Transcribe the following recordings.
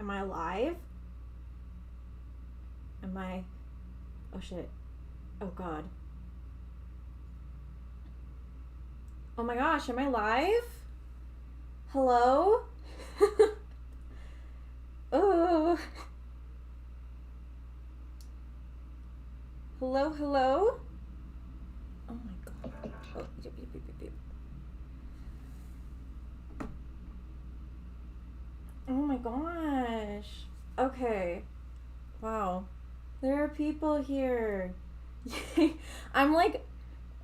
Am I live? Am I... Oh shit. Oh god. Oh my gosh, am I live? Hello? Oh. Hello, hello? Oh my god. Oh, yep, yep, yep, yep. Oh my gosh. Okay. Wow. There are people here. I'm like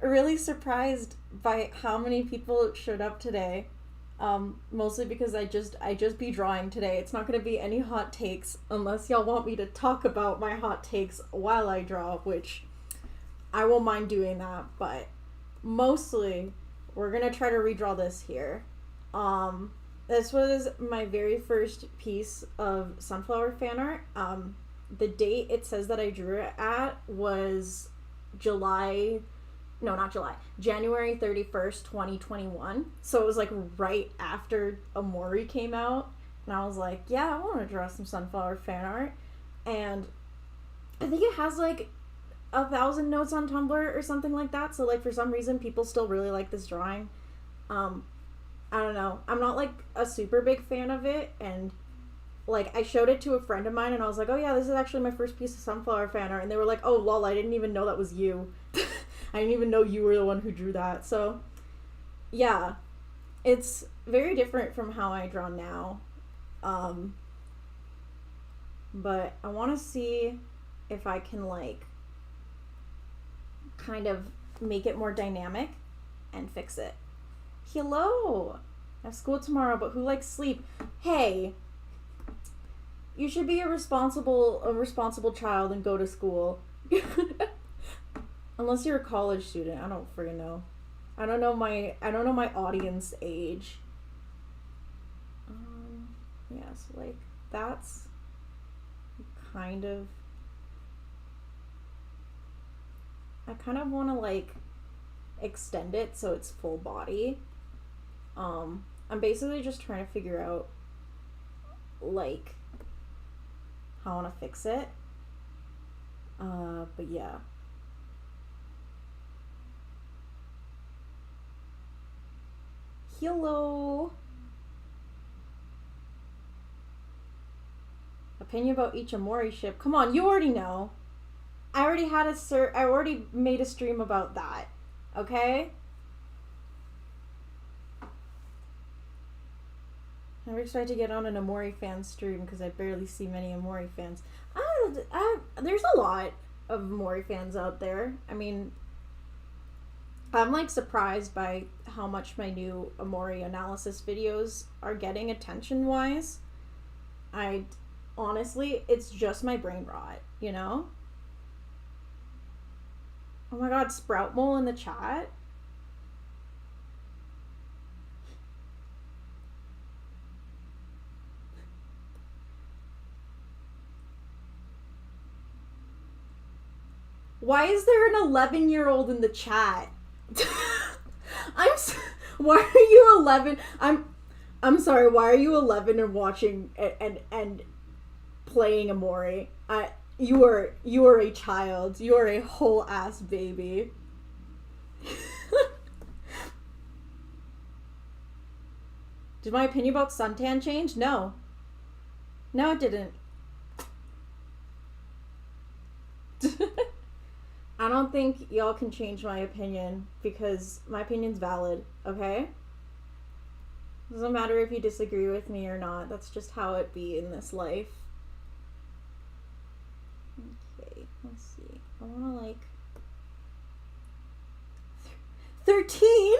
really surprised by how many people showed up today. Mostly because I just be drawing today. It's not gonna be any hot takes unless y'all want me to talk about my hot takes while I draw, which I won't mind doing that, but mostly we're gonna try to redraw this here. This was my very first piece of Sunflower fan art. The date it says that I drew it at was January 31st, 2021. So it was like right after Omori came out. And I was like, yeah, I want to draw some Sunflower fan art. And I think it has like 1,000 notes on Tumblr or something like that. So like for some reason people still really like this drawing. I don't know. I'm not like a super big fan of it, and like I showed it to a friend of mine and I was like, oh yeah, this is actually my first piece of Sunflower fan art, and they were like, oh lol, I didn't even know that was you. I didn't even know you were the one who drew that. So yeah, it's very different from how I draw now. But I want to see if I can like kind of make it more dynamic and fix it. Hello! I have school tomorrow, but who likes sleep? Hey! You should be a responsible child and go to school. Unless you're a college student. I don't friggin' know. I don't know my audience age. Yeah, so like that's kind of, I kind of want to like extend it so it's full body. I'm basically just trying to figure out like how I want to fix it. But yeah. Hello. Opinion about each Omori ship. Come on, you already know. I already made a stream about that. Okay? I never expect to get on an Omori fan stream because I barely see many Omori fans. There's a lot of Omori fans out there. I mean, I'm like surprised by how much my new Omori analysis videos are getting attention-wise. Honestly, it's just my brain rot, you know? Oh my god, Sprout Mole in the chat? Why is there an 11-year-old in the chat? Why are you 11? I'm sorry, why are you 11 and watching and playing Omori? You are a child. You are a whole ass baby. Did my opinion about suntan change? No. No, it didn't. I don't think y'all can change my opinion because my opinion's valid, okay? Doesn't matter if you disagree with me or not. That's just how it be in this life. Okay, let's see. I want to like 13.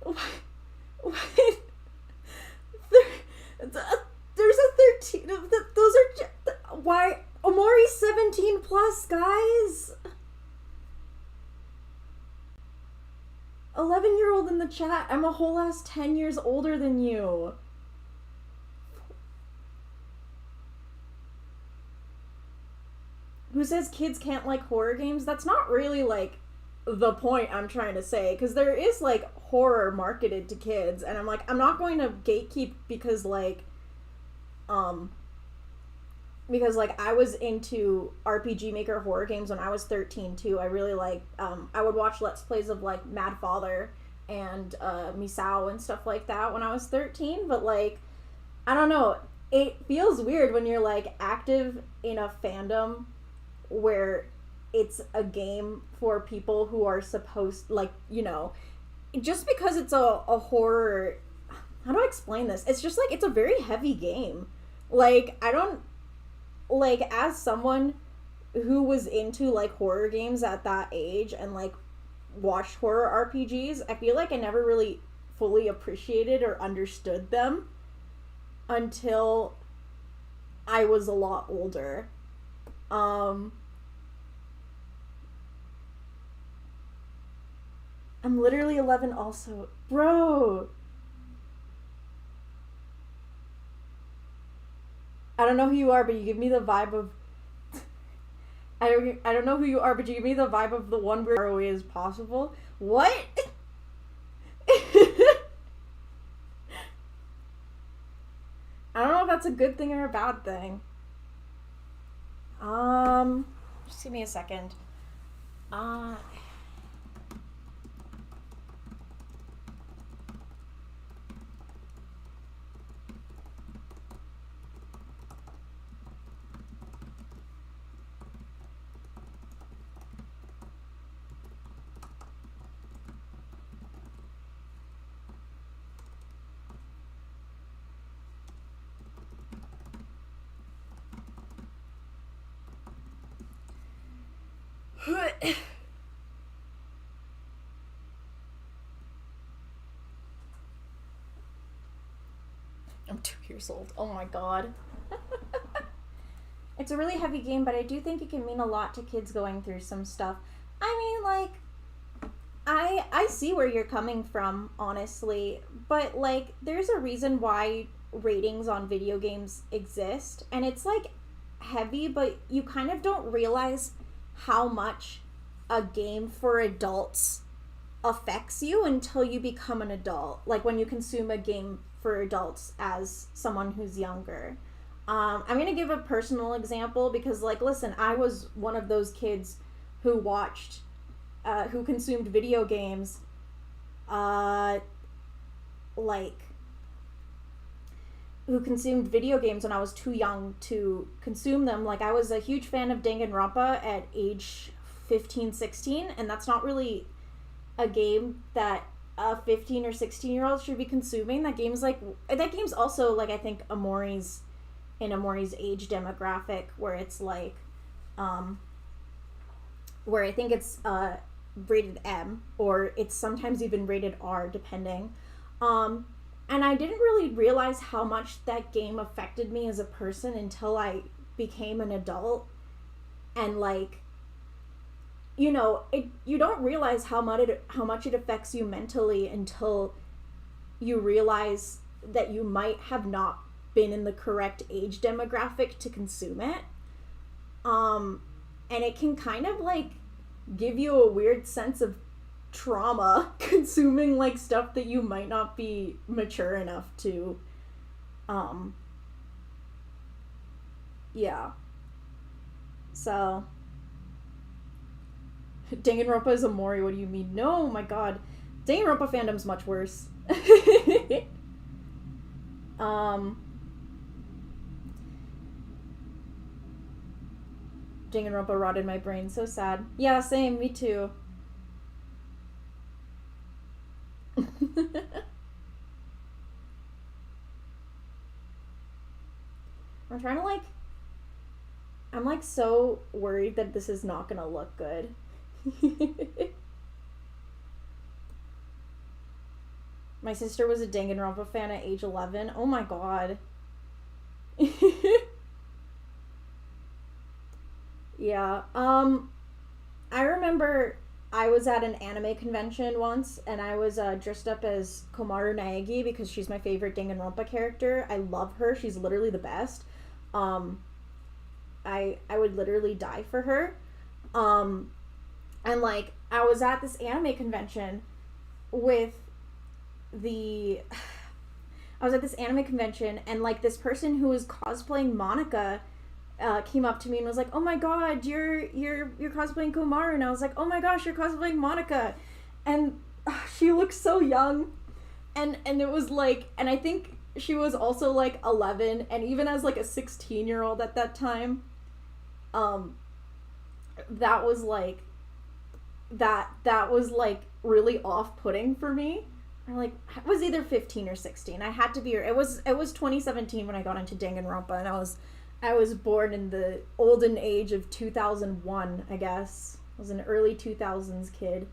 What? There's a 13. Those are why Omori's 17 plus, guys. 11-year-old in the chat. I'm a whole ass 10 years older than you. Who says kids can't like horror games? That's not really like the point I'm trying to say, because there is like horror marketed to kids, and I'm like, I'm not going to gatekeep because I was into RPG Maker horror games when I was 13 too. I really I would watch Let's Plays of like Mad Father and Misao and stuff like that when I was 13, but like, I don't know, it feels weird when you're like active in a fandom where it's a game for people who are supposed, like, you know, just because it's a horror, how do I explain this? It's just like, it's a very heavy game. Like, I don't, like, as someone who was into like horror games at that age and like watched horror RPGs, I feel like I never really fully appreciated or understood them until I was a lot older. I'm literally 11 also. Bro! I don't know who you are, but you give me the vibe of... I don't know who you are, but you give me the vibe of the one where far away as possible. What? I don't know if that's a good thing or a bad thing. Just give me a second. I'm 2 years old. Oh my god. It's a really heavy game, but I do think it can mean a lot to kids going through some stuff. I mean, like, I see where you're coming from, honestly, but like, there's a reason why ratings on video games exist, and it's like heavy, but you kind of don't realize how much a game for adults affects you until you become an adult, like when you consume a game for adults as someone who's younger. I'm gonna give a personal example because, like, listen, I was one of those kids who watched who consumed video games who consumed video games when I was too young to consume them. Like, I was a huge fan of Danganronpa at age 15, 16, and that's not really a game that a 15 or 16-year-old should be consuming. That game's also, like, I think Omori's age demographic, where it's like, where I think it's rated M, or it's sometimes even rated R, depending. And I didn't really realize how much that game affected me as a person until I became an adult. And, like, you know, you don't realize how much it affects you mentally until you realize that you might have not been in the correct age demographic to consume it. And it can kind of, like, give you a weird sense of trauma consuming, like, stuff that you might not be mature enough to. Yeah. So, Danganronpa is Omori, what do you mean? No, my god. Danganronpa fandom's much worse. Danganronpa rotted my brain. So sad. Yeah, same. Me too. I'm trying to, like... I'm, like, so worried that this is not gonna look good. My sister was a Danganronpa fan at age 11. Oh my god. Yeah, I remember I was at an anime convention once, and I was dressed up as Komaru Naegi because she's my favorite Danganronpa character. I love her. She's literally the best. I would literally die for her. And like I was at this anime convention with the I was at this anime convention, and like this person who was cosplaying Monica came up to me and was like, "Oh my god, you're cosplaying Komaru," and I was like, "Oh my gosh, you're cosplaying Monica," and she looks so young, and it was like, and I think she was also like 11, and even as like a 16-year-old at that time, that was like that was like really off-putting for me. Or like I was either 15 or 16. I had to be. It was 2017 when I got into Danganronpa, and I was born in the olden age of 2001. I guess I was an early 2000s kid.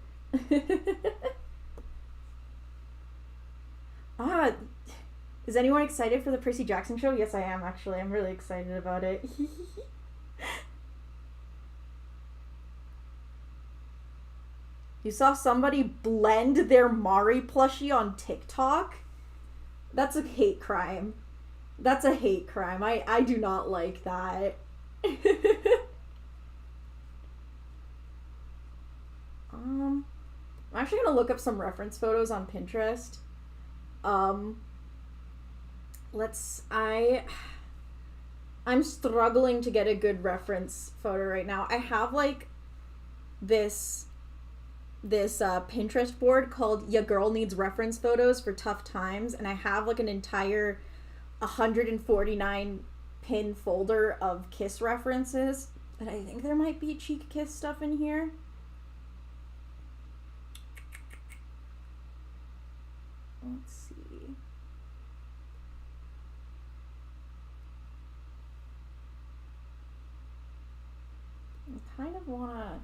ah, is anyone excited for the Percy Jackson show? Yes, I am actually. I'm really excited about it. You saw somebody blend their Mari plushie on TikTok? That's a hate crime. That's a hate crime. I do not like that. I'm actually gonna look up some reference photos on Pinterest. Um, I'm struggling to get a good reference photo right now. I have like this Pinterest board called "Ya Girl Needs Reference Photos for Tough Times," and I have like an entire 149 pin folder of kiss references, and I think there might be cheek kiss stuff in here. Let's see. I kind of want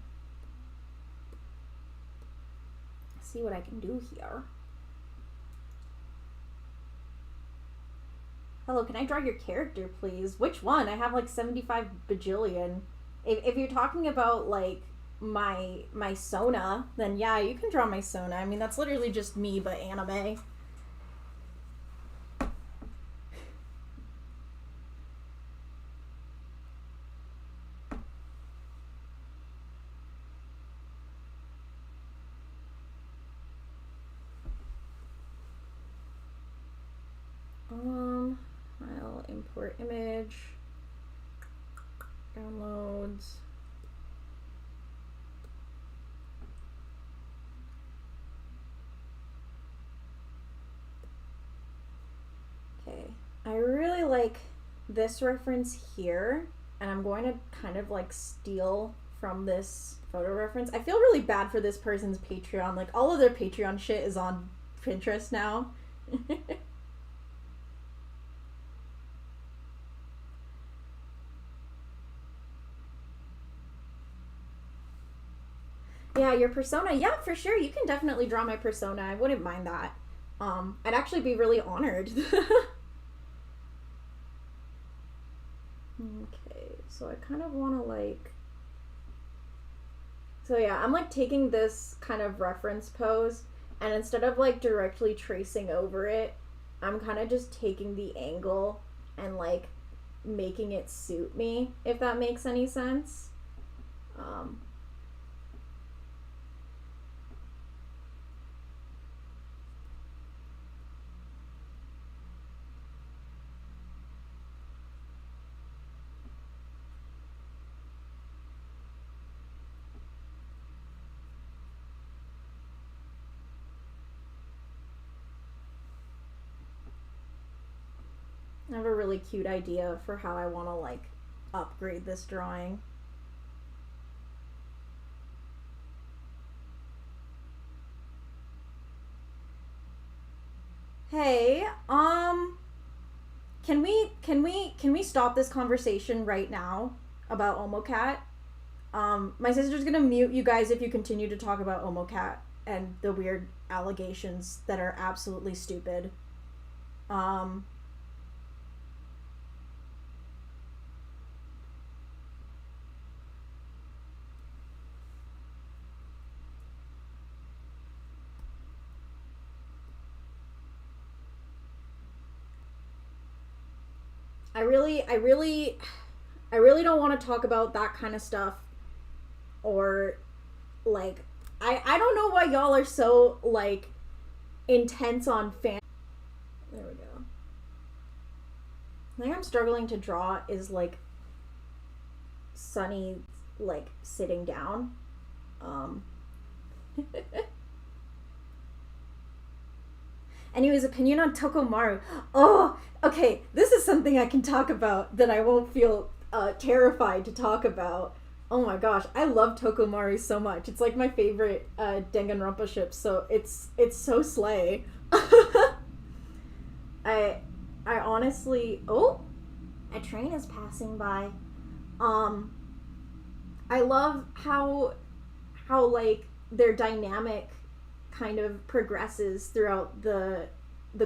to see what I can do here. Hello, can I draw your character, please? Which one? I have like 75 bajillion. If you're talking about like my Sona, then yeah, you can draw my Sona. I mean, that's literally just me, but anime. I'll import image, downloads. Okay, I really like this reference here, and I'm going to kind of like steal from this photo reference. I feel really bad for this person's Patreon. Like all of their Patreon shit is on Pinterest now. Yeah, your persona. Yeah, for sure. You can definitely draw my persona. I wouldn't mind that. I'd actually be really honored. Okay, so I kind of want to like... So yeah, I'm like taking this kind of reference pose, and instead of like directly tracing over it, I'm kind of just taking the angle and like making it suit me, if that makes any sense. I have a really cute idea for how I want to like upgrade this drawing. Hey, can we stop this conversation right now about Omocat? My sister's gonna mute you guys if you continue to talk about Omocat and the weird allegations that are absolutely stupid. I really don't want to talk about that kind of stuff, or like, I don't know why y'all are so, like, intense on fan. There we go. The thing I'm struggling to draw is, like, Sunny, like, sitting down. Anyways, opinion on Tokomaru. Oh, okay, this is something I can talk about that I won't feel terrified to talk about. Oh my gosh, I love Tokomaru so much. It's like my favorite Danganronpa ship, so it's so slay. I honestly... Oh! A train is passing by. I love how like their dynamic kind of progresses throughout the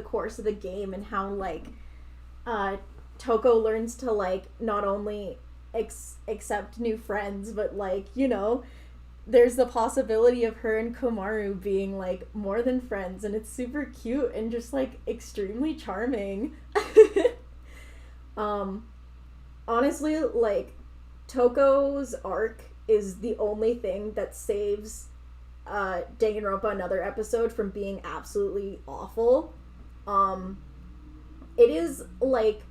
course of the game, and how like Toko learns to like not only accept new friends, but like, you know, there's the possibility of her and Komaru being like more than friends, and it's super cute and just like extremely charming. Honestly, like, Toko's arc is the only thing that saves Danganronpa Another Episode from being absolutely awful. It is like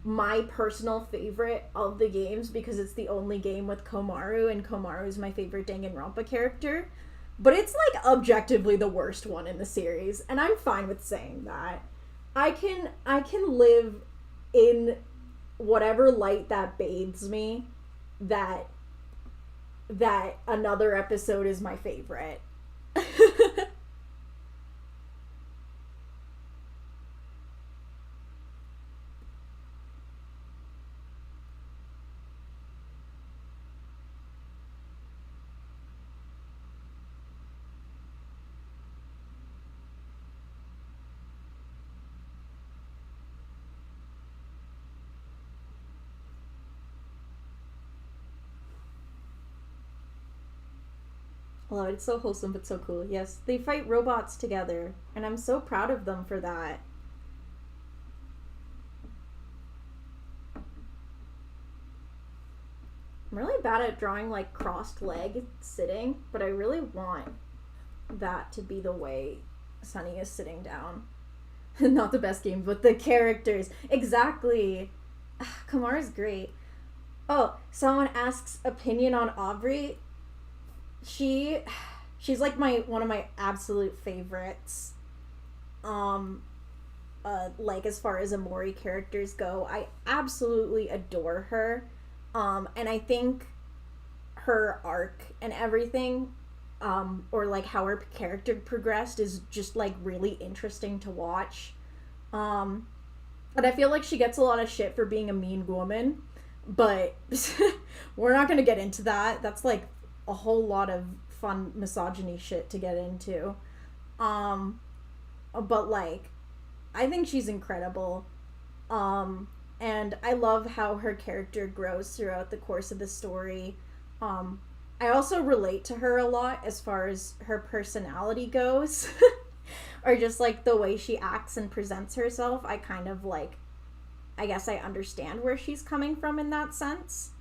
my personal favorite of the games because it's the only game with Komaru, and Komaru is my favorite Danganronpa character. But it's like objectively the worst one in the series, and I'm fine with saying that. I can live in whatever light that bathes me that Another Episode is my favorite. Oh, it's so wholesome but so cool. Yes, they fight robots together, and I'm so proud of them for that. I'm really bad at drawing like crossed leg sitting, but I really want that to be the way Sunny is sitting down. Not the best game, but the characters. Exactly. Kamar's great. Oh, someone asks opinion on Aubrey. She's like one of my absolute favorites. Like as far as Omori characters go, I absolutely adore her. And I think her arc and everything, or like how her character progressed, is just like really interesting to watch. And I feel like she gets a lot of shit for being a mean woman, but we're not gonna get into that. That's like a whole lot of fun misogyny shit to get into. But like, I think she's incredible. And I love how her character grows throughout the course of the story. I also relate to her a lot as far as her personality goes. Or just like the way she acts and presents herself. I kind of like, I guess I understand where she's coming from in that sense.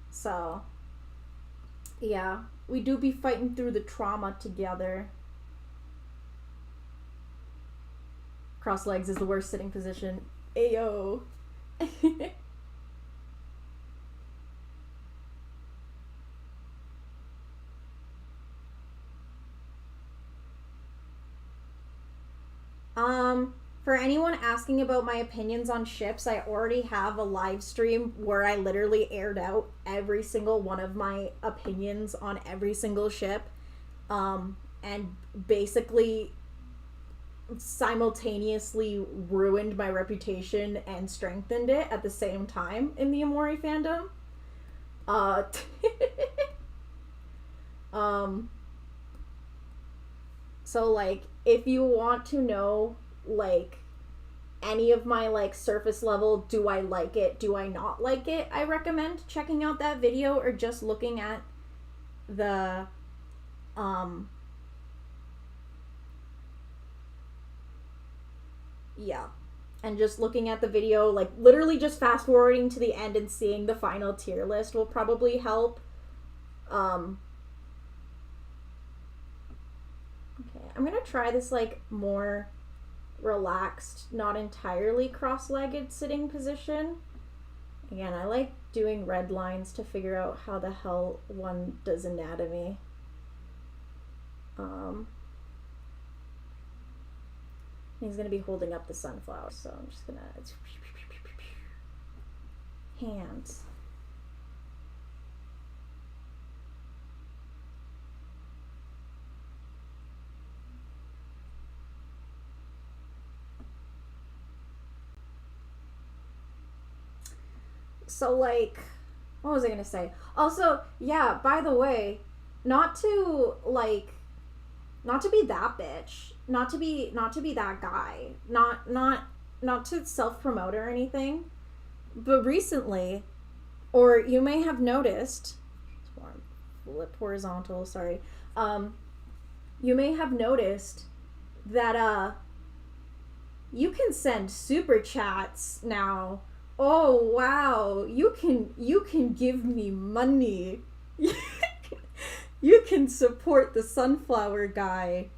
So, yeah, we do be fighting through the trauma together. Cross legs is the worst sitting position. Ayo. For anyone asking about my opinions on ships, I already have a live stream where I literally aired out every single one of my opinions on every single ship, and basically simultaneously ruined my reputation and strengthened it at the same time in the Omori fandom. So like, if you want to know like any of my like surface level, do I like it, do I not like it, I recommend checking out that video, or just looking at the yeah, and just looking at the video, like literally just fast forwarding to the end and seeing the final tier list will probably help. I'm gonna try this like more relaxed, not entirely cross-legged sitting position. Again, I like doing red lines to figure out how the hell one does anatomy. He's gonna be holding up the sunflower, so I'm just gonna hands. So like, what was I gonna say? Also, yeah, by the way, not to be that bitch, not to be that guy, not to self-promote or anything, but recently, or you may have noticed, flip horizontal, sorry, you may have noticed that you can send super chats now. Oh wow, you can give me money. You can support the sunflower guy.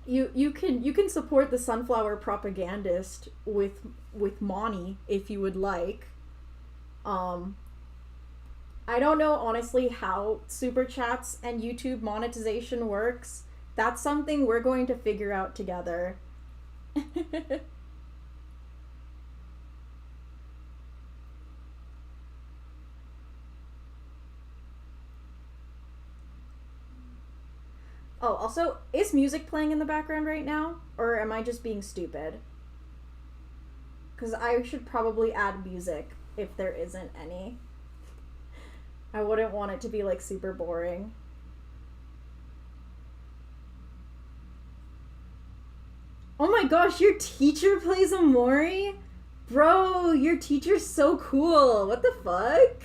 You can support the sunflower propagandist with money if you would like. I don't know honestly how super chats and YouTube monetization works. That's something we're going to figure out together. Oh, also, is music playing in the background right now? Or am I just being stupid? Because I should probably add music if there isn't any. I wouldn't want it to be like super boring. Oh my gosh, your teacher plays Omori? Bro, your teacher's so cool. What the fuck?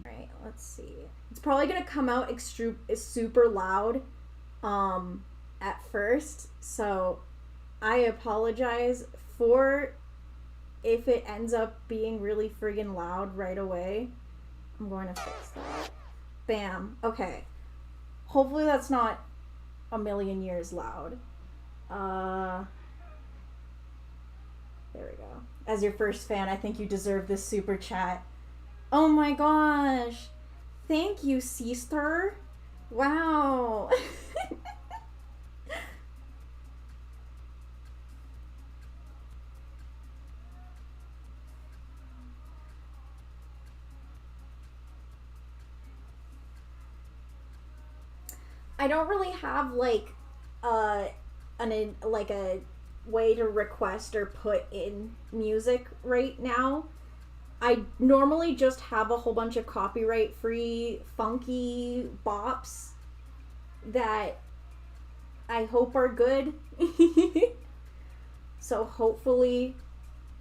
Alright, let's see. It's probably gonna come out super loud at first, so I apologize for if it ends up being really friggin' loud right away. I'm going to fix that. Bam. Okay. Hopefully that's not a million years loud. There we go. As your first fan, I think you deserve this super chat. Oh my gosh. Thank you, sister. Wow. I don't really have like a way to request or put in music right now. I normally just have a whole bunch of copyright free funky bops that I hope are good. So hopefully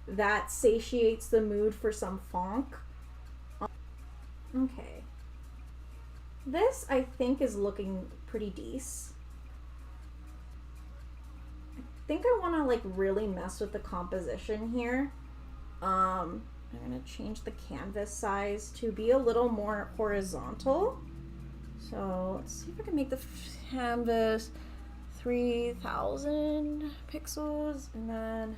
that satiates the mood for some funk. Okay. This, I think, is looking pretty decent. I think I want to, like, really mess with the composition here. I'm going to change the canvas size to be a little more horizontal. So, let's see if I can make the canvas 3,000 pixels, and then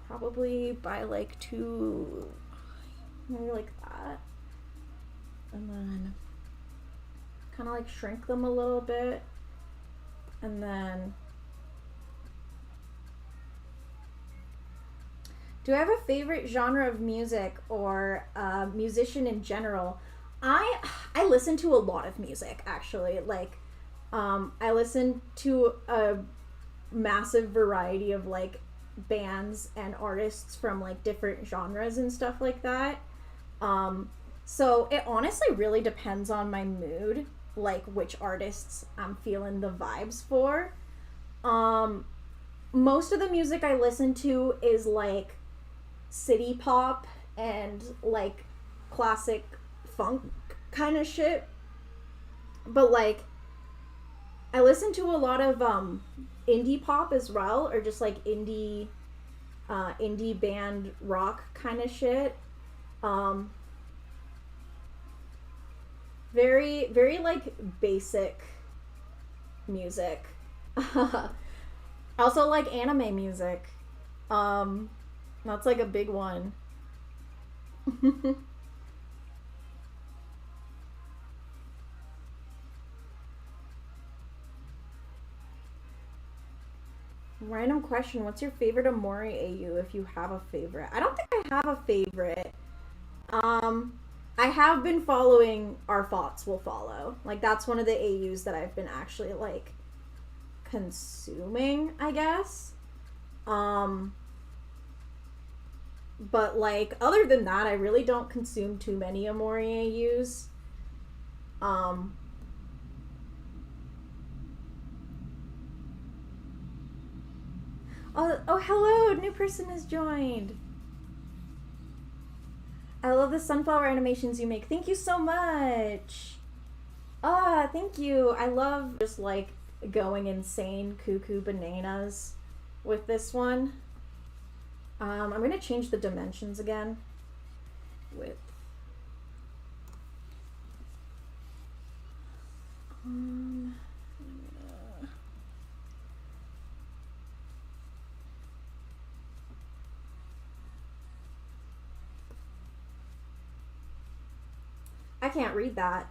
probably by, like, maybe like that. And then kind of like shrink them a little bit, and then do I have a favorite genre of music or musician in general? I listen to a lot of music, actually. Like I listen to a massive variety of like bands and artists from like different genres and stuff like that. So it honestly really depends on my mood, like which artists I'm feeling the vibes for. Most of the music I listen to is like city pop and like classic funk kind of shit. But like I listen to a lot of indie pop as well, or just like indie band rock kind of shit. Um, very very like basic music. Also like anime music. Um, that's like a big one. Random question: what's your favorite Omori AU if you have a favorite? I don't think I have a favorite. Um, I have been following Our Thoughts Will Follow. Like that's one of the AUs that I've been actually like consuming, I guess. Um, but like other than that, I really don't consume too many Omori AUs. Um, oh, hello, new person has joined. I love the sunflower animations you make. Thank you so much. Ah, thank you. I love just like going insane cuckoo bananas with this one. I'm gonna change the dimensions again. With um, I can't read that.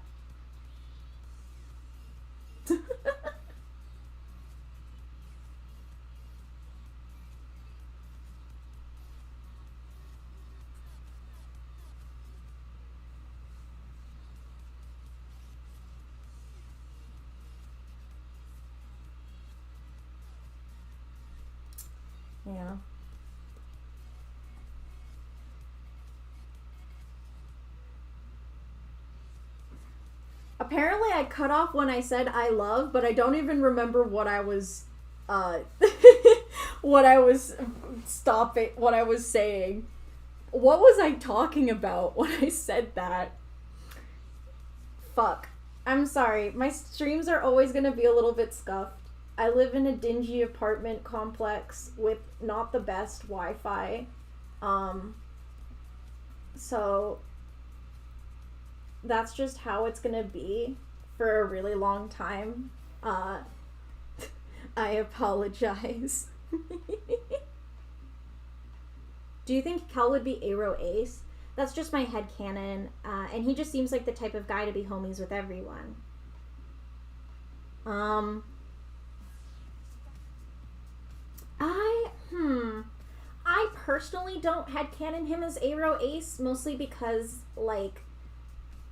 Yeah. Apparently I cut off when I said I love, but I don't even remember what I was uh what I was what I was saying. What was I talking about when I said that? Fuck. I'm sorry. My streams are always gonna be a little bit scuffed. I live in a dingy apartment complex with not the best Wi-Fi. Um, so that's just how it's gonna be for a really long time. I apologize. Do you think Kel would be Aero Ace? That's just my headcanon, and he just seems like the type of guy to be homies with everyone. I personally don't headcanon him as Aero Ace, mostly because, like,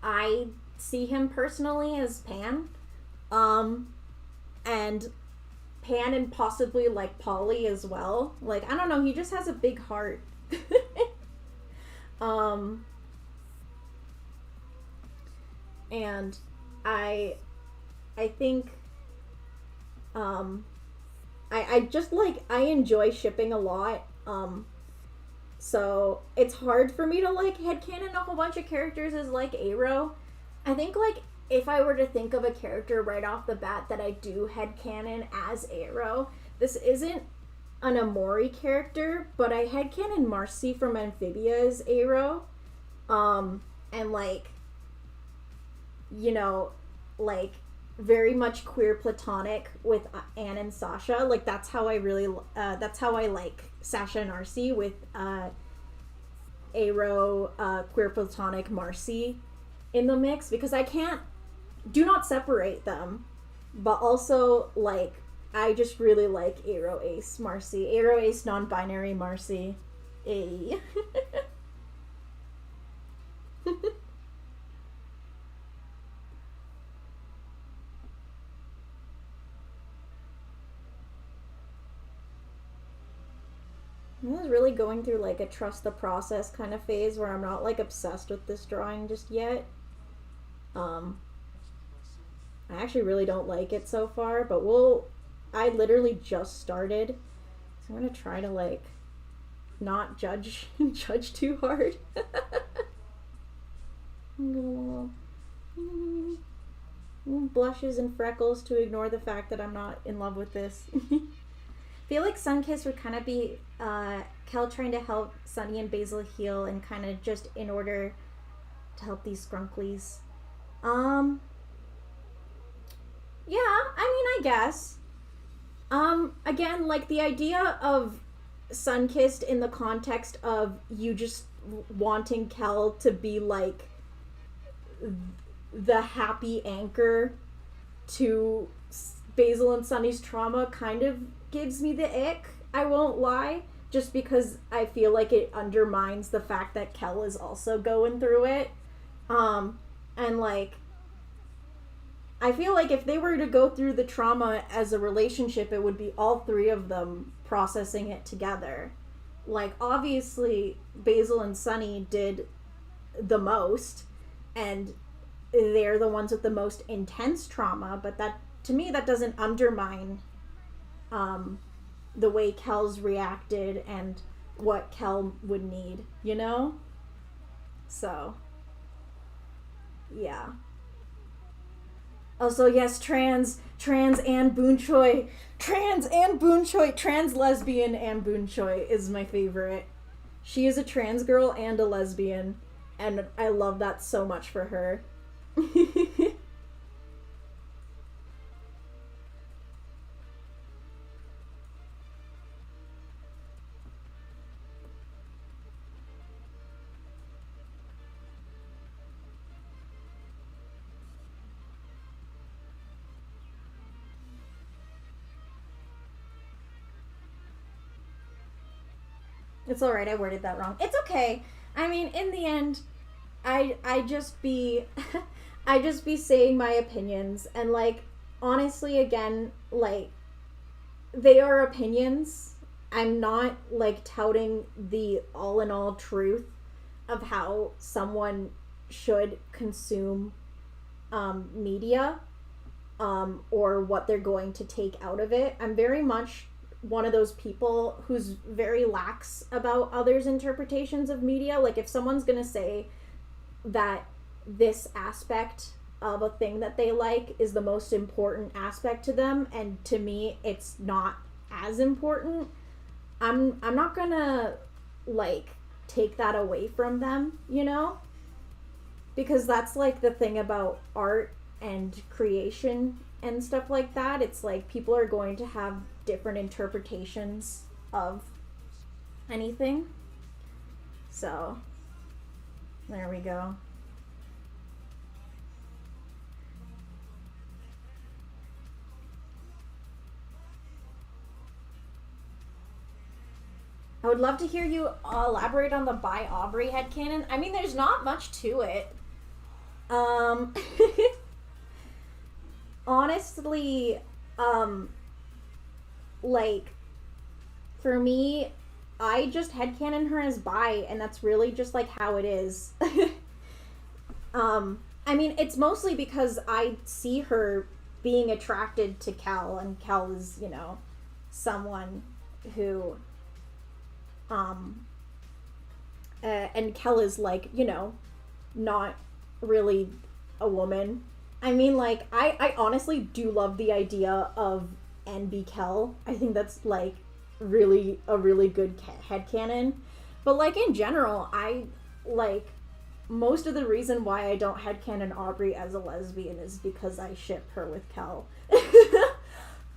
I see him personally as Pan. And Pan and possibly, like, Polly as well. Like, I don't know, he just has a big heart. And I think, I just, like, I enjoy shipping a lot. So it's hard for me to, like, headcanon a whole bunch of characters as, like, Aero. I think, like, if I were to think of a character right off the bat that I do headcanon as Aero, this isn't an Omori character, but I headcanon Marcy from Amphibia as Aero. And, like, you know, like, very much queer platonic with Anne and Sasha. Like, that's how I really, that's how I like Sasha and Arcee, with Aero, queer platonic Marcy in the mix, because I do not separate them, but also, like, I just really like Aero Ace Marcy. Aero Ace non-binary Marcy. Ay. I was really going through, like, a trust the process kind of phase where I'm not, like, obsessed with this drawing just yet. I actually really don't like it so far, but I literally just started, so I'm gonna try to, like, not judge too hard. blushes and freckles to ignore the fact that I'm not in love with this. I feel like Sunkiss would kind of be Kel trying to help Sunny and Basil heal, and kind of just in order to help these Scrunklies. Yeah, I guess. Again, like, the idea of Sunkissed in the context of you just wanting Kel to be, like, the happy anchor to Basil and Sunny's trauma kind of gives me the ick, I won't lie, just because I feel like it undermines the fact that Kel is also going through it. And, like, I feel like if they were to go through the trauma as a relationship, it would be all three of them processing it together. Like, obviously, Basil and Sunny did the most, and they're the ones with the most intense trauma, but that, to me, that doesn't undermine the way Kel's reacted and what Kel would need, you know? So, yeah. Also, yes, trans and Boon Choi. Trans lesbian and Boon Choi is my favorite. She is a trans girl and a lesbian, and I love that so much for her. It's alright, I worded that wrong. It's okay. I mean, in the end, I just be I just be saying my opinions, and, like, honestly, again, like, they are opinions. I'm not, like, touting the all in all truth of how someone should consume media or what they're going to take out of it. I'm very much one of those people who's very lax about others' interpretations of media. Like, if someone's gonna say that this aspect of a thing that they like is the most important aspect to them, and to me it's not as important, I'm not gonna, like, take that away from them, you know? Because that's, like, the thing about art and creation and stuff like that. It's like people are going to have different interpretations of anything. So, there we go. I would love to hear you elaborate on the By Aubrey headcanon. I mean, there's not much to it. Honestly, like, for me, I just headcanon her as bi, and that's really just, like, how it is. I mean, it's mostly because I see her being attracted to Kel, and Kel is, you know, someone who, and Kel is, like, you know, not really a woman. I mean, like, I honestly do love the idea of NB Kel. I think that's, like, really a really good headcanon. But, like, in general, I, like, most of the reason why I don't headcanon Aubrey as a lesbian is because I ship her with Kel.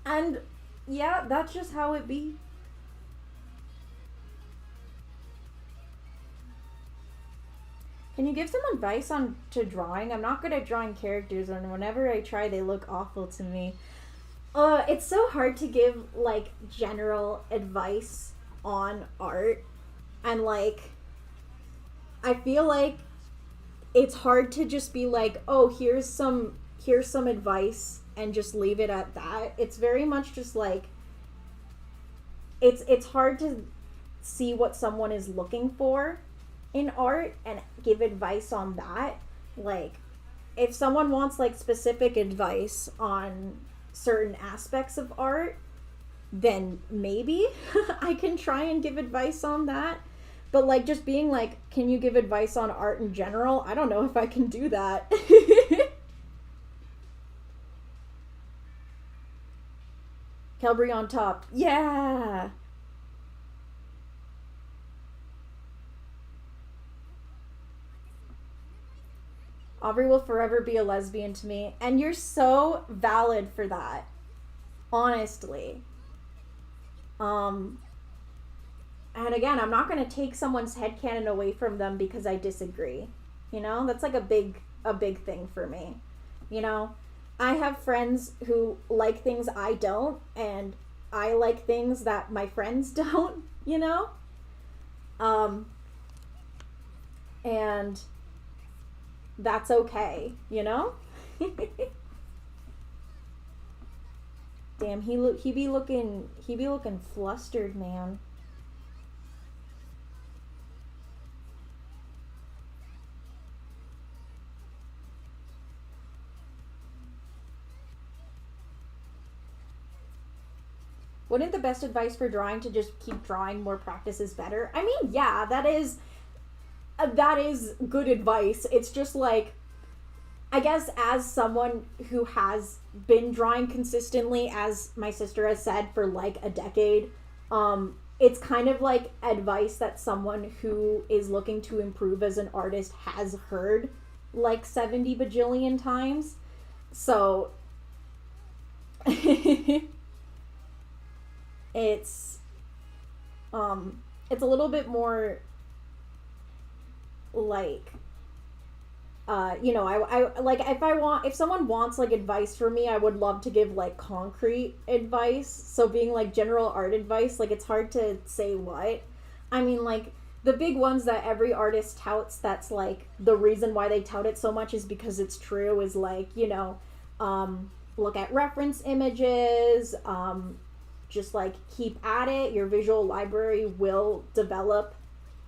And, yeah, that's just how it be. Can you give some advice on to drawing? I'm not good at drawing characters, and whenever I try, they look awful to me. It's so hard to give, like, general advice on art, and, like, I feel like it's hard to just be like, oh, here's some advice, and just leave it at that. It's very much just, like, it's hard to see what someone is looking for in art and give advice on that. Like, if someone wants, like, specific advice on certain aspects of art, then maybe I can try and give advice on that. But, like, just being like, can you give advice on art in general? I don't know if I can do that. Calvary on top. Yeah! Aubrey will forever be a lesbian to me. And you're so valid for that. Honestly. And again, I'm not going to take someone's headcanon away from them because I disagree. You know? That's like a big thing for me. You know? I have friends who like things I don't, and I like things that my friends don't, you know? And that's okay, you know? Damn, he be looking flustered, man. Wouldn't the best advice for drawing to just keep drawing? More practice is better? I mean, yeah, that is good advice. It's just like, I guess as someone who has been drawing consistently, as my sister has said, for like a decade, it's kind of like advice that someone who is looking to improve as an artist has heard like 70 bajillion times. So it's a little bit more like, you know, I like, if someone wants like advice from me, I would love to give like concrete advice. So being like general art advice, like, it's hard to say what. I mean, like, the big ones that every artist touts, that's like the reason why they tout it so much is because it's true, is like, you know, look at reference images, just like keep at it. Your visual library will develop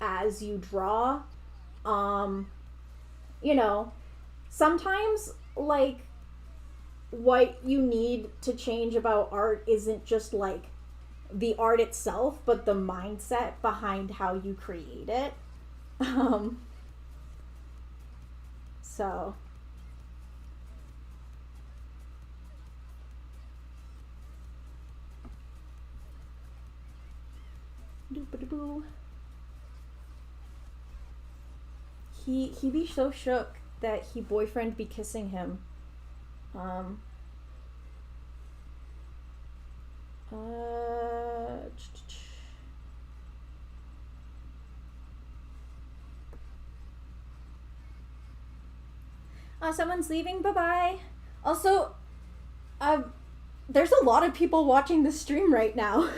as you draw. You know, sometimes like what you need to change about art isn't just like the art itself, but the mindset behind how you create it. So Doop-a-doo-boo. He be so shook that he boyfriend be kissing him. Someone's leaving. Bye-bye. Also, there's a lot of people watching the stream right now.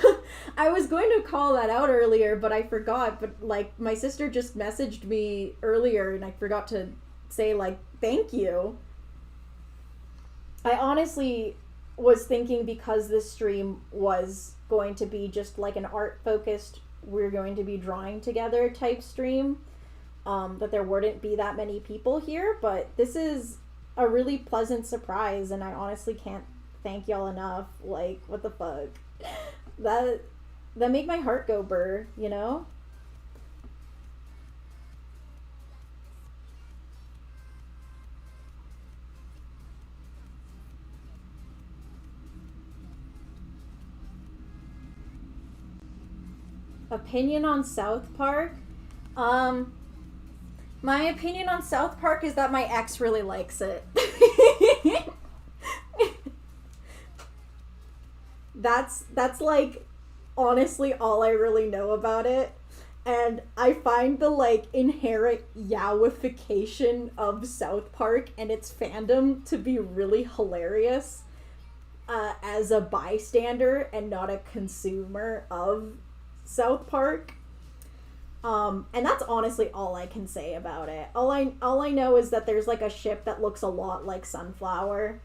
I was going to call that out earlier, but I forgot. But, like, my sister just messaged me earlier, and I forgot to say, like, thank you. I honestly was thinking, because this stream was going to be just, like, an art-focused, we're going to be drawing together type stream, that there wouldn't be that many people here. But this is a really pleasant surprise, and I honestly can't thank y'all enough. Like, what the fuck? That make my heart go burr, you know? Opinion on South Park? My opinion on South Park is that my ex really likes it. That's like honestly all I really know about it. And I find the like inherent yowification of South Park and its fandom to be really hilarious, as a bystander and not a consumer of South Park. And that's honestly all I can say about it. All I know is that there's like a ship that looks a lot like Sunflower.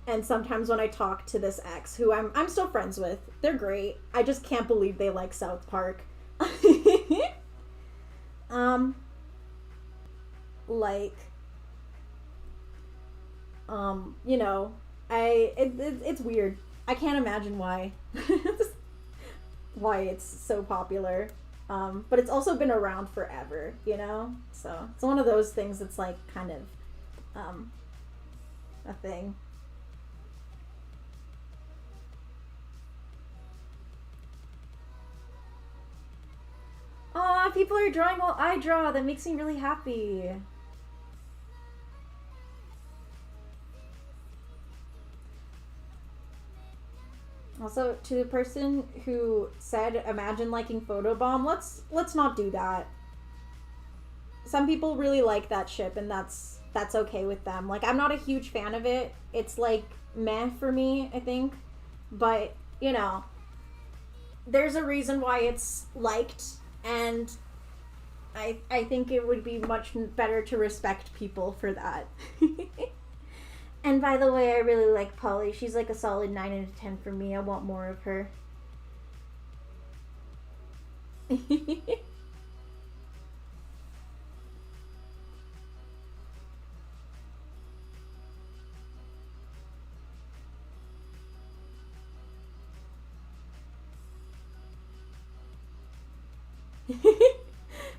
And sometimes when I talk to this ex, who I'm still friends with, they're great. I just can't believe they like South Park. Like, you know, it's weird. I can't imagine why. Why it's so popular. But it's also been around forever, you know? So it's one of those things that's like kind of a thing. Aw, people are drawing while I draw. That makes me really happy. Also, to the person who said, "Imagine liking Photobomb," let's not do that. Some people really like that ship, and that's okay with them. Like, I'm not a huge fan of it. It's like meh for me, I think. But you know, there's a reason why it's liked, and I think it would be much better to respect people for that. And by the way, I really like Polly. She's like a solid 9 out of 10 for me. I want more of her.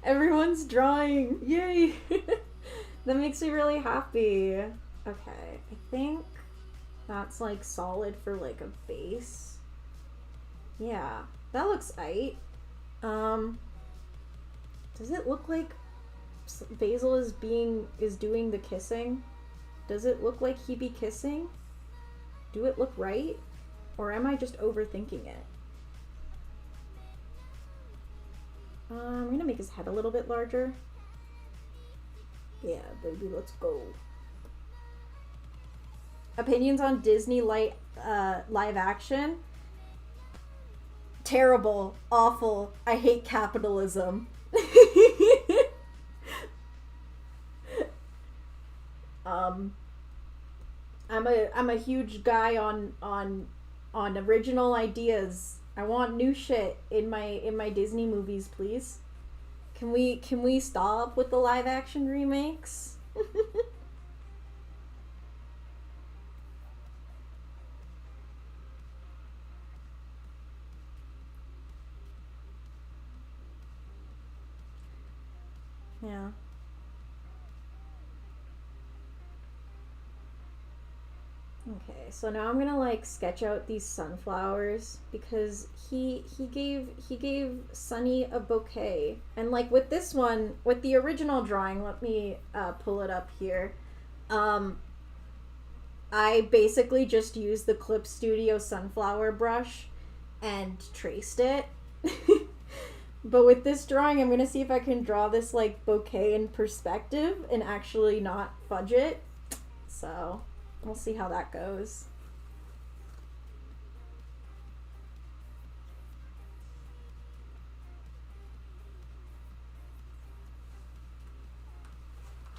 Everyone's drawing. Yay! That makes me really happy. Okay, I think that's like solid for like a base. Yeah, that looks aight. Does it look like Basil is doing the kissing? Does it look like he be kissing? Do it look right? Or am I just overthinking it? I'm gonna make his head a little bit larger. Yeah, baby, let's go. Opinions on Disney live action? Terrible, awful. I hate capitalism. I'm a huge guy on original ideas. I want new shit in my Disney movies, please. Can we stop with the live action remakes? Yeah. Okay, so now I'm gonna like sketch out these sunflowers because he gave Sunny a bouquet, and like with this one, with the original drawing, let me pull it up here. I basically just used the Clip Studio sunflower brush and traced it. But with this drawing, I'm gonna see if I can draw this like bouquet in perspective and actually not fudge it. So we'll see how that goes.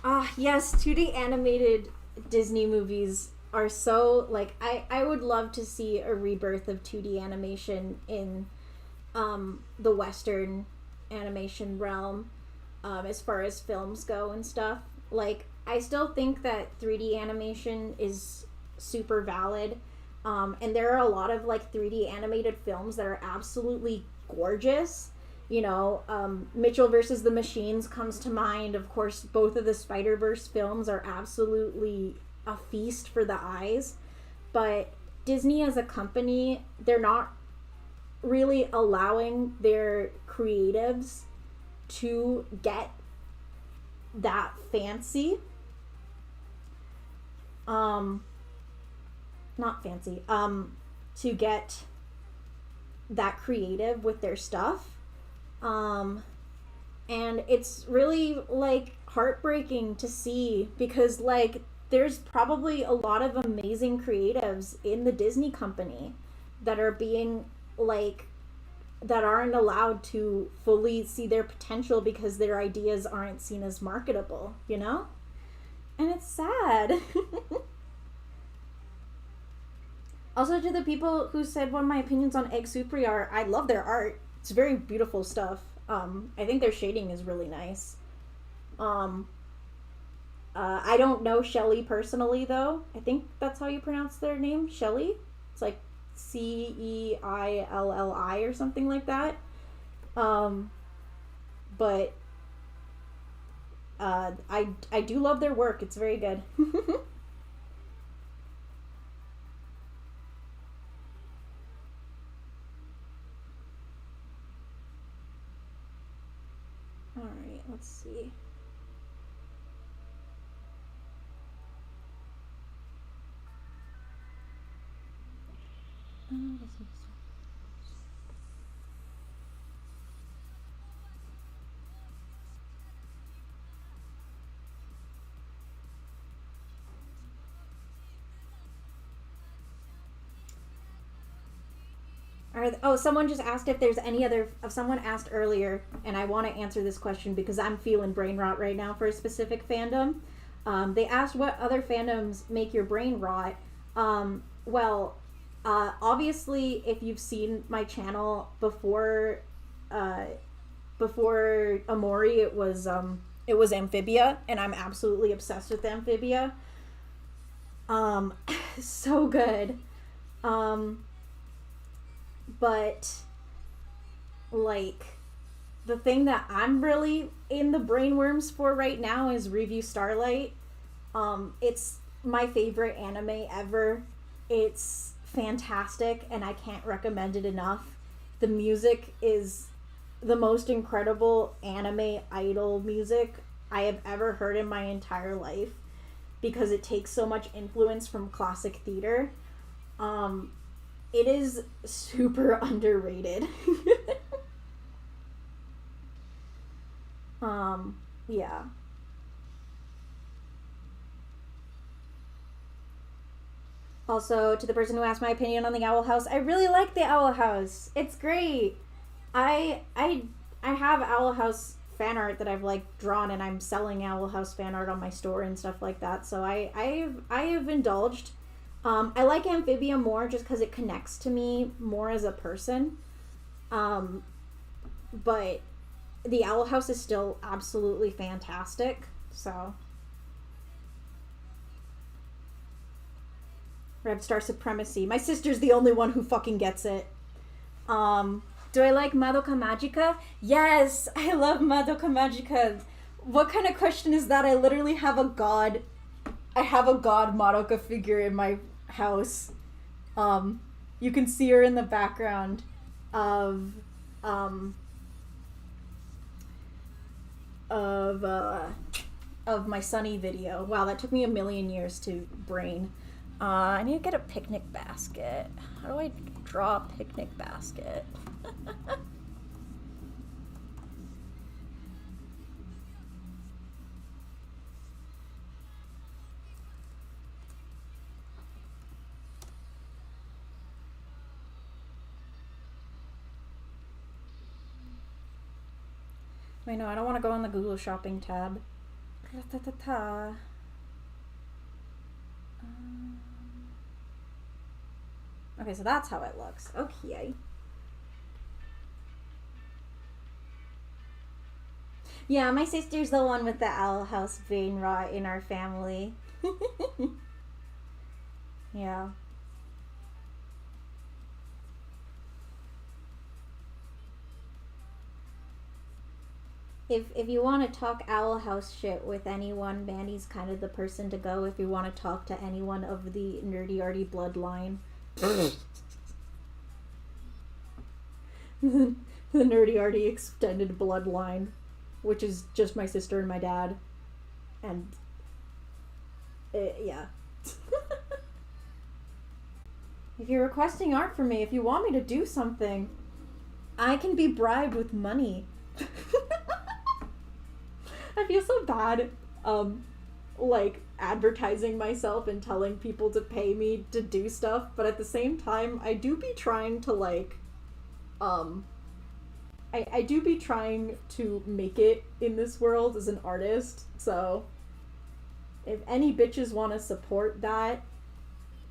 Ah, yes, 2D animated Disney movies are so like I would love to see a rebirth of 2D animation in the Western animation realm, as far as films go and stuff. Like, I still think that 3D animation is super valid, and there are a lot of like 3D animated films that are absolutely gorgeous. You know, Mitchell versus the Machines comes to mind. Of course, both of the Spider-Verse films are absolutely a feast for the eyes. But Disney as a company, they're not really allowing their creatives to get that fancy. Not fancy. To get that creative with their stuff. And it's really like heartbreaking to see because like there's probably a lot of amazing creatives in the Disney company that are being like that aren't allowed to fully see their potential because their ideas aren't seen as marketable, you know? And it's sad. Also, to the people who said what my opinions on Egg Supri are, I love their art. It's very beautiful stuff. I think their shading is really nice. I don't know Shelly personally, though. I think that's how you pronounce their name, Shelly. It's like Ceilli or something like that. But I do love their work. It's very good. Alright, let's see. Oh, someone just asked if there's any other. Someone asked earlier, and I want to answer this question because I'm feeling brain rot right now for a specific fandom. They asked what other fandoms make your brain rot. Well, obviously, if you've seen my channel before Omori, it was Amphibia, and I'm absolutely obsessed with Amphibia. So good. But like the thing that I'm really in the brainworms for right now is Review Starlight. It's my favorite anime ever. It's fantastic and I can't recommend it enough. The music is the most incredible anime idol music I have ever heard in my entire life because it takes so much influence from classic theater. It is super underrated. Yeah. Also, to the person who asked my opinion on the Owl House, I really like the Owl House. It's great. I have Owl House fan art that I've like drawn, and I'm selling Owl House fan art on my store and stuff like that. So I have indulged. I like Amphibia more just because it connects to me more as a person. But the Owl House is still absolutely fantastic. So Rebstar Supremacy. My sister's the only one who fucking gets it. Do I like Madoka Magica? Yes, I love Madoka Magica. What kind of question is that? I literally have a god. I have a god Madoka figure in my house. You can see her in the background of my Sunny video. Wow, that took me a million years to brain. I need to get a picnic basket. How do I draw a picnic basket? Wait, no, I don't want to go on the Google Shopping tab. Okay, so that's how it looks. Okay. Yeah, my sister's the one with the Owl House vein rot in our family. Yeah. If you want to talk Owl House shit with anyone, Manny's kind of the person to go if you want to talk to anyone of the Nerdy-arty bloodline. The Nerdy-arty extended bloodline, which is just my sister and my dad. And, yeah. If you're requesting art from me, if you want me to do something, I can be bribed with money. I feel so bad, like, advertising myself and telling people to pay me to do stuff, but at the same time, I do be trying to, like, I do be trying to make it in this world as an artist, so if any bitches want to support that,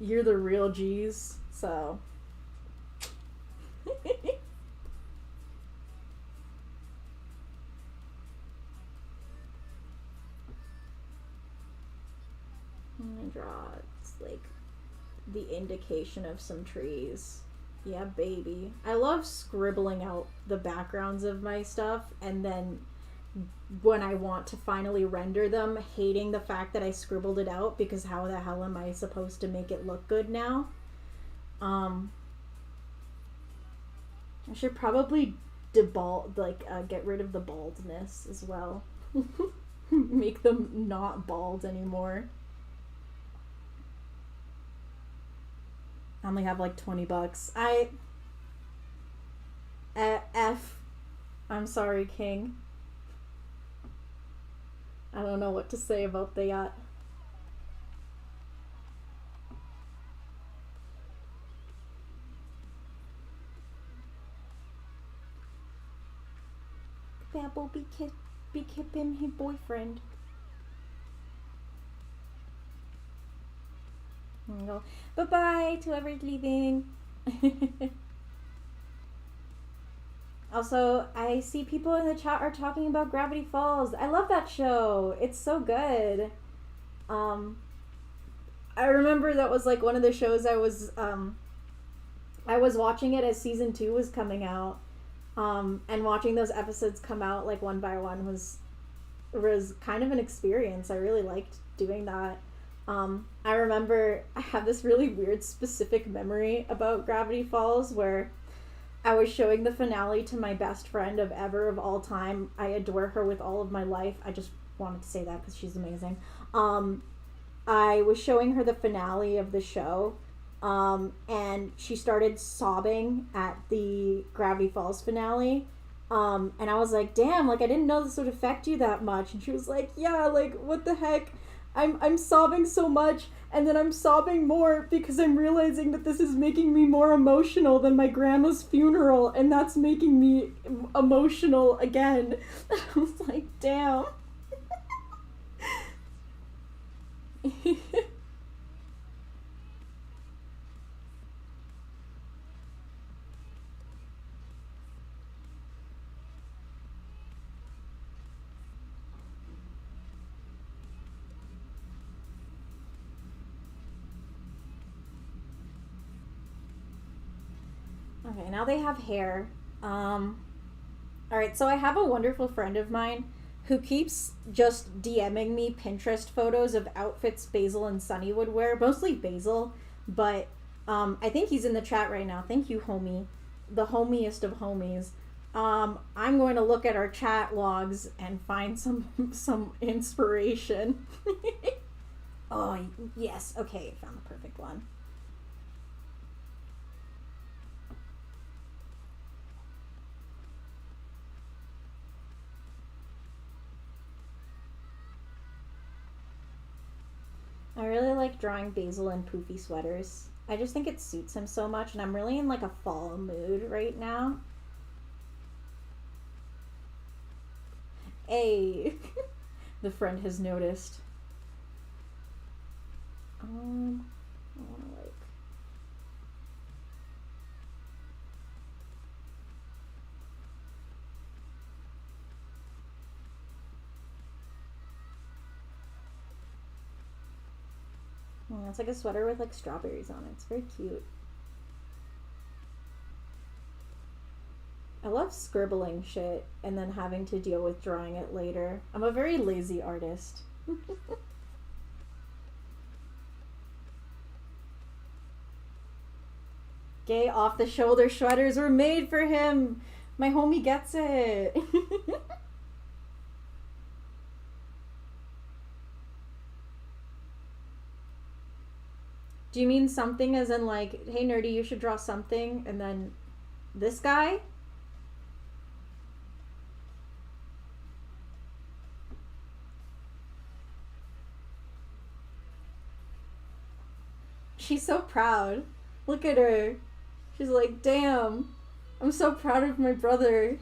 you're the real G's, so... I'm gonna draw, it's like the indication of some trees. Yeah, baby. I love scribbling out the backgrounds of my stuff and then when I want to finally render them, hating the fact that I scribbled it out because how the hell am I supposed to make it look good now? I should probably get rid of the baldness as well. Make them not bald anymore. I only have like $20. I'm sorry, King. I don't know what to say about that. Babble be kipping his boyfriend. Go. Bye-bye to whoever's leaving. Also, I see people in the chat are talking about Gravity Falls. I love that show. It's so good. I remember that was like one of the shows I was watching it as season 2 was coming out. And watching those episodes come out like one by one was kind of an experience. I really liked doing that. I remember I have this really weird specific memory about Gravity Falls where I was showing the finale to my best friend of all time. I adore her with all of my life. I just wanted to say that because she's amazing. I was showing her the finale of the show, and she started sobbing at the Gravity Falls finale. And I was like, damn, like I didn't know this would affect you that much. And she was like, yeah, like what the heck? I'm sobbing so much, and then I'm sobbing more because I'm realizing that this is making me more emotional than my grandma's funeral, and that's making me emotional again. I was like, damn. Okay, now they have hair. Alright, so I have a wonderful friend of mine who keeps just DMing me Pinterest photos of outfits Basil and Sunny would wear. Mostly Basil, but I think he's in the chat right now. Thank you, homie. The homiest of homies. I'm going to look at our chat logs and find some inspiration. Oh, yes. Okay, found the perfect one. I really like drawing Basil in poofy sweaters. I just think it suits him so much, and I'm really in like a fall mood right now. Hey, the friend has noticed. I wanna like. Oh, it's like a sweater with like strawberries on it. It's very cute. I love scribbling shit and then having to deal with drawing it later. I'm a very lazy artist. Gay off-the-shoulder sweaters were made for him. My homie gets it. Do you mean something as in like, hey Nerdy, you should draw something, and then this guy? She's so proud. Look at her. She's like, damn, I'm so proud of my brother.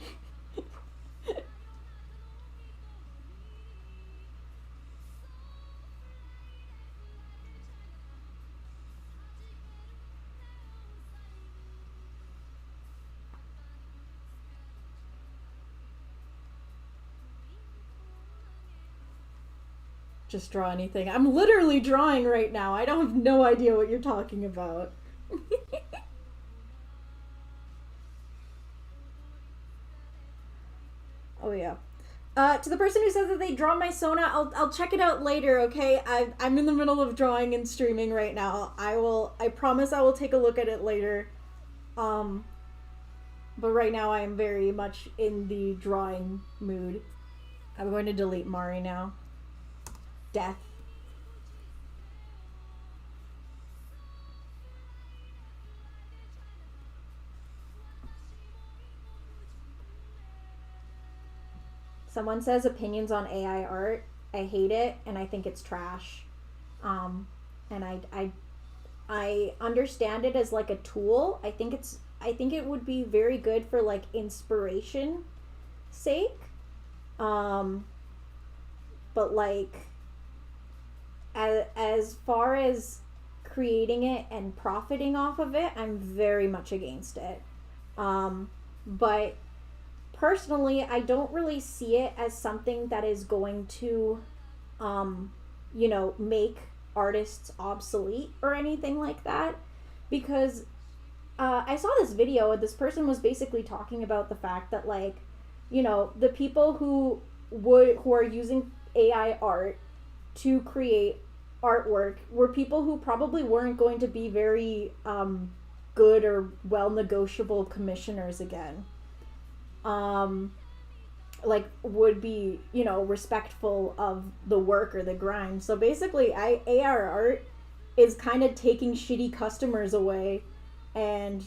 Just draw anything. I'm literally drawing right now. I don't have no idea what you're talking about. Oh yeah. To the person who says that they draw my Sona, I'll check it out later, okay? I'm in the middle of drawing and streaming right now. I promise I will take a look at it later. But right now I am very much in the drawing mood. I'm going to delete Mari now. Death. Someone says opinions on AI art. I hate it and I think it's trash. And I understand it as like a tool. I think it would be very good for like inspiration sake. But like as far as creating it and profiting off of it, I'm very much against it. But personally, I don't really see it as something that is going to, make artists obsolete or anything like that. Because I saw this video and this person was basically talking about the fact that, like, the people who are using AI art to create artwork were people who probably weren't going to be very good or well negotiable commissioners again. Like would be, respectful of the work or the grind. So basically AI art is kind of taking shitty customers away and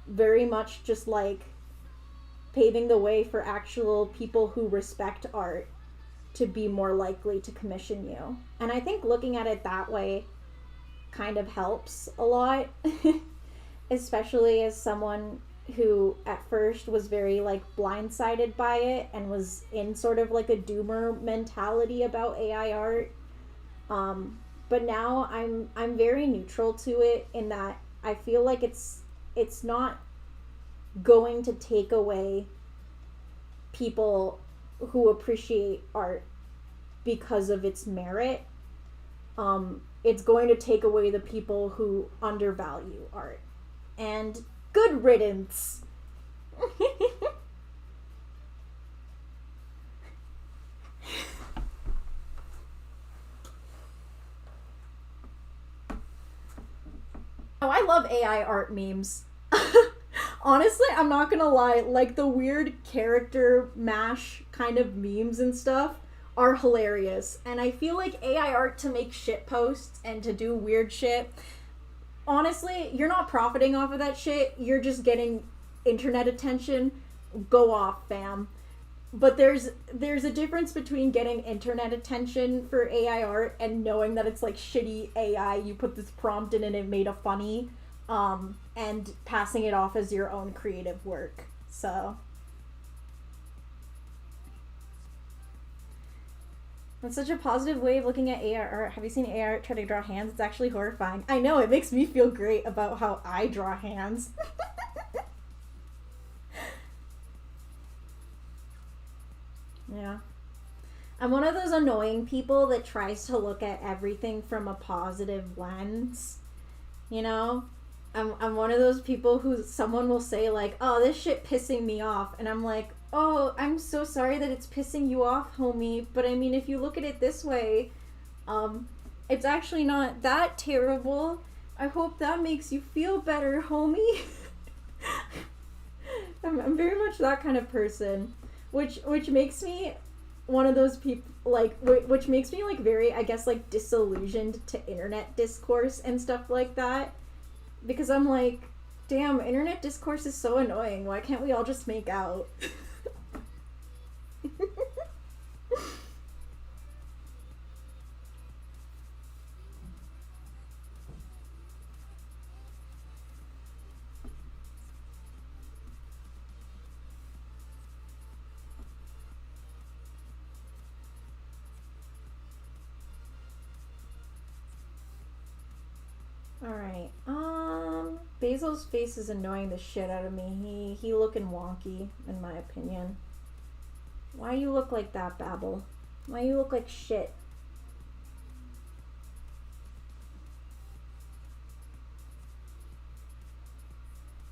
very much just like paving the way for actual people who respect art to be more likely to commission you. And I think looking at it that way kind of helps a lot, especially as someone who at first was very like blindsided by it and was in sort of like a doomer mentality about AI art. But now I'm very neutral to it in that I feel like it's not going to take away people who appreciate art because of its merit. It's going to take away the people who undervalue art. And good riddance. Oh, I love AI art memes. Honestly, I'm not gonna lie, like the weird character mash kind of memes and stuff are hilarious. And I feel like AI art to make shit posts and to do weird shit, honestly, you're not profiting off of that shit. You're just getting internet attention. Go off, fam. But there's a difference between getting internet attention for AI art and knowing that it's like shitty AI. You put this prompt in and it made a funny, and passing it off as your own creative work. So that's such a positive way of looking at AI art. Have you seen AI art try to draw hands? It's actually horrifying. I know, it makes me feel great about how I draw hands. Yeah. I'm one of those annoying people that tries to look at everything from a positive lens. I'm one of those people who someone will say like, oh, this shit pissing me off. And I'm like, oh, I'm so sorry that it's pissing you off, homie. But I mean, if you look at it this way, it's actually not that terrible. I hope that makes you feel better, homie. I'm very much that kind of person, which makes me one of those people, like, which makes me like very, I guess, like disillusioned to internet discourse and stuff like that. Because I'm like, damn, internet discourse is so annoying. Why can't we all just make out? Alright, Basil's face is annoying the shit out of me. He looking wonky, in my opinion. Why you look like that, Babel? Why you look like shit?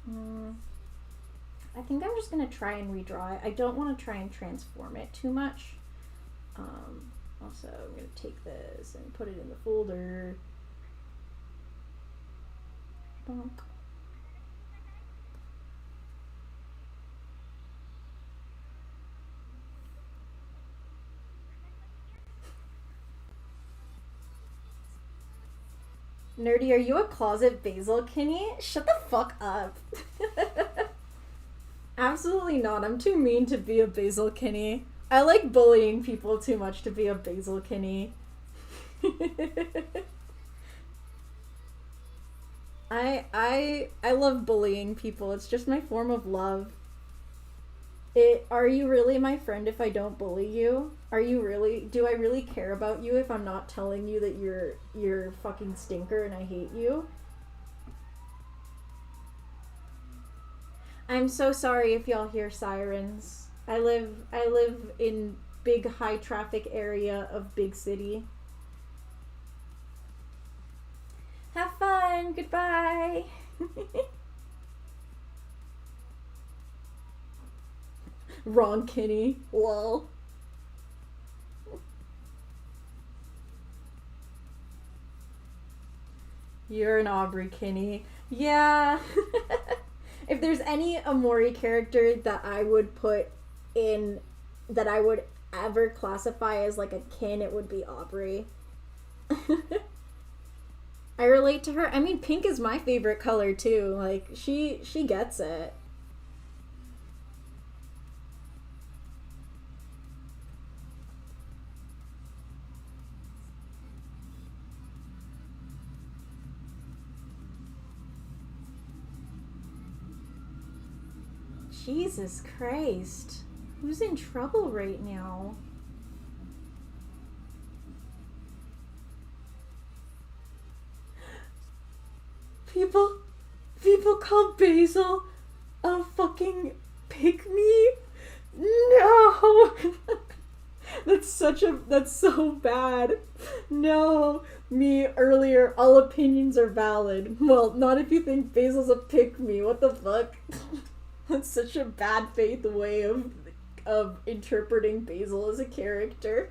I think I'm just gonna try and redraw it. I don't want to try and transform it too much. Also, I'm gonna take this and put it in the folder. Bonk. Nerdy, are you a closet basil kinny? Shut the fuck up. Absolutely not. I'm too mean to be a basil kinny. I like bullying people too much to be a basil kinny. I love bullying people. It's just my form of love. Are you really my friend if I don't bully you? Are you really? Do I really care about you if I'm not telling you that you're fucking stinker and I hate you? I'm so sorry if y'all hear sirens. I live in big high traffic area of big city. Have fun. Goodbye. Wrong Kenny. Lol. You're an Aubrey Kinney. Yeah. If there's any Omori character that I would put in, that I would ever classify as like a kin, it would be Aubrey. I relate to her. I mean, pink is my favorite color too. Like, she gets it. Jesus Christ. Who's in trouble right now? People call Basil a fucking pick-me? No! That's so bad. No. Me earlier, all opinions are valid. Well, not if you think Basil's a pick-me. What the fuck? That's such a bad faith way of interpreting Basil as a character.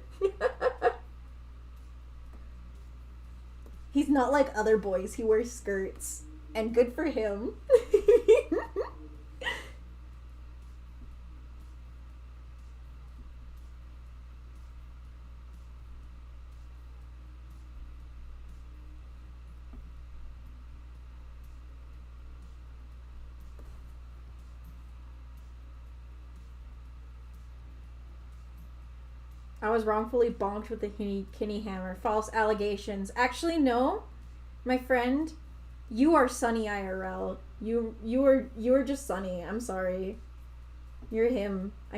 He's not like other boys. He wears skirts. And good for him. I was wrongfully bonked with the Kinney hammer. False allegations. Actually, no. My friend, you are Sunny IRL. You are just Sunny. I'm sorry. You're him. I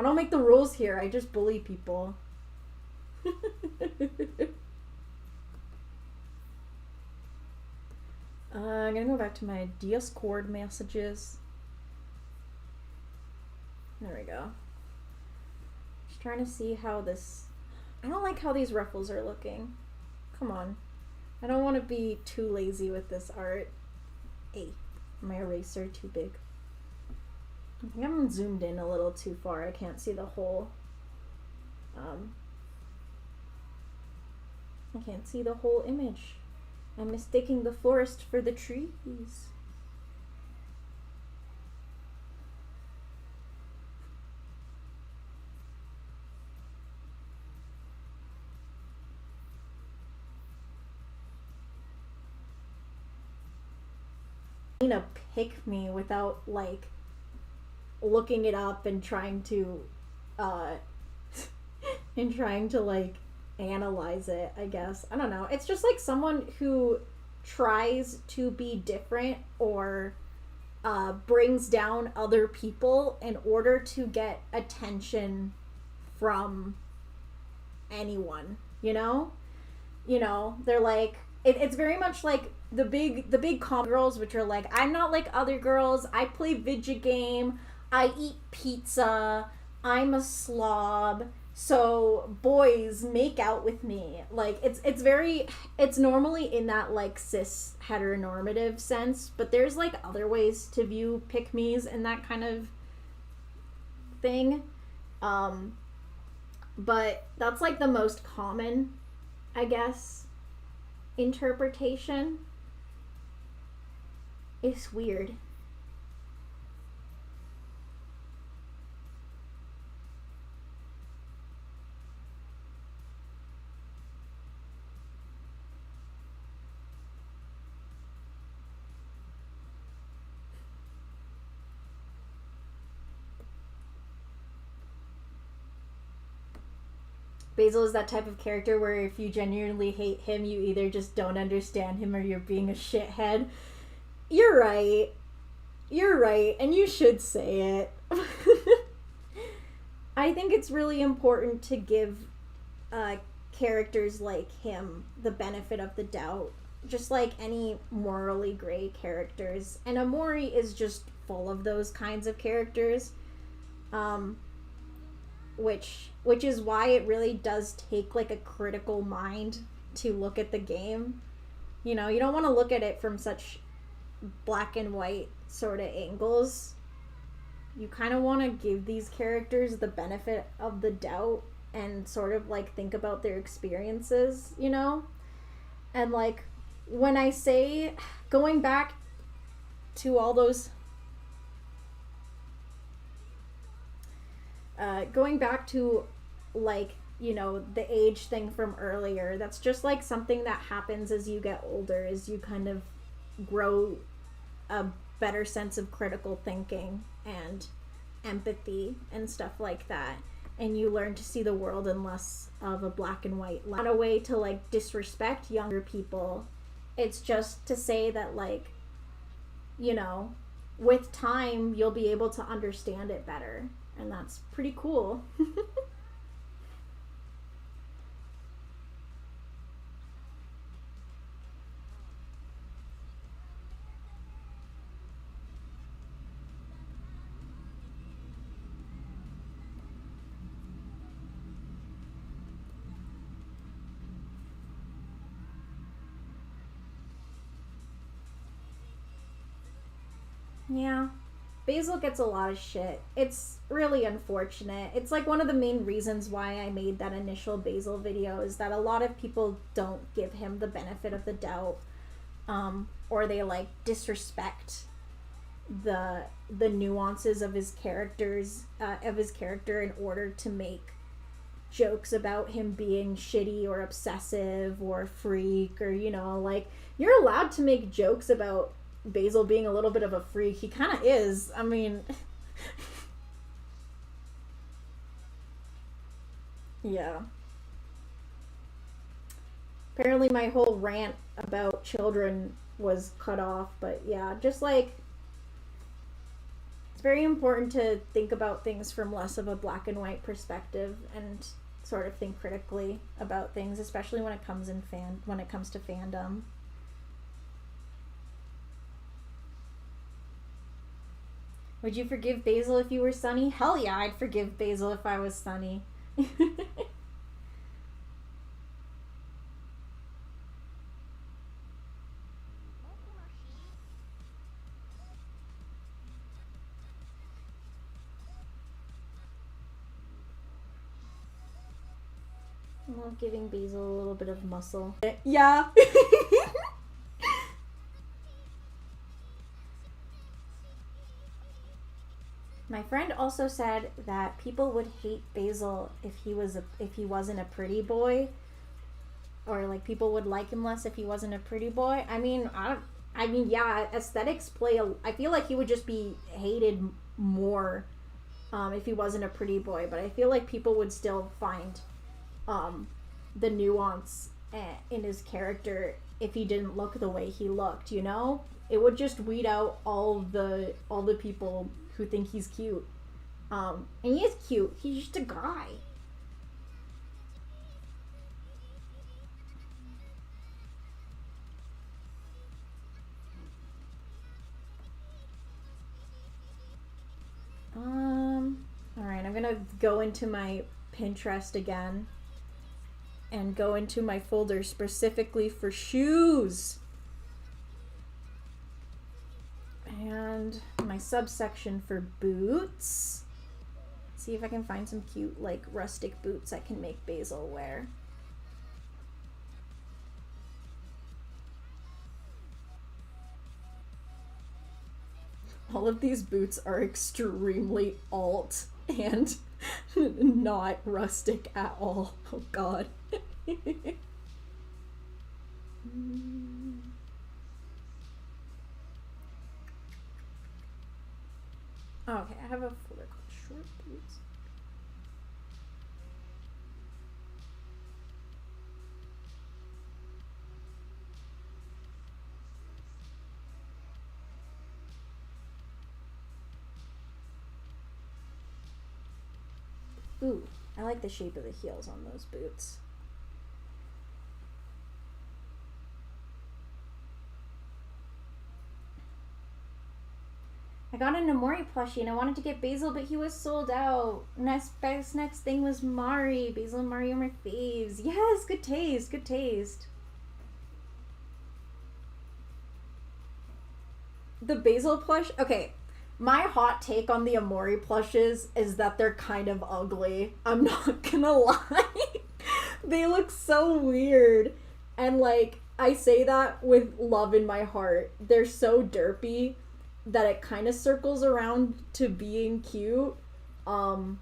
don't make the rules here. I just bully people. I'm gonna go back to my Discord messages. There we go. Just trying to see how this... I don't like how these ruffles are looking. Come on. I don't want to be too lazy with this art. Hey, my eraser too big. I think I'm zoomed in a little too far. I can't see the whole... I can't see the whole image. I'm mistaking the forest for the trees. To pick me without like looking it up and trying to like analyze it, I guess. I don't know. It's just like someone who tries to be different or brings down other people in order to get attention from anyone, you know? They're like, it's very much like the big common girls, which are like, I'm not like other girls, I play video game, I eat pizza, I'm a slob, so boys make out with me. Like, it's normally in that like cis heteronormative sense, but there's like other ways to view pick-me's and that kind of thing. But that's like the most common, I guess, interpretation. It's weird. Basil is that type of character where if you genuinely hate him, you either just don't understand him or you're being a shithead. You're right. You're right, and you should say it. I think it's really important to give characters like him the benefit of the doubt, just like any morally gray characters. And Omori is just full of those kinds of characters, which is why it really does take like a critical mind to look at the game. You know, you don't want to look at it from such black and white sort of angles. You kind of want to give these characters the benefit of the doubt and sort of like think about their experiences, you know? And like when I say going back to all those going back to like, you know, the age thing from earlier, that's just like something that happens as you get older, as you kind of grow a better sense of critical thinking and empathy and stuff like that, and you learn to see the world in less of a black and white light. Not a way to like disrespect younger people, it's just to say that like, you know, with time you'll be able to understand it better, and that's pretty cool. Yeah. Basil gets a lot of shit. It's really unfortunate. It's like one of the main reasons why I made that initial Basil video is that a lot of people don't give him the benefit of the doubt, or they like disrespect the nuances of his characters, of his character, in order to make jokes about him being shitty or obsessive or freak, or, you know, like, you're allowed to make jokes about Basil being a little bit of a freak. He kind of is. I mean, yeah. Apparently my whole rant about children was cut off, but yeah, just like, it's very important to think about things from less of a black and white perspective and sort of think critically about things, especially when it comes to fandom. Would you forgive Basil if you were Sunny? Hell yeah, I'd forgive Basil if I was Sunny. I love giving Basil a little bit of muscle. Yeah. My friend also said that people would hate Basil if he wasn't a pretty boy, or like people would like him less if he wasn't a pretty boy. I mean, yeah, aesthetics play I feel like he would just be hated more if he wasn't a pretty boy, but I feel like people would still find the nuance in his character if he didn't look the way he looked, you know? It would just weed out all the people who think he's cute. And he is cute. He's just a guy. Alright, I'm gonna go into my Pinterest again and go into my folder specifically for shoes. And my subsection for boots. See if I can find some cute, like, rustic boots I can make Basil wear. All of these boots are extremely alt and not rustic at all. Oh god. Okay, I have a folder called short boots. Ooh, I like the shape of the heels on those boots. I got an Omori plushie and I wanted to get Basil, but he was sold out. Next thing was Mari. Basil and Mari are my faves. Yes, good taste, good taste. The Basil plush, okay. My hot take on the Omori plushes is that they're kind of ugly. I'm not gonna lie. They look so weird. And like, I say that with love in my heart. They're so derpy that it kind of circles around to being cute. But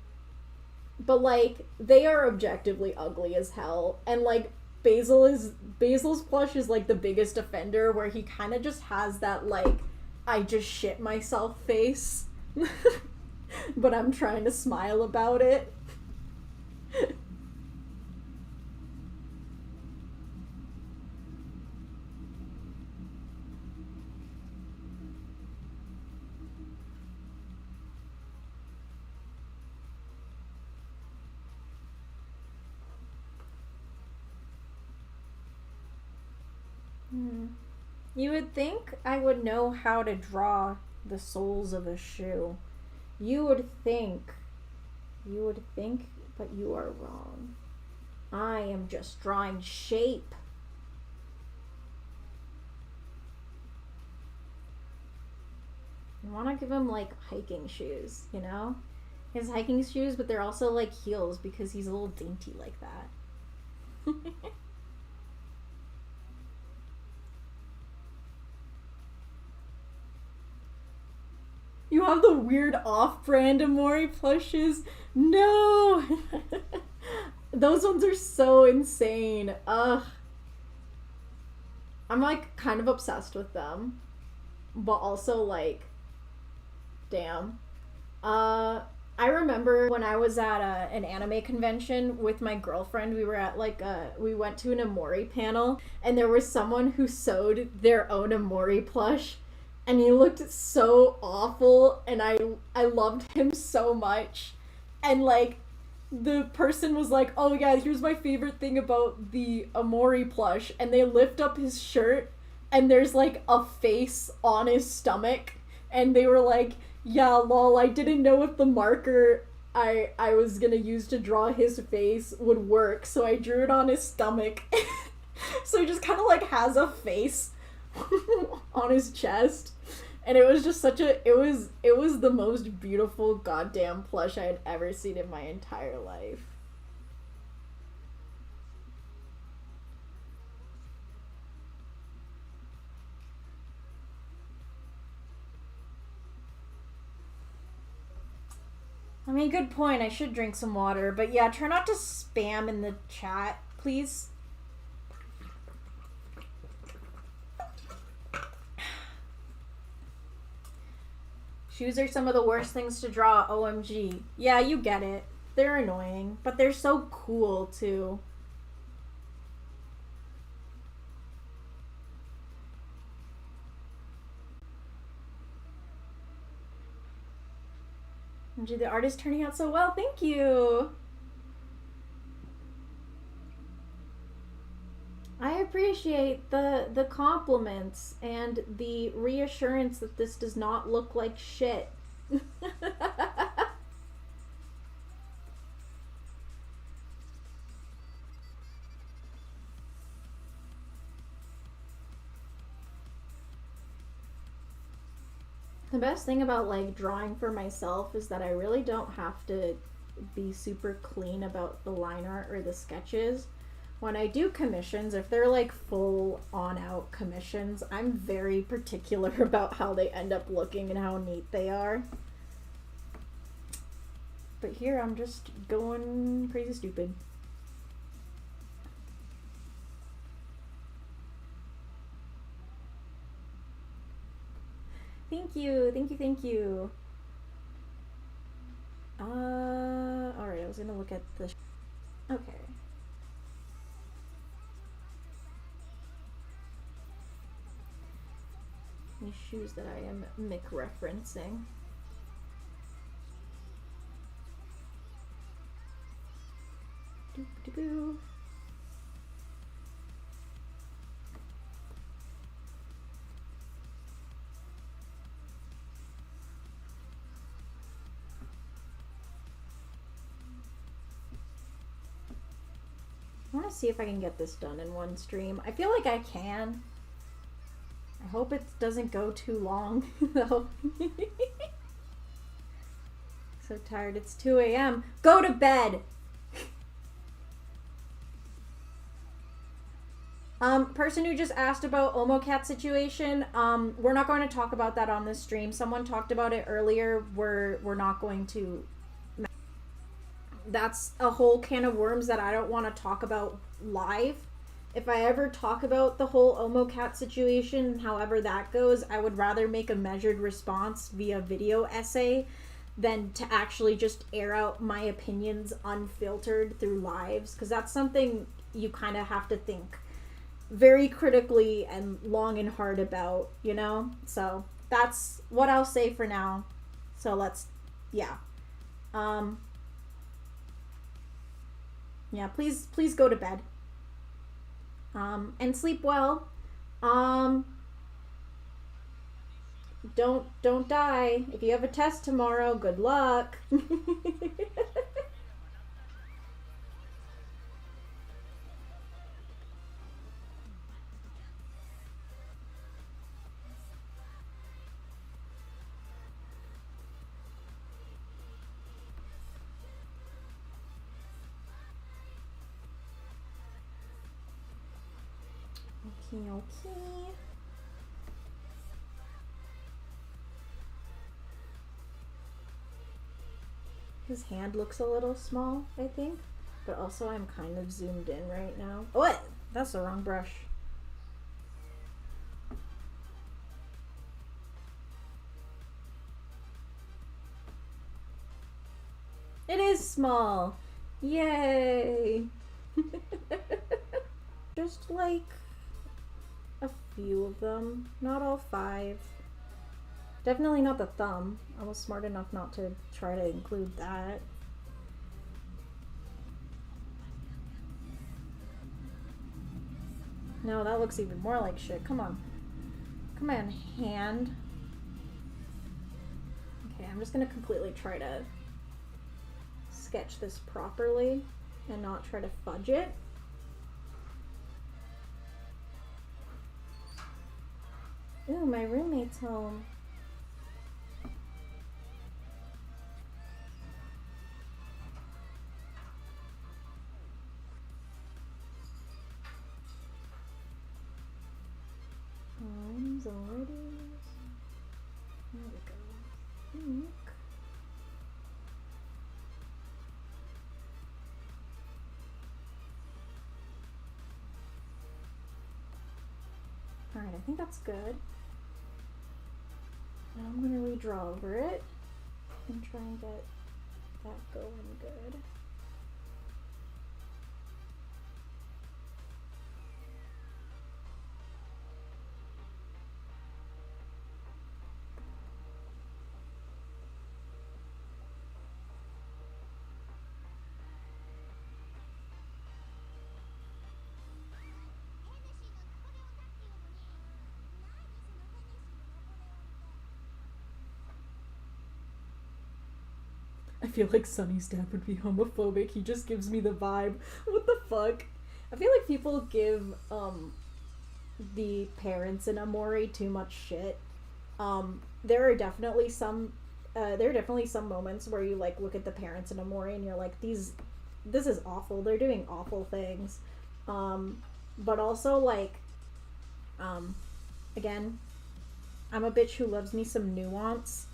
like, they are objectively ugly as hell. And like, Basil's plush is like the biggest offender, where he kind of just has that like, I just shit myself face. But I'm trying to smile about it. You would think I would know how to draw the soles of a shoe. You would think, but you are wrong. I am just drawing shape. I want to give him like hiking shoes, you know? He has hiking shoes, but they're also like heels because he's a little dainty like that. You have the weird off-brand Omori plushes? No! Those ones are so insane. Ugh. I'm like kind of obsessed with them. But also like, damn. I remember when I was at an anime convention with my girlfriend, we were at like we went to an Omori panel, and there was someone who sewed their own Omori plush. And he looked so awful, and I loved him so much. And, like, the person was like, oh, yeah, here's my favorite thing about the Omori plush. And they lift up his shirt, and there's, like, a face on his stomach. And they were like, yeah, lol, I didn't know if the marker I was gonna use to draw his face would work, so I drew it on his stomach. So he just kind of, like, has a face on his chest, and it was just such a it was the most beautiful goddamn plush I had ever seen in my entire life. I mean, good point. I should drink some water, but yeah, try not to spam in the chat, please. Shoes are some of the worst things to draw, OMG. Yeah, you get it. They're annoying, but they're so cool, too. OMG, the art is turning out so well. Thank you! I appreciate the compliments and the reassurance that this does not look like shit. The best thing about like drawing for myself is that I really don't have to be super clean about the line art or the sketches. When I do commissions, if they're like full on out commissions, I'm very particular about how they end up looking and how neat they are. But here I'm just going crazy stupid. Thank you, thank you, thank you. Alright, I was gonna look at the... Okay. These shoes that I am Mick-referencing. I want to see if I can get this done in one stream. I feel like I can. I hope it doesn't go too long, though. So tired. It's 2 a.m. Go to bed! Person who just asked about OmoCat situation, we're not going to talk about that on this stream. Someone talked about it earlier. We're not going to. That's a whole can of worms that I don't want to talk about live. If I ever talk about the whole OmoCat situation, however that goes, I would rather make a measured response via video essay than to actually just air out my opinions unfiltered through lives, because that's something you kind of have to think very critically and long and hard about, you know? So that's what I'll say for now. So let's, yeah. Yeah, please go to bed. And sleep well. Don't die. If you have a test tomorrow, good luck. Okay. His hand looks a little small, I think. But also I'm kind of zoomed in right now. What? That's the wrong brush. It is small. Yay. Just like a few of them, not all 5. Definitely not the thumb. I was smart enough not to try to include that. No, that looks even more like shit. Come on. Come on, hand. Okay, I'm just gonna completely try to sketch this properly and not try to fudge it. Ooh, my roommate's home. Times already. There we go. Look. Alright, I think that's good. Now I'm going to redraw over it and try and get that going good. I feel like Sunny's dad would be homophobic. He just gives me the vibe. What the fuck? I feel like people give the parents in Omori too much shit. There are definitely some moments where you like look at the parents in Omori and you're like, this is awful. They're doing awful things. But also like again, I'm a bitch who loves me some nuance.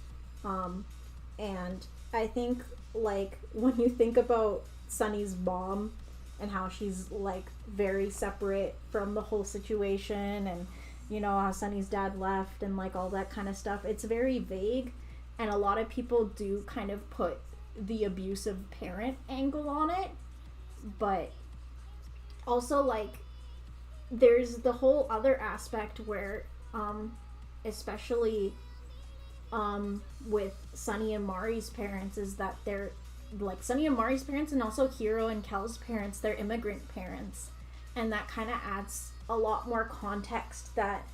And I think, like, when you think about Sunny's mom and how she's, like, very separate from the whole situation and, you know, how Sunny's dad left and, like, all that kind of stuff, it's very vague. And a lot of people do kind of put the abusive parent angle on it. But also, like, there's the whole other aspect where, especially with Sunny and Mari's parents, is that they're like Sunny and Mari's parents, and also Hiro and Kel's parents, they're immigrant parents, and that kind of adds a lot more context that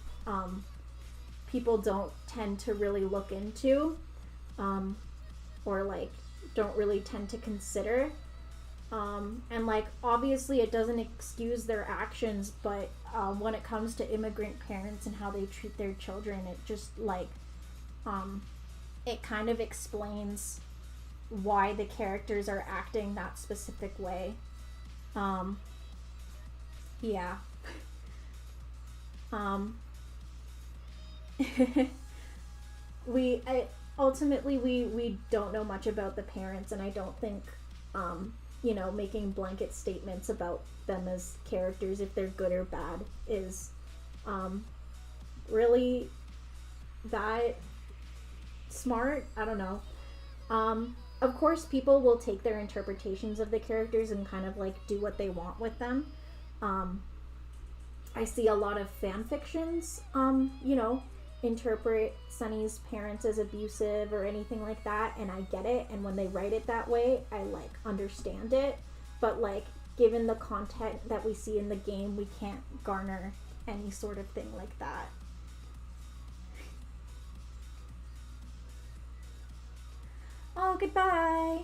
people don't tend to really look into, or like don't really tend to consider. And like obviously it doesn't excuse their actions, but when it comes to immigrant parents and how they treat their children, it just like it kind of explains why the characters are acting that specific way. Yeah. Ultimately we don't know much about the parents, and I don't think making blanket statements about them as characters, if they're good or bad, is really that smart. I don't know. Of course, people will take their interpretations of the characters and kind of like do what they want with them. I see a lot of fan fictions, interpret Sunny's parents as abusive or anything like that, and I get it, and when they write it that way, I like understand it, but like given the content that we see in the game, we can't garner any sort of thing like that. Oh, goodbye.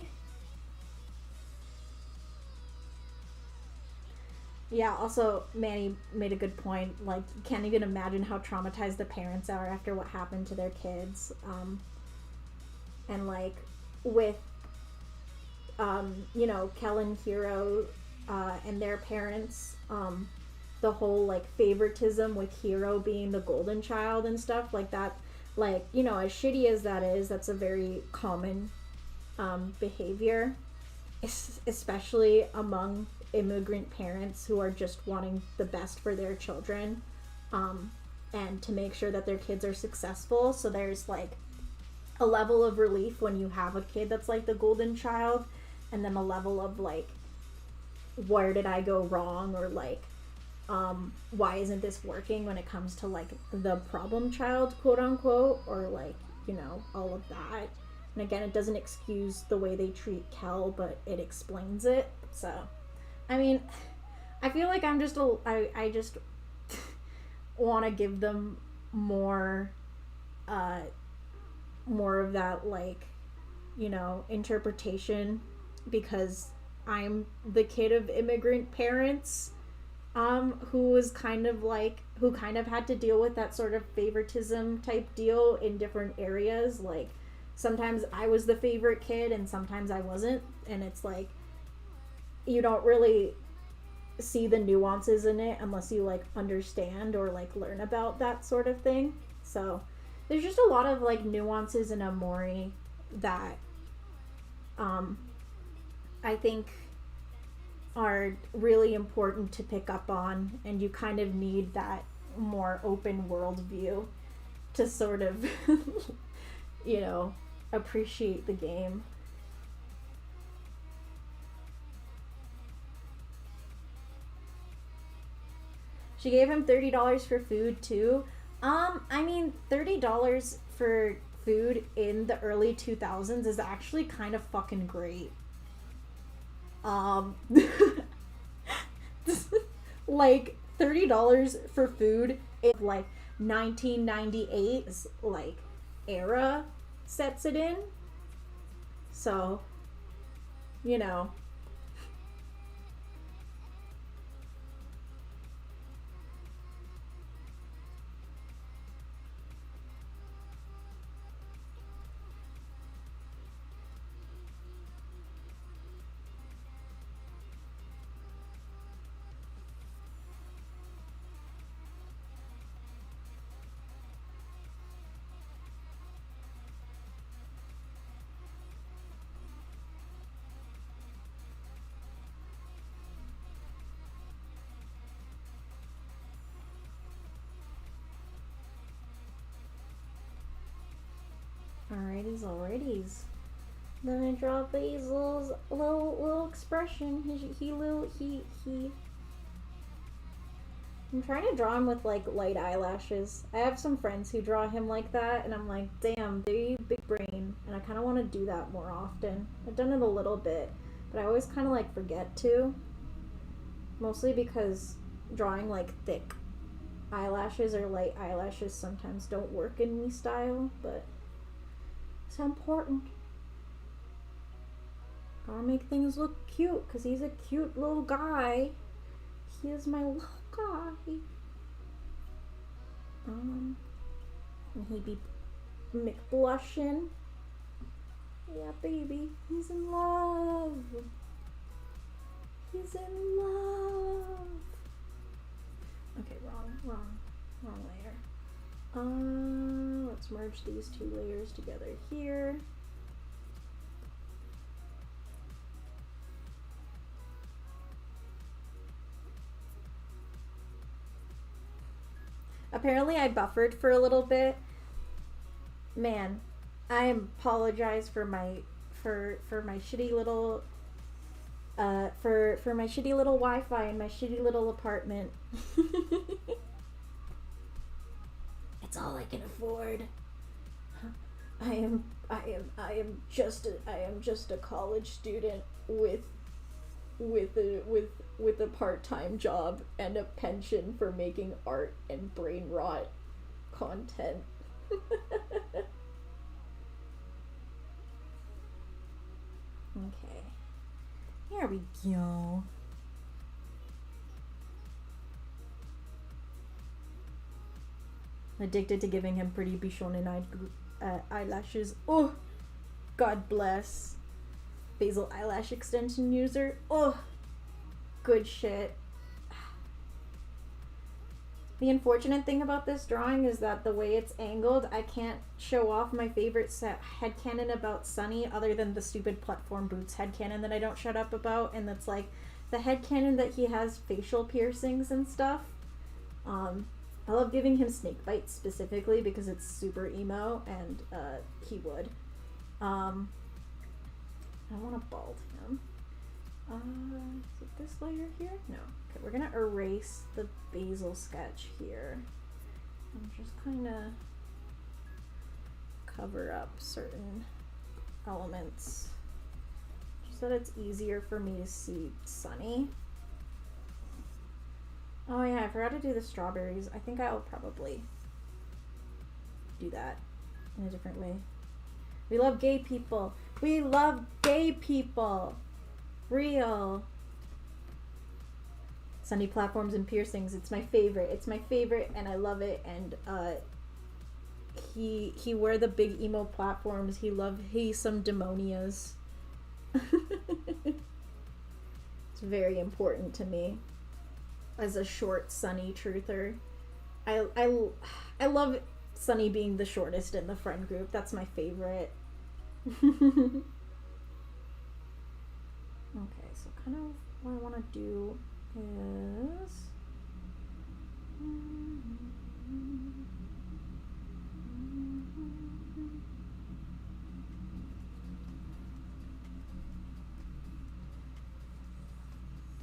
Yeah, also, Manny made a good point. Like, you can't even imagine how traumatized the parents are after what happened to their kids. And, like, with, Kel and Hiro and their parents, the whole, like, favoritism with Hiro being the golden child and stuff like that. Like, as shitty as that is, that's a very common behavior, especially among immigrant parents who are just wanting the best for their children, and to make sure that their kids are successful. So there's like a level of relief when you have a kid that's like the golden child, and then a level of like, where did I go wrong, or like why isn't this working when it comes to like the problem child, quote unquote, or like all of that. And again, it doesn't excuse the way they treat Kel, but it explains it. So I mean, I feel like I just want to give them more of that, like, interpretation, because I'm the kid of immigrant parents, who kind of had to deal with that sort of favoritism type deal in different areas. Like, sometimes I was the favorite kid and sometimes I wasn't, and it's like, you don't really see the nuances in it unless you like understand or like learn about that sort of thing. So there's just a lot of like nuances in Omori that I think are really important to pick up on, and you kind of need that more open world view to sort of appreciate the game. She gave him $30 for food too. I mean, $30 for food in the early 2000s is actually kind of fucking great. Like $30 for food in like 1998's like era sets it in. So, alrighties. Then I draw Basil's little expression. He. I'm trying to draw him with like light eyelashes. I have some friends who draw him like that, and I'm like, damn, they big brain. and I kind of want to do that more often. I've done it a little bit, but I always kind of like forget to. Mostly because drawing like thick eyelashes or light eyelashes sometimes don't work in me style, but it's important. Gotta make things look cute, because he's a cute little guy. He is my little guy. And he be McBlushin'. Yeah, baby. He's in love. He's in love. Okay, wrong layer. Let's merge these two layers together here. Apparently I buffered for a little bit. Man, I apologize for my shitty little for my shitty little Wi-Fi in my shitty little apartment. It's all I can afford. I am just a college student with a part-time job and a pension for making art and brain rot content. Okay. Here we go. Addicted to giving him pretty bishonen eyelashes. Oh, God bless. Basil eyelash extension user. Oh, good shit. The unfortunate thing about this drawing is that the way it's angled, I can't show off my favorite headcanon about Sunny other than the stupid platform boots headcanon that I don't shut up about, and that's like the headcanon that he has facial piercings and stuff. I love giving him snake bites specifically because it's super emo, and he would. I want to bald him. Is it this layer here? No. Okay, we're gonna erase the basil sketch here and just kind of cover up certain elements just so that it's easier for me to see Sunny. Oh yeah, I forgot to do the strawberries. I think I'll probably do that in a different way. We love gay people. We love gay people. Real. Sunny platforms and piercings. It's my favorite. It's my favorite, and I love it. And he wear the big emo platforms. He some demonias. It's very important to me as a short Sunny truther. I love Sunny being the shortest in the friend group. That's my favorite. Okay, so kind of what I want to do is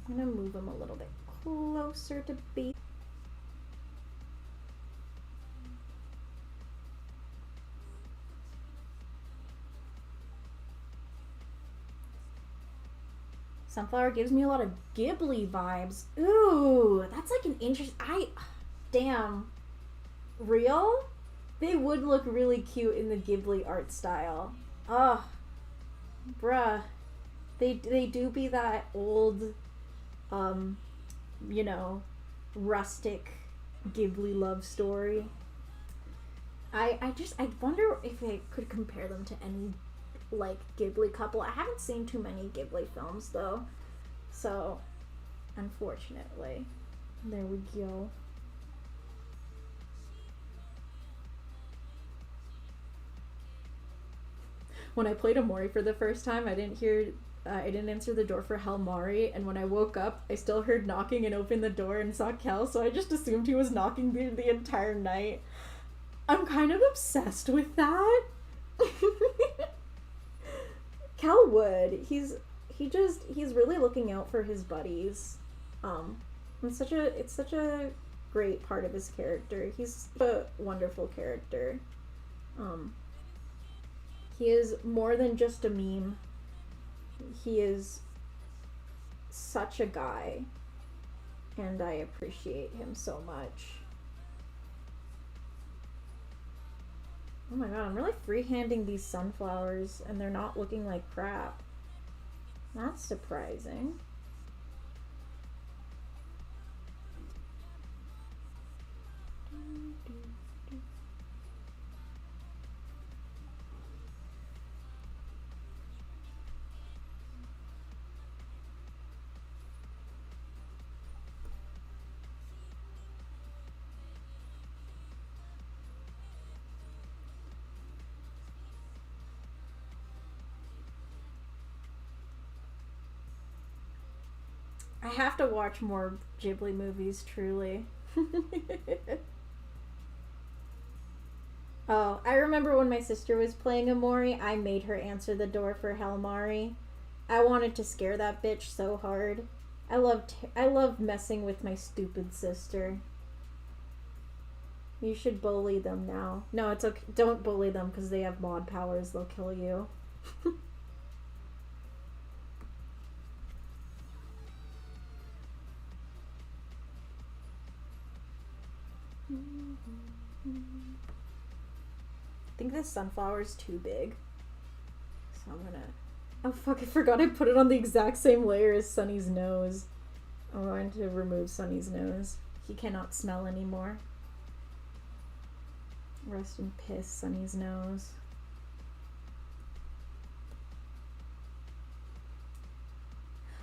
I'm going to move him a little bit closer to B. Sunflower gives me a lot of Ghibli vibes. Ooh, that's like an interest. Damn. Real? They would look really cute in the Ghibli art style. Ugh. Bruh. They do be that old, you know, rustic Ghibli love story. I wonder if I could compare them to any like Ghibli couple. I haven't seen too many Ghibli films though, so unfortunately. There we go. When I played Omori for the first time, I didn't answer the door for Helmari, and when I woke up, I still heard knocking and opened the door and saw Kel, so I just assumed he was knocking the entire night. I'm kind of obsessed with that. Kel would. He's really looking out for his buddies. It's such a great part of his character. He's a wonderful character. He is more than just a meme. He is such a guy. And I appreciate him so much. Oh my god, I'm really freehanding these sunflowers and they're not looking like crap. That's surprising. I have to watch more Ghibli movies, truly. Oh, I remember when my sister was playing Omori, I made her answer the door for Helmari. I wanted to scare that bitch so hard. I love messing with my stupid sister. You should bully them now. No, it's okay. Don't bully them because they have mod powers. They'll kill you. I think this sunflower is too big. So I'm gonna... Oh fuck, I forgot I put it on the exact same layer as Sunny's nose. I'm going to remove Sunny's nose. He cannot smell anymore. Rest in piss, Sunny's nose.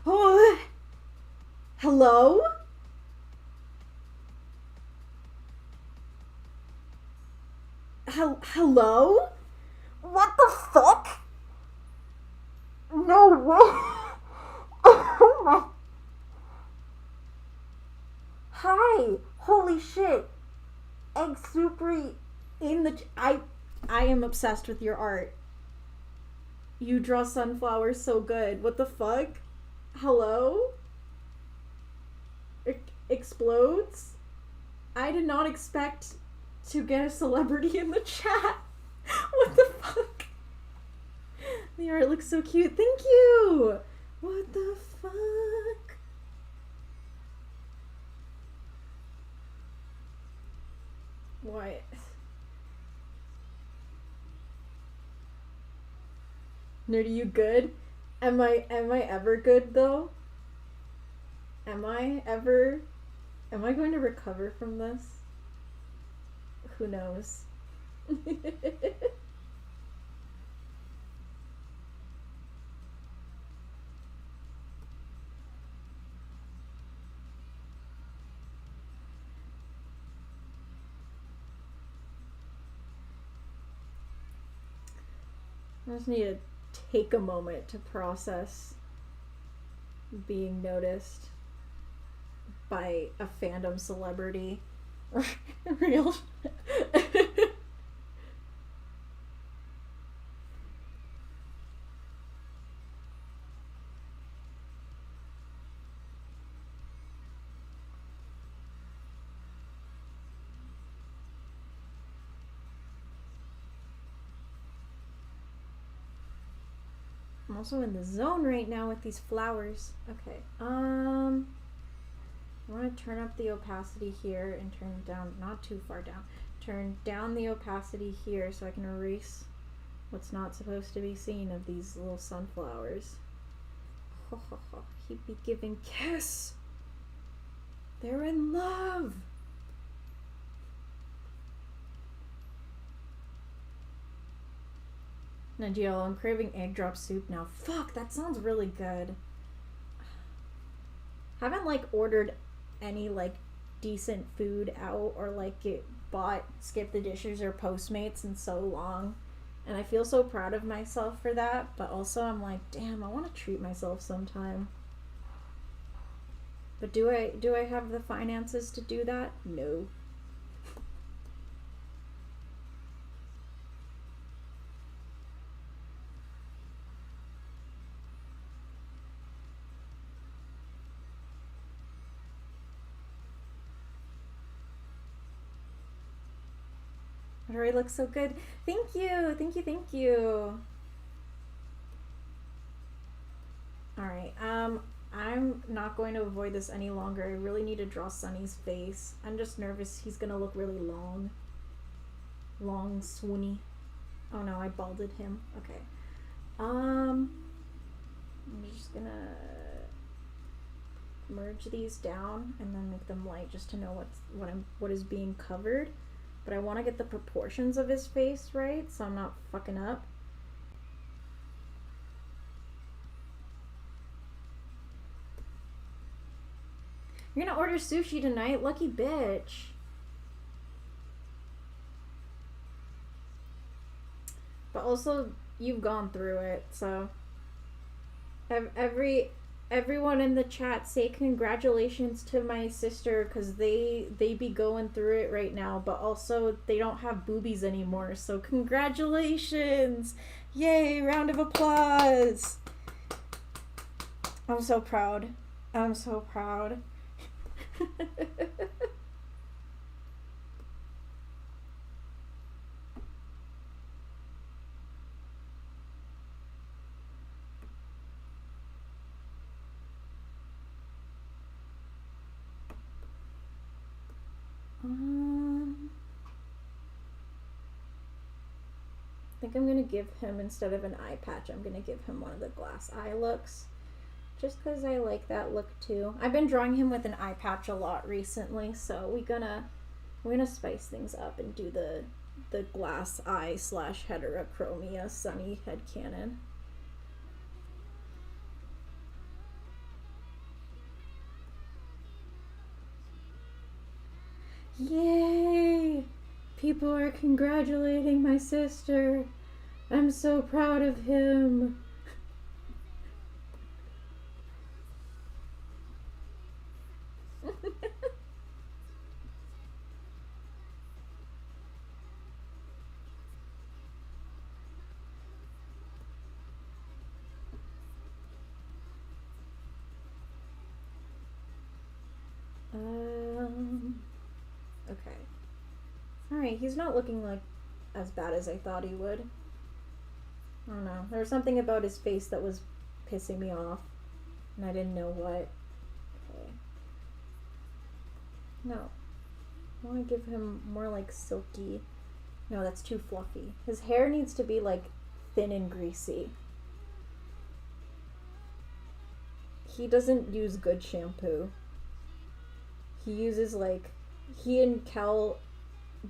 Oh! Hello? Hello? What the fuck? No way. Hi. Holy shit. Egg Supri in the... I am obsessed with your art. You draw sunflowers so good. What the fuck? Hello? It explodes? I did not expect to get a celebrity in the chat. What the fuck? The art looks so cute. Thank you! What the fuck? What? Nerdy, you good? Am I ever good though? Am I going to recover from this? Who knows? I just need to take a moment to process being noticed by a fandom celebrity. Real. I'm also in the zone right now with these flowers. Okay. I want to turn up the opacity here and turn down, not too far down. Turn down the opacity here so I can erase what's not supposed to be seen of these little sunflowers. Ho ho ho. He'd be giving kiss. They're in love. Nagiel, I'm craving egg drop soup now. Fuck, that sounds really good. Haven't like ordered any like decent food out or like bought Skip the Dishes or Postmates in so long, and I feel so proud of myself for that, but also I'm like, damn, I want to treat myself sometime. But do I have the finances to do that? No. Rory looks so good. Thank you, thank you, thank you. Alright, I'm not going to avoid this any longer. I really need to draw Sunny's face. I'm just nervous he's gonna look really long. Long, swoony. Oh no, I balded him. Okay. I'm just gonna merge these down and then make them light just to know what is being covered. But I want to get the proportions of his face right so I'm not fucking up. You're gonna order sushi tonight? Lucky bitch. But also, you've gone through it, so... Everyone in the chat say congratulations to my sister, because they be going through it right now, but also they don't have boobies anymore, so congratulations! Yay, round of applause! I'm so proud. I'm so proud. I think I'm gonna give him, instead of an eye patch, I'm gonna give him one of the glass eye looks. Just because I like that look too. I've been drawing him with an eye patch a lot recently, so we're gonna spice things up and do the glass eye / heterochromia Sunny headcanon. Yay! People are congratulating my sister. I'm so proud of him. Okay. Alright, he's not looking like as bad as I thought he would. I don't know. There was something about his face that was pissing me off, and I didn't know what. Okay. No. I want to give him more like silky. No, that's too fluffy. His hair needs to be like thin and greasy. He doesn't use good shampoo. He uses like, he and Kel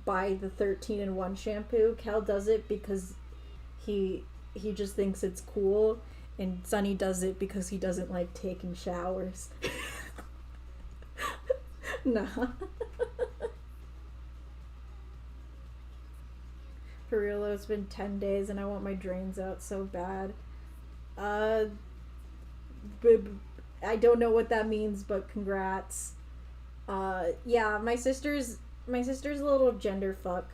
buy the 13-in-1 shampoo. Kel does it because he just thinks it's cool, and Sunny does it because he doesn't like taking showers. Nah. For real though, it's been 10 days and I want my drains out so bad. I don't know what that means, but congrats. Yeah, my sister's a little gender fuck.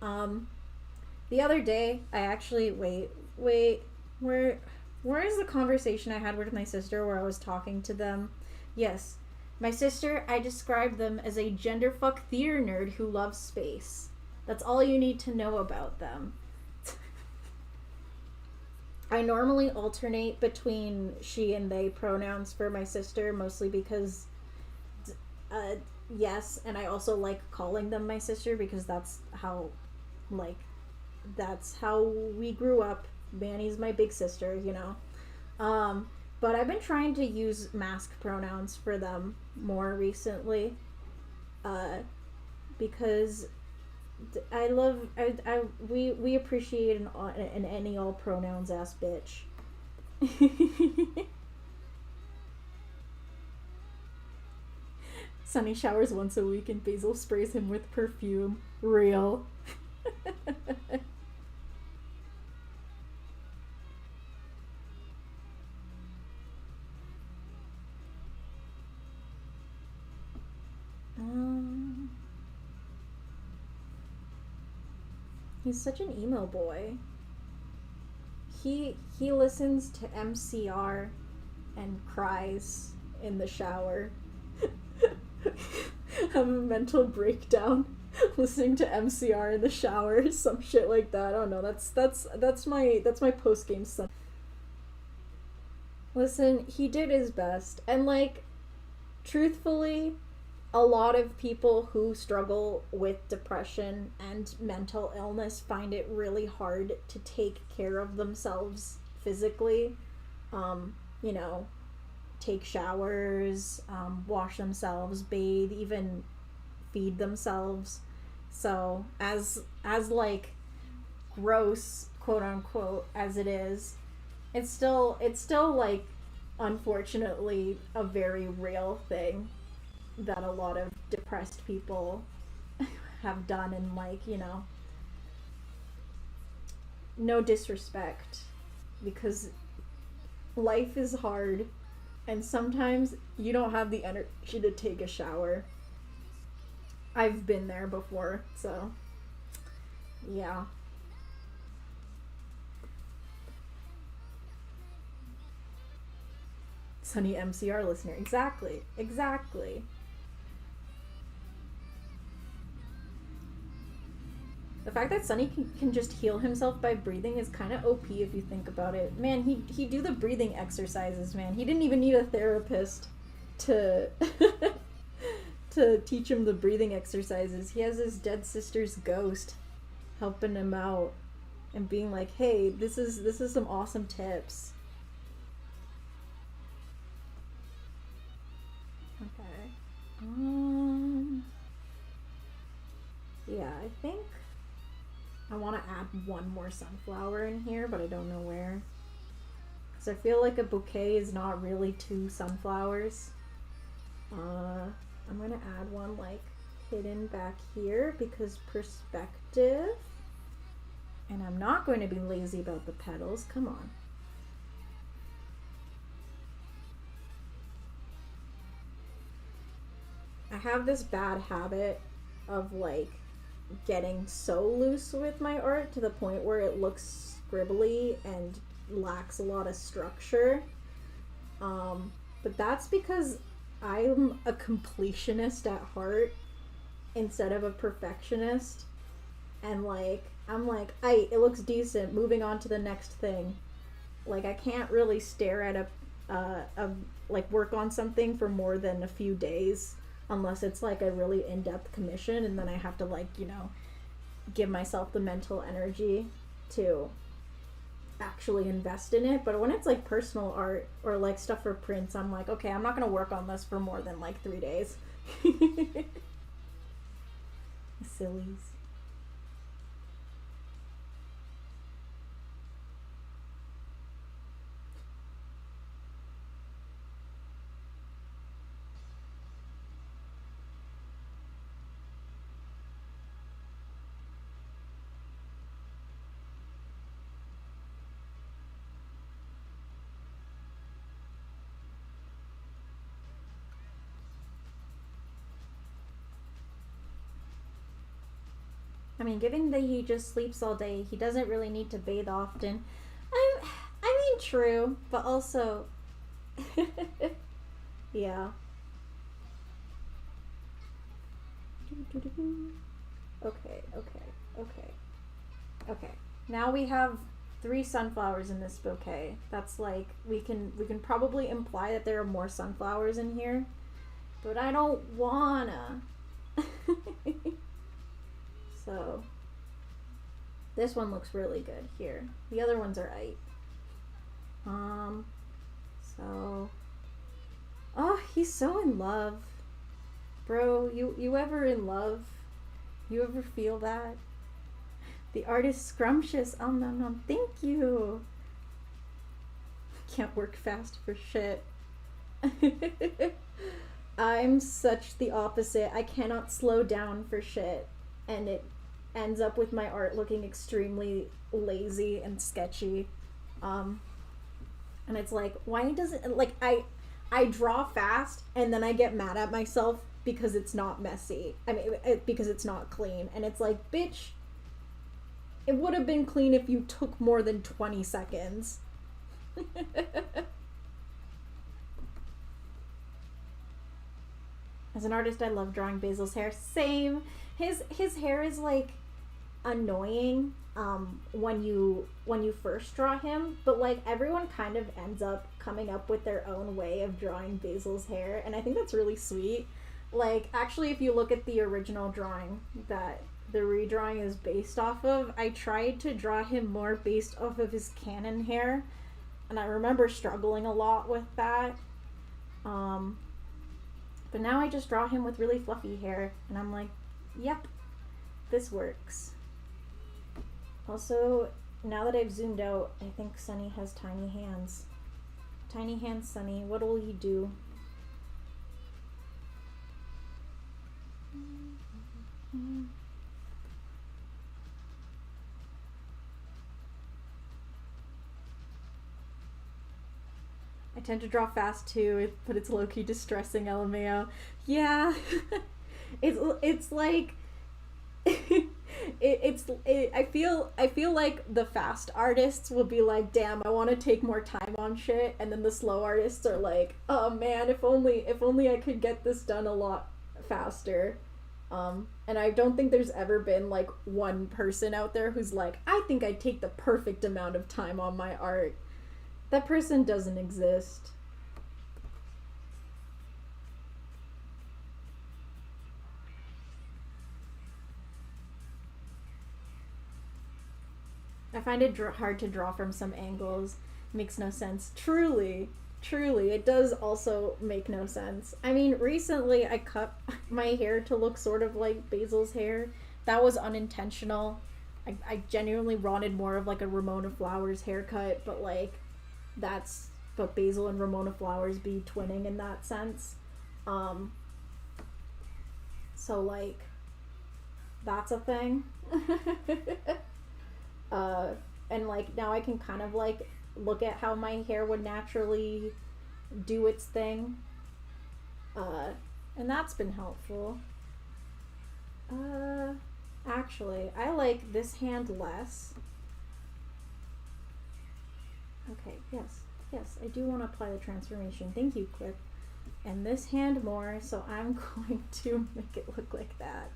The other day, I actually, wait, where is the conversation I had with my sister where I was talking to them? Yes, my sister, I described them as a gender fuck theater nerd who loves space. That's all you need to know about them. I normally alternate between she and they pronouns for my sister, mostly because yes, and I also like calling them my sister because that's how we grew up. Manny's my big sister, you know. But I've been trying to use mask pronouns for them more recently, because we appreciate an any all pronouns ass bitch. Sunny showers once a week and Basil sprays him with perfume. Real. He's such an emo boy. He listens to MCR and cries in the shower. Have a mental breakdown. Listening to MCR in the shower, some shit like that. I don't know. That's my post game son. Listen, he did his best, and like, truthfully, a lot of people who struggle with depression and mental illness find it really hard to take care of themselves physically. You know, take showers, wash themselves, bathe, even feed themselves. So as like gross, quote unquote, as it is, it's still like, unfortunately, a very real thing that a lot of depressed people have done. And like, you know, no disrespect, because life is hard and sometimes you don't have the energy to take a shower. I've been there before, so yeah. Sunny MCR listener. Exactly. The fact that Sunny can just heal himself by breathing is kind of OP if you think about it. Man, he do the breathing exercises, man. He didn't even need a therapist to to teach him the breathing exercises. He has his dead sister's ghost helping him out and being like, "Hey, this is some awesome tips." Okay. Yeah, I think I want to add one more sunflower in here, but I don't know where. Because I feel like a bouquet is not really two sunflowers. I'm going to add one like hidden back here because perspective. And I'm not going to be lazy about the petals. Come on. I have this bad habit of like getting so loose with my art to the point where it looks scribbly and lacks a lot of structure. But that's because I'm a completionist at heart instead of a perfectionist. And like, I'm like, it looks decent, moving on to the next thing. Like, I can't really stare at a like work on something for more than a few days unless it's like a really in-depth commission, and then I have to like, you know, give myself the mental energy to actually invest in it. But when it's like personal art or like stuff for prints, I'm like, okay, I'm not gonna work on this for more than like 3 days. Sillies. I mean, given that he just sleeps all day, he doesn't really need to bathe often. I mean, true, but also, yeah. Okay. Now we have 3 sunflowers in this bouquet. That's like, we can probably imply that there are more sunflowers in here, but I don't wanna. So, this one looks really good here. The other ones are aight. So, oh, he's so in love. Bro, you ever in love? You ever feel that? The art is scrumptious. No, thank you. Can't work fast for shit. I'm such the opposite. I cannot slow down for shit. And it ends up with my art looking extremely lazy and sketchy. And it's like, why does it, like, I draw fast and then I get mad at myself because it's not messy. I mean, because it's not clean. And it's like, bitch, it would have been clean if you took more than 20 seconds. As an artist, I love drawing Basil's hair. Same. His hair is like annoying when you first draw him, but like everyone kind of ends up coming up with their own way of drawing Basil's hair, and I think that's really sweet. Like, actually, if you look at the original drawing that the redrawing is based off of, I tried to draw him more based off of his canon hair, and I remember struggling a lot with that. But now I just draw him with really fluffy hair, and I'm like, yep, this works. Also, now that I've zoomed out, I think Sunny has tiny hands. Tiny hands, Sunny, what will you do? I tend to draw fast too, but it's low-key distressing, LMAO. Yeah, it's like I feel like the fast artists will be like, damn, I want to take more time on shit, and then the slow artists are like, oh man, if only I could get this done a lot faster. And I don't think there's ever been like one person out there who's like, I think I'd take the perfect amount of time on my art. That person doesn't exist. I find it hard to draw from some angles. Makes no sense. Truly, it does also make no sense. I mean, recently I cut my hair to look sort of like Basil's hair. That was unintentional. I genuinely wanted more of like a Ramona Flowers haircut, but like, but Basil and Ramona Flowers be twinning in that sense. So like, that's a thing. And like now I can kind of like look at how my hair would naturally do its thing. And that's been helpful. Actually, I like this hand less. Okay, yes, I do want to apply the transformation. Thank you, Clip. And this hand more, so I'm going to make it look like that.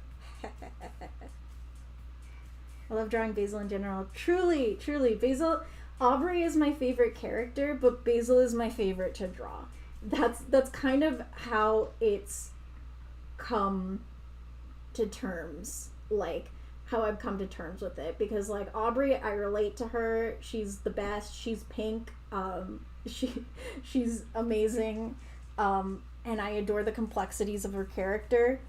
I love drawing Basil in general. Truly, Basil, Aubrey is my favorite character, but Basil is my favorite to draw. That's kind of how it's come to terms, like how I've come to terms with it, because like Aubrey, I relate to her. She's the best. She's pink. She's amazing. And I adore the complexities of her character.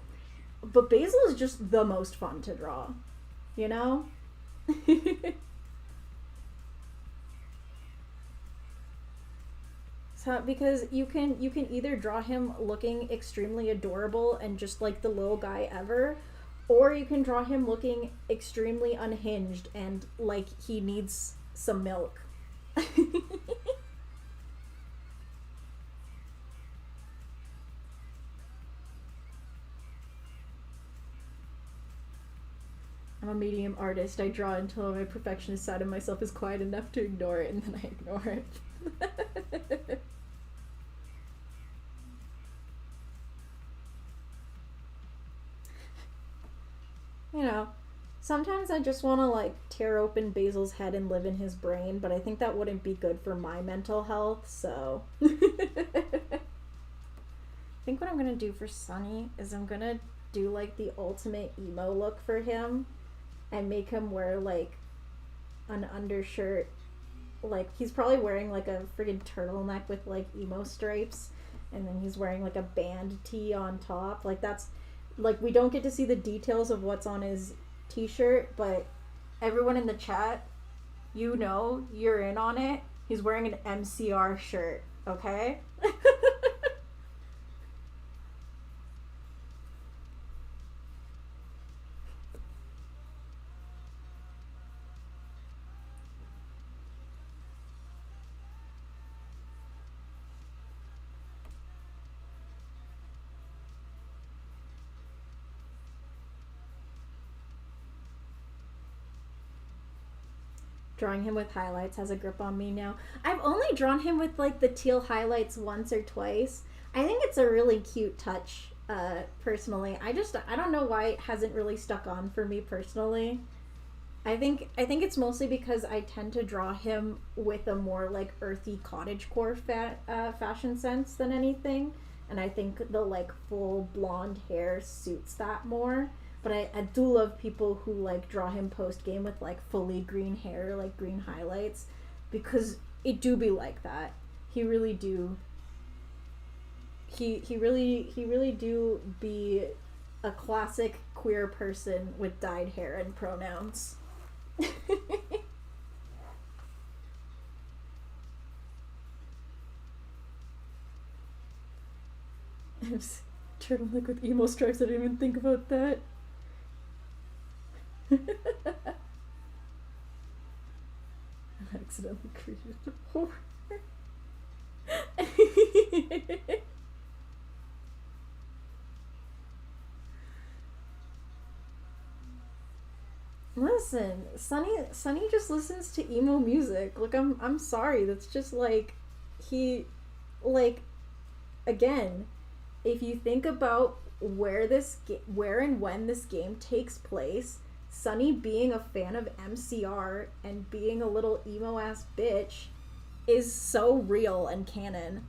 But Basil is just the most fun to draw, you know? So, because you can either draw him looking extremely adorable and just like the little guy ever, or you can draw him looking extremely unhinged and like he needs some milk. I'm a medium artist. I draw until my perfectionist side of myself is quiet enough to ignore it, and then I ignore it. You know, sometimes I just want to like tear open Basil's head and live in his brain, but I think that wouldn't be good for my mental health, so. I think what I'm gonna do for Sunny is I'm gonna do like the ultimate emo look for him and make him wear like an undershirt. Like he's probably wearing like a friggin' turtleneck with like emo stripes, and then he's wearing like a band tee on top. Like that's like, we don't get to see the details of what's on his t-shirt, but everyone in the chat, you know, you're in on it. He's wearing an MCR shirt, okay? Drawing him with highlights has a grip on me now. I've only drawn him with like the teal highlights once or twice. I think it's a really cute touch personally. I don't know why it hasn't really stuck on for me personally. I think it's mostly because I tend to draw him with a more like earthy cottagecore fashion sense than anything, and I think the like full blonde hair suits that more. But I do love people who like draw him post game with like fully green hair, like green highlights, because it do be like that. He really do. He really do be a classic queer person with dyed hair and pronouns. Turtleneck with emo stripes. I didn't even think about that. I accidentally created a horror. Listen, Sunny just listens to emo music. Look, I'm sorry. That's just like he like again, if you think about where and when this game takes place, Sunny being a fan of MCR and being a little emo ass bitch is so real and canon.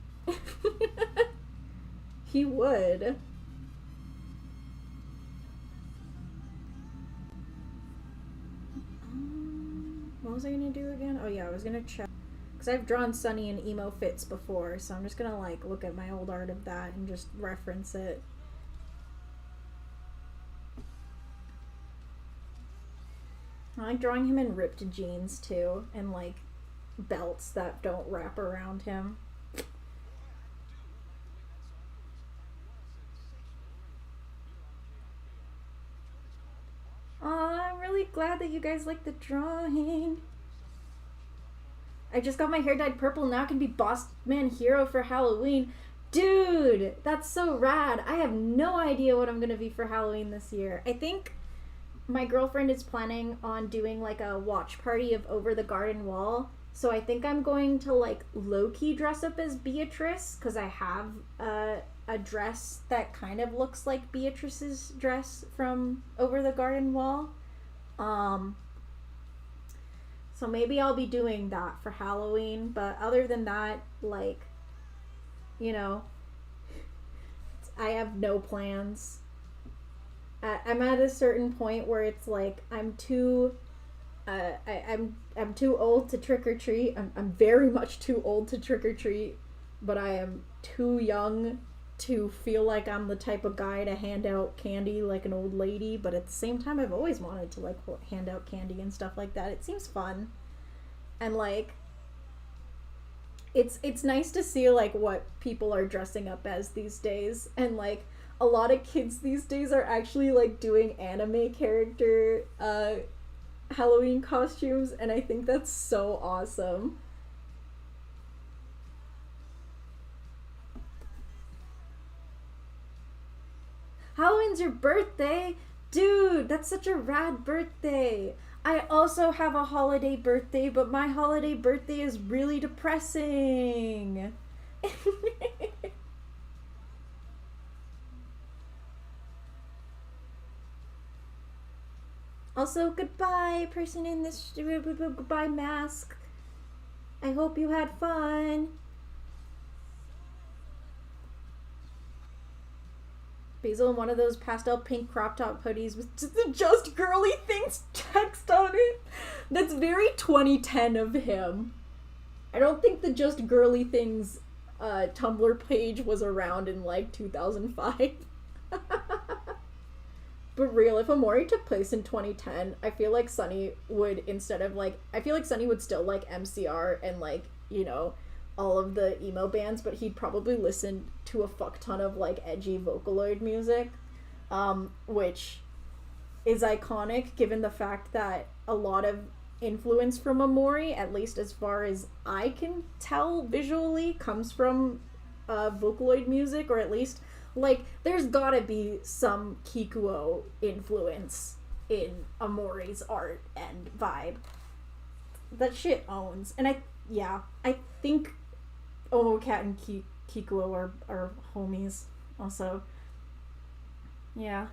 He would. What was I gonna do again? Oh yeah, I was gonna check. Because I've drawn Sunny in emo fits before, so I'm just gonna like look at my old art of that and just reference it. I like drawing him in ripped jeans too, and like belts that don't wrap around him. Aw, I'm really glad that you guys like the drawing. I just got my hair dyed purple, now I can be Boss Man Hero for Halloween. Dude, that's so rad. I have no idea what I'm gonna be for Halloween this year. I think my girlfriend is planning on doing like a watch party of Over the Garden Wall. So I think I'm going to like low-key dress up as Beatrice, because I have a dress that kind of looks like Beatrice's dress from Over the Garden Wall. So maybe I'll be doing that for Halloween, but other than that, like, you know, I have no plans. I'm at a certain point where it's like I'm too old to trick or treat. I'm very much too old to trick or treat, but I am too young to feel like I'm the type of guy to hand out candy like an old lady. But at the same time, I've always wanted to like hand out candy and stuff like that. It seems fun, and like it's nice to see like what people are dressing up as these days, and like a lot of kids these days are actually like doing anime character Halloween costumes, and I think that's so awesome. Halloween's your birthday? Dude, that's such a rad birthday. I also have a holiday birthday, but my holiday birthday is really depressing. Also, goodbye, person in this goodbye mask. I hope you had fun. Basil in one of those pastel pink crop top hoodies with just girly things text on it. That's very 2010 of him. I don't think the just girly things Tumblr page was around in like 2005. But real, if Omori took place in 2010, I feel like Sunny would, instead of like, I feel like Sunny would still like MCR and like, you know, all of the emo bands, but he'd probably listen to a fuck ton of like edgy Vocaloid music, which is iconic given the fact that a lot of influence from Omori, at least as far as I can tell visually, comes from Vocaloid music, or at least like there's gotta be some Kikuo influence in Omori's art and vibe. That shit owns. And I think Omocat and Kikuo are homies also. Yeah.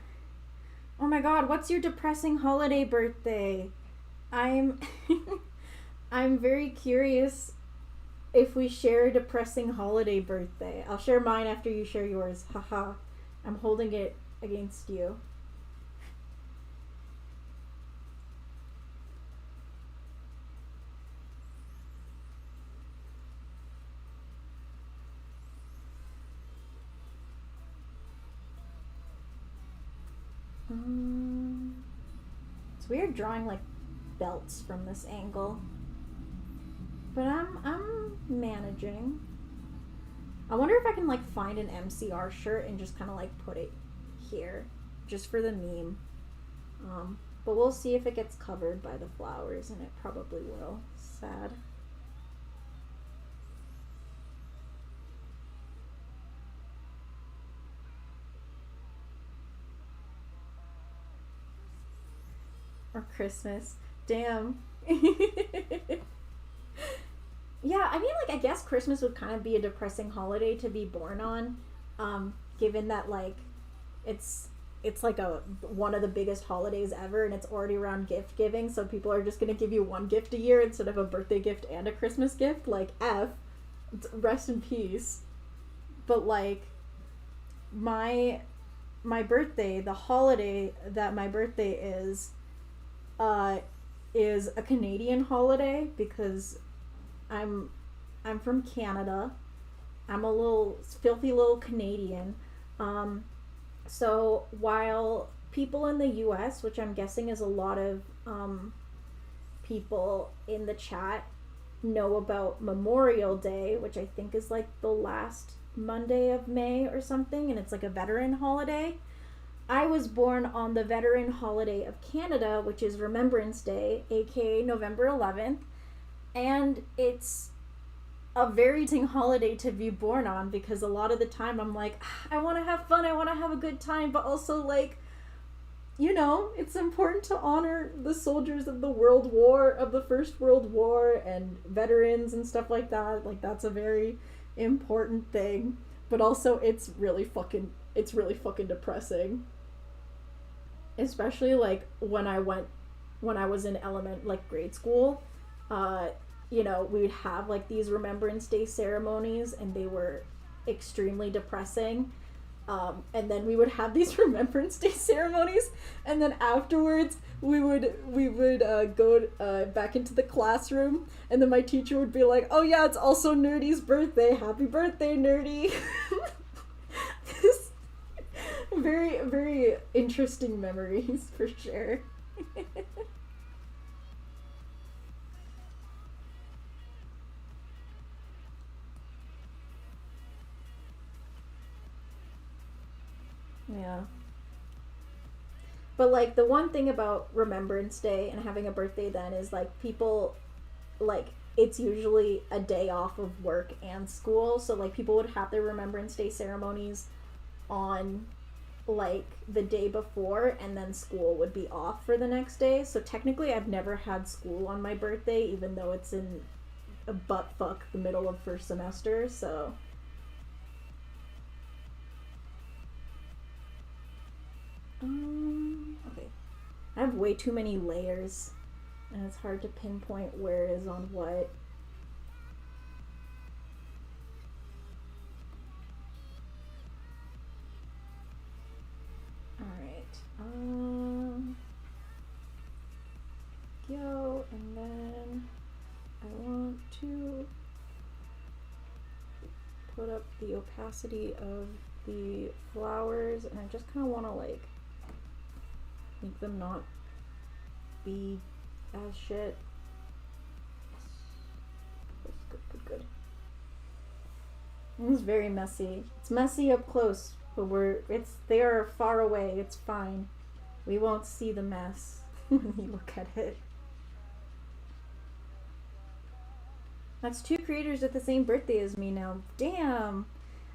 Oh my god, what's your depressing holiday birthday? I'm I'm very curious if we share a depressing holiday birthday. I'll share mine after you share yours. Haha. I'm holding it against you. It's weird drawing like belts from this angle. But I'm managing. I wonder if I can like find an MCR shirt and just kind of like put it here just for the meme. But we'll see if it gets covered by the flowers, and it probably will. Sad. Or Christmas. Damn. Yeah, I mean, like, I guess Christmas would kind of be a depressing holiday to be born on, given that, like, it's like one of the biggest holidays ever, and it's already around gift giving, so people are just gonna give you one gift a year instead of a birthday gift and a Christmas gift. Like, rest in peace. But, like, my birthday, the holiday that my birthday is a Canadian holiday because I'm from Canada. I'm a little filthy little Canadian. So while people in the US, which I'm guessing is a lot of people in the chat, know about Memorial Day, which I think is like the last Monday of May or something, and it's like a veteran holiday. I was born on the veteran holiday of Canada, which is Remembrance Day, aka November 11th. And it's a very interesting holiday to be born on because a lot of the time I'm like, I want to have fun, I want to have a good time, but also like, you know, it's important to honor the soldiers of the First World War and veterans and stuff like that. Like, that's a very important thing. But also it's really fucking depressing. Especially like when I was in grade school, you know, we would have like these Remembrance Day ceremonies and they were extremely depressing. And then we would have these Remembrance Day ceremonies, and then afterwards we would go back into the classroom, and then my teacher would be like, "Oh yeah, it's also Nerdy's birthday. Happy birthday, Nerdy!" Very, very interesting memories for sure. Yeah. But like the one thing about Remembrance Day and having a birthday then is like people like it's usually a day off of work and school, so like people would have their Remembrance Day ceremonies on like the day before, and then school would be off for the next day. So technically I've never had school on my birthday, even though it's in a butt fuck the middle of first semester. So okay, I have way too many layers and it's hard to pinpoint where is on what. Go, and then I want to put up the opacity of the flowers, and I just kind of want to like make them not be as shit. Good. This is very messy. It's messy up close, but they are far away. It's fine. We won't see the mess when we look at it. That's 2 creators with the same birthday as me now. Damn.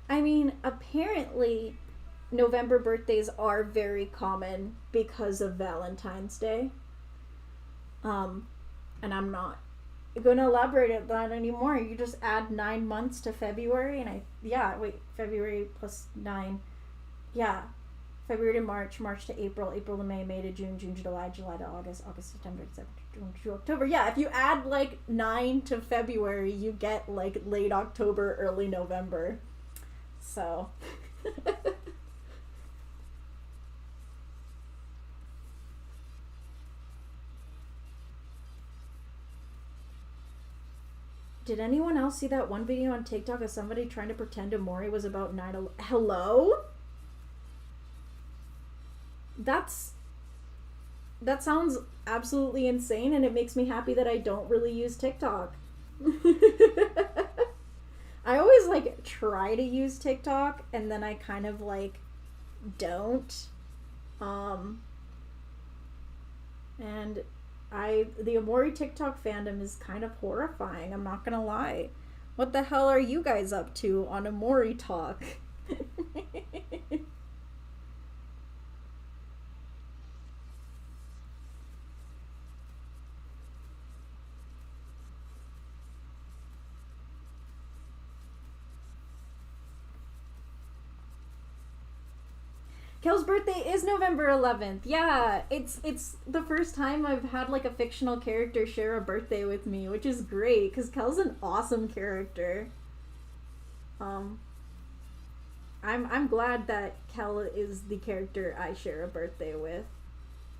I mean, apparently November birthdays are very common because of Valentine's Day. And I'm not going to elaborate on that anymore. You just add 9 months to February, and February plus 9. Yeah. February to March, March to April, April to May, May to June, June to July, July to August, August to September, September to October. Yeah, if you add like 9 to February, you get like late October, early November. So. Did anyone else see that one video on TikTok of somebody trying to pretend Omori was about 9/11? Hello? That sounds absolutely insane, and it makes me happy that I don't really use TikTok. I always like try to use TikTok, and then I kind of like don't. And the Omori TikTok fandom is kind of horrifying, I'm not gonna lie. What the hell are you guys up to on Omori talk? Kel's birthday is November 11th. Yeah, it's the first time I've had like a fictional character share a birthday with me, which is great because Kel's an awesome character. I'm glad that Kel is the character I share a birthday with.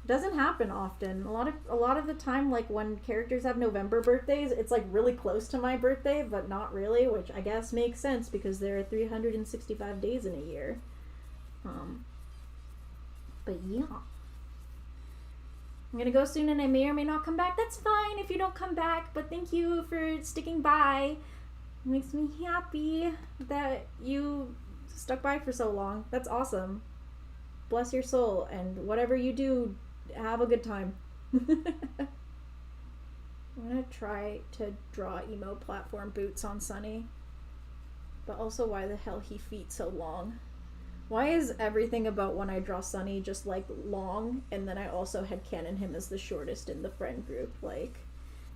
It doesn't happen often. A lot of the time, like when characters have November birthdays, it's like really close to my birthday, but not really, which I guess makes sense because there are 365 days in a year. But yeah. I'm gonna go soon and I may or may not come back. That's fine if you don't come back, but thank you for sticking by. It makes me happy that you stuck by for so long. That's awesome. Bless your soul, and whatever you do, have a good time. I'm gonna try to draw emo platform boots on Sunny. But also, why the hell he feet so long? Why is everything about when I draw Sunny just, like, long, and then I also headcanon him as the shortest in the friend group? Like,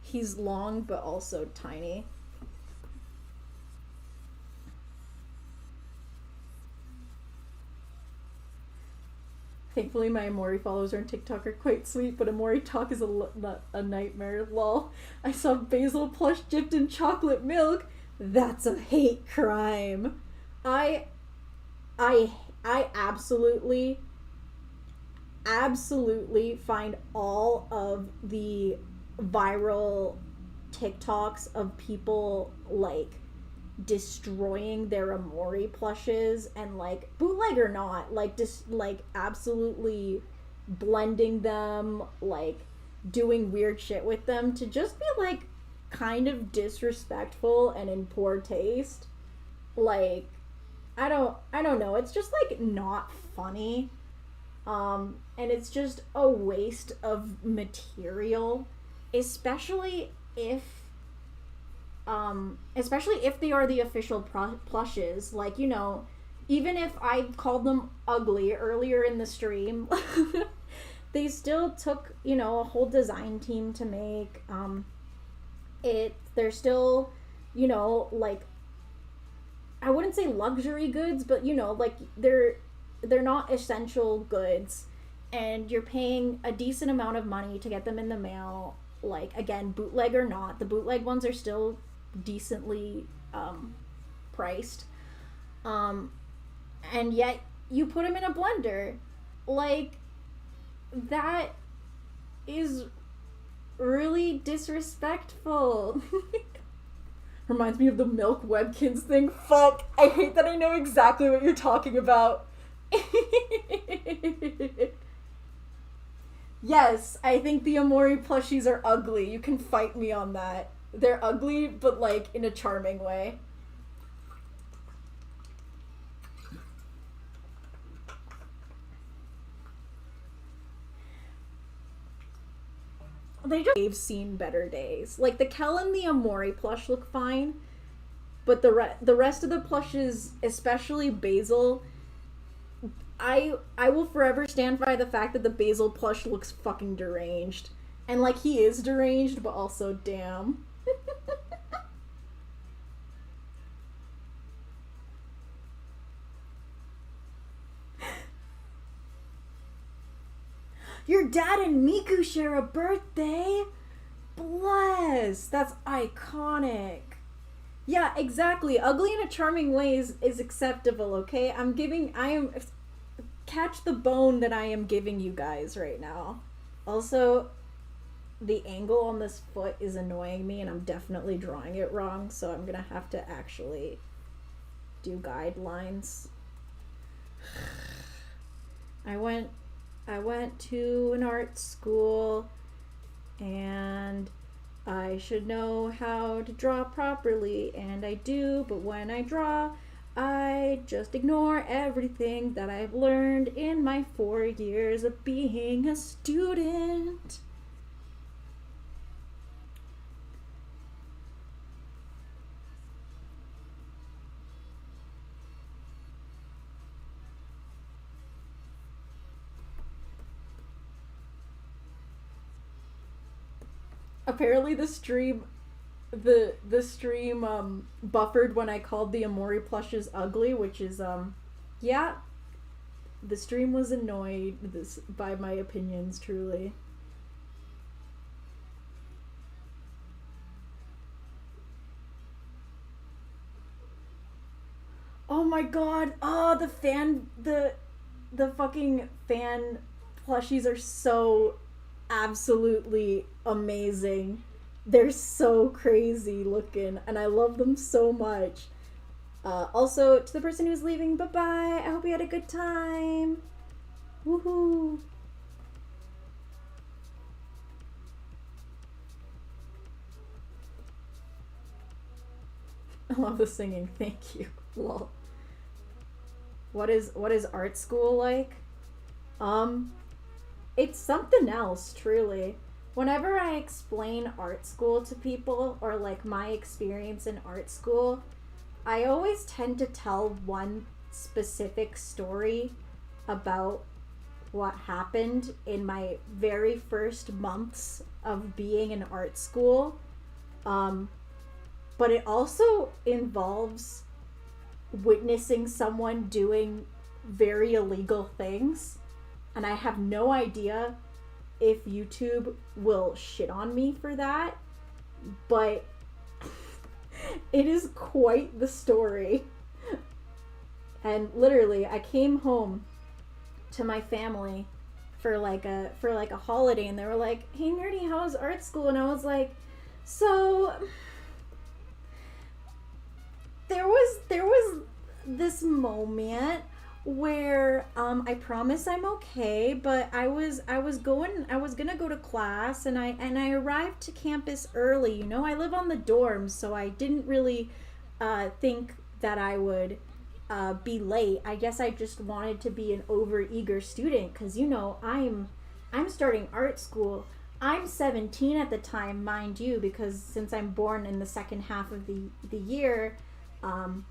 he's long, but also tiny. Thankfully, my Omori followers on TikTok are quite sweet, but Omori talk is a nightmare. Lol. I saw basil plush dipped in chocolate milk. That's a hate crime. I absolutely find all of the viral TikToks of people, like, destroying their Omori plushes and, like, bootleg or not, like, just, like, absolutely blending them, like, doing weird shit with them to just be, like, kind of disrespectful and in poor taste. Like, I don't know. It's just, like, not funny. And it's just a waste of material, especially if they are the official plushes. Like, you know, even if I called them ugly earlier in the stream, they still took, you know, a whole design team to make. They're still, you know, like, I wouldn't say luxury goods, but, you know, like, they're not essential goods, and you're paying a decent amount of money to get them in the mail. Like, again, bootleg or not, the bootleg ones are still decently priced, and yet you put them in a blender. Like, that is really disrespectful. Reminds me of the Milk Webkins thing. Fuck, I hate that I know exactly what you're talking about. Yes, I think the Omori plushies are ugly. You can fight me on that. They're ugly, but, like, in a charming way. They've seen better days. Like, the Kel and the Omori plush look fine, but the rest of the plushes, especially Basil, I will forever stand by the fact that the Basil plush looks fucking deranged. And, like, he is deranged, but also, damn. Your dad and Miku share a birthday. Bless. That's iconic. Yeah, exactly. Ugly in a charming way is acceptable, okay? Catch the bone that I am giving you guys right now. Also, the angle on this foot is annoying me and I'm definitely drawing it wrong, so I'm gonna have to actually do guidelines. I went to an art school and I should know how to draw properly, and I do, but when I draw, I just ignore everything that I've learned in my 4 years of being a student. Apparently the stream buffered when I called the Omori plushes ugly, which is yeah, the stream was annoyed by my opinions, truly. Oh my god. Oh, the fucking fan plushies are so absolutely amazing. They're so crazy looking and I love them so much. Also, to the person who's leaving, bye-bye. I hope you had a good time. Woohoo. I love the singing. Thank you. Lol. What is art school like? It's something else, truly. Whenever I explain art school to people, or like my experience in art school, I always tend to tell one specific story about what happened in my very first months of being in art school. But it also involves witnessing someone doing very illegal things. And I have no idea if YouTube will shit on me for that, but it is quite the story. And literally, I came home to my family for like a holiday, and they were like, "Hey Nerdy, how was art school?" And I was like, "So there was this moment where I promise I'm okay, but I was gonna go to class, and I arrived to campus early. You know, I live on the dorms, so I didn't really think that I would be late. I guess I just wanted to be an overeager student, because you know I'm starting art school. I'm 17 at the time, mind you, because since I'm born in the second half of the year,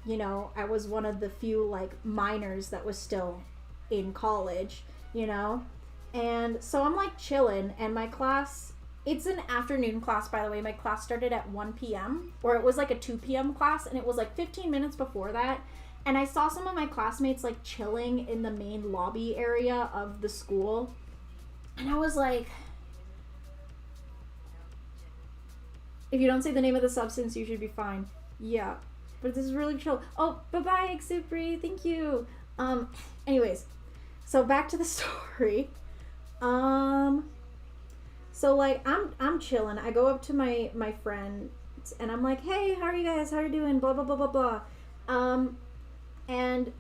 you know, I was one of the few like minors that was still in college, you know, and so I'm like chilling, and my class, it's an afternoon class, by the way. My class started at 1 p.m. or it was like a 2 p.m. class, and it was like 15 minutes before that. And I saw some of my classmates like chilling in the main lobby area of the school, and I was like, if you don't say the name of the substance, you should be fine. Yeah. But this is really chill. Oh, bye-bye, Exupri. Thank you. Anyways, so back to the story. So like I'm chilling. I go up to my friend and I'm like, "Hey, how are you guys? How are you doing? Blah blah blah blah blah." And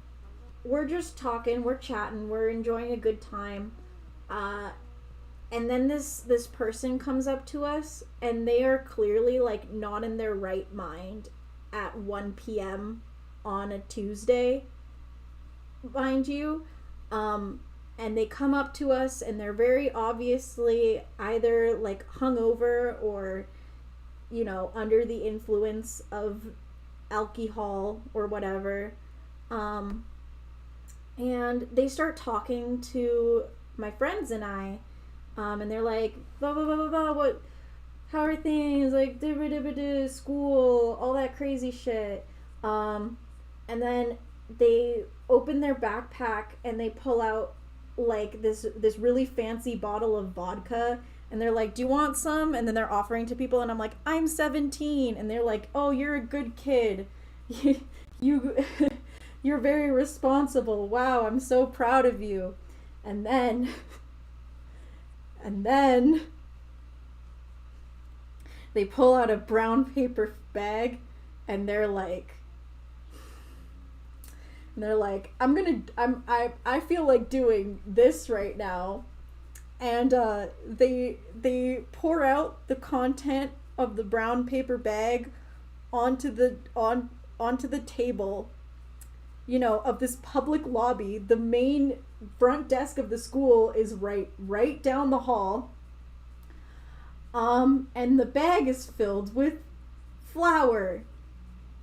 we're just talking, we're chatting, we're enjoying a good time. And then this person comes up to us, and they are clearly like not in their right mind at 1 p.m. on a Tuesday, mind you. And they come up to us, and they're very obviously either like hungover or, you know, under the influence of alcohol or whatever. And they start talking to my friends and I, and they're like, blah blah blah blah blah, what, how are things, like, school, all that crazy shit. And then they open their backpack and they pull out like this really fancy bottle of vodka, and they're like, do you want some? And then they're offering to people, and I'm like, I'm 17. And they're like, oh, you're a good kid. you you're very responsible. Wow, I'm so proud of you. And then they pull out a brown paper bag, and they're like, I feel like doing this right now. And they pour out the content of the brown paper bag onto the table, you know, of this public lobby. The main front desk of the school is right down the hall. And the bag is filled with flour.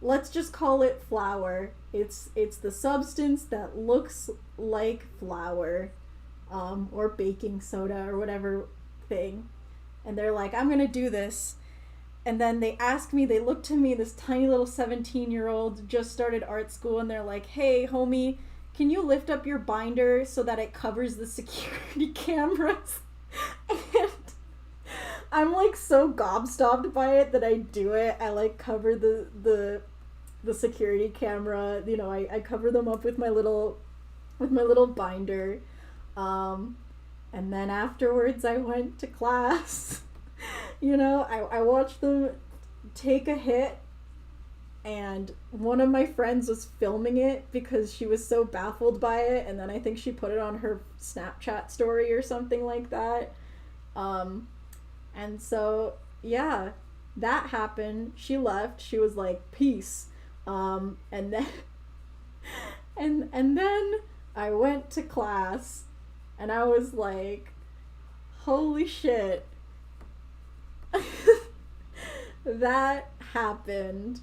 Let's just call it flour. It's the substance that looks like flour, or baking soda or whatever thing. And they're like, I'm gonna do this. And then they look to me, this tiny little 17-year-old, just started art school, and they're like, hey, homie, can you lift up your binder so that it covers the security cameras? And I'm like so gobstopped by it that I do it. I like cover the security camera, you know, I cover them up with my little binder. And then afterwards I went to class. You know, I watched them take a hit, and one of my friends was filming it because she was so baffled by it, and then I think she put it on her Snapchat story or something like that. And so, yeah, that happened. She left. She was like, peace. And then and then I went to class, and I was like, holy shit. That happened.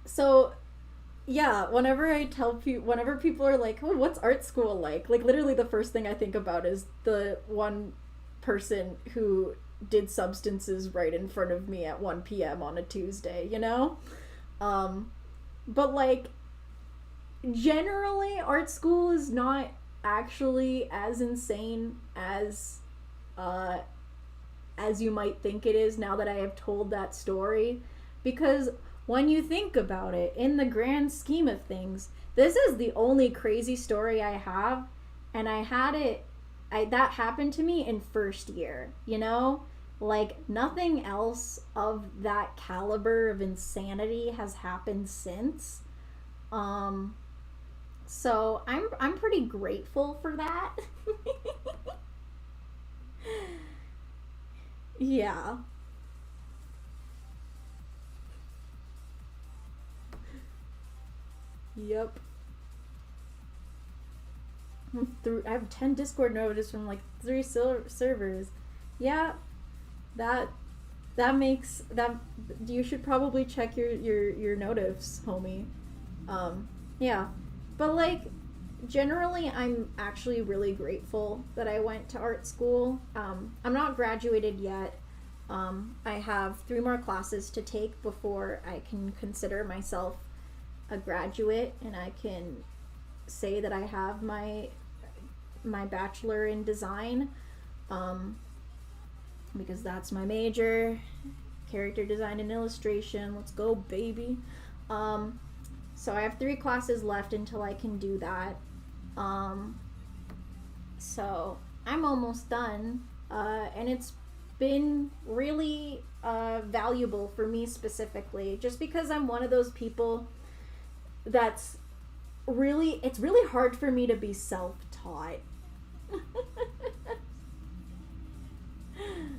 So yeah, whenever people are like, oh, what's art school like literally the first thing I think about is the one person who did substances right in front of me at 1 p.m. on a Tuesday, you know? But like, generally art school is not actually as insane as you might think it is, now that I have told that story. Because when you think about it, in the grand scheme of things, this is the only crazy story I have, and that happened to me in first year, you know? Like, nothing else of that caliber of insanity has happened since. So I'm pretty grateful for that. Yeah. Yep. I have 10 Discord notices from like 3 servers. Yeah, that makes that. You should probably check your notifs, homie. Yeah, but like, generally I'm actually really grateful that I went to art school. I'm not graduated yet. I have 3 more classes to take before I can consider myself a graduate, and I can say that I have my bachelor in design, because that's my major, character design and illustration. Let's go, baby. So I have 3 classes left until I can do that. So I'm almost done, and it's been really valuable for me specifically, just because I'm one of those people it's really hard for me to be self-taught.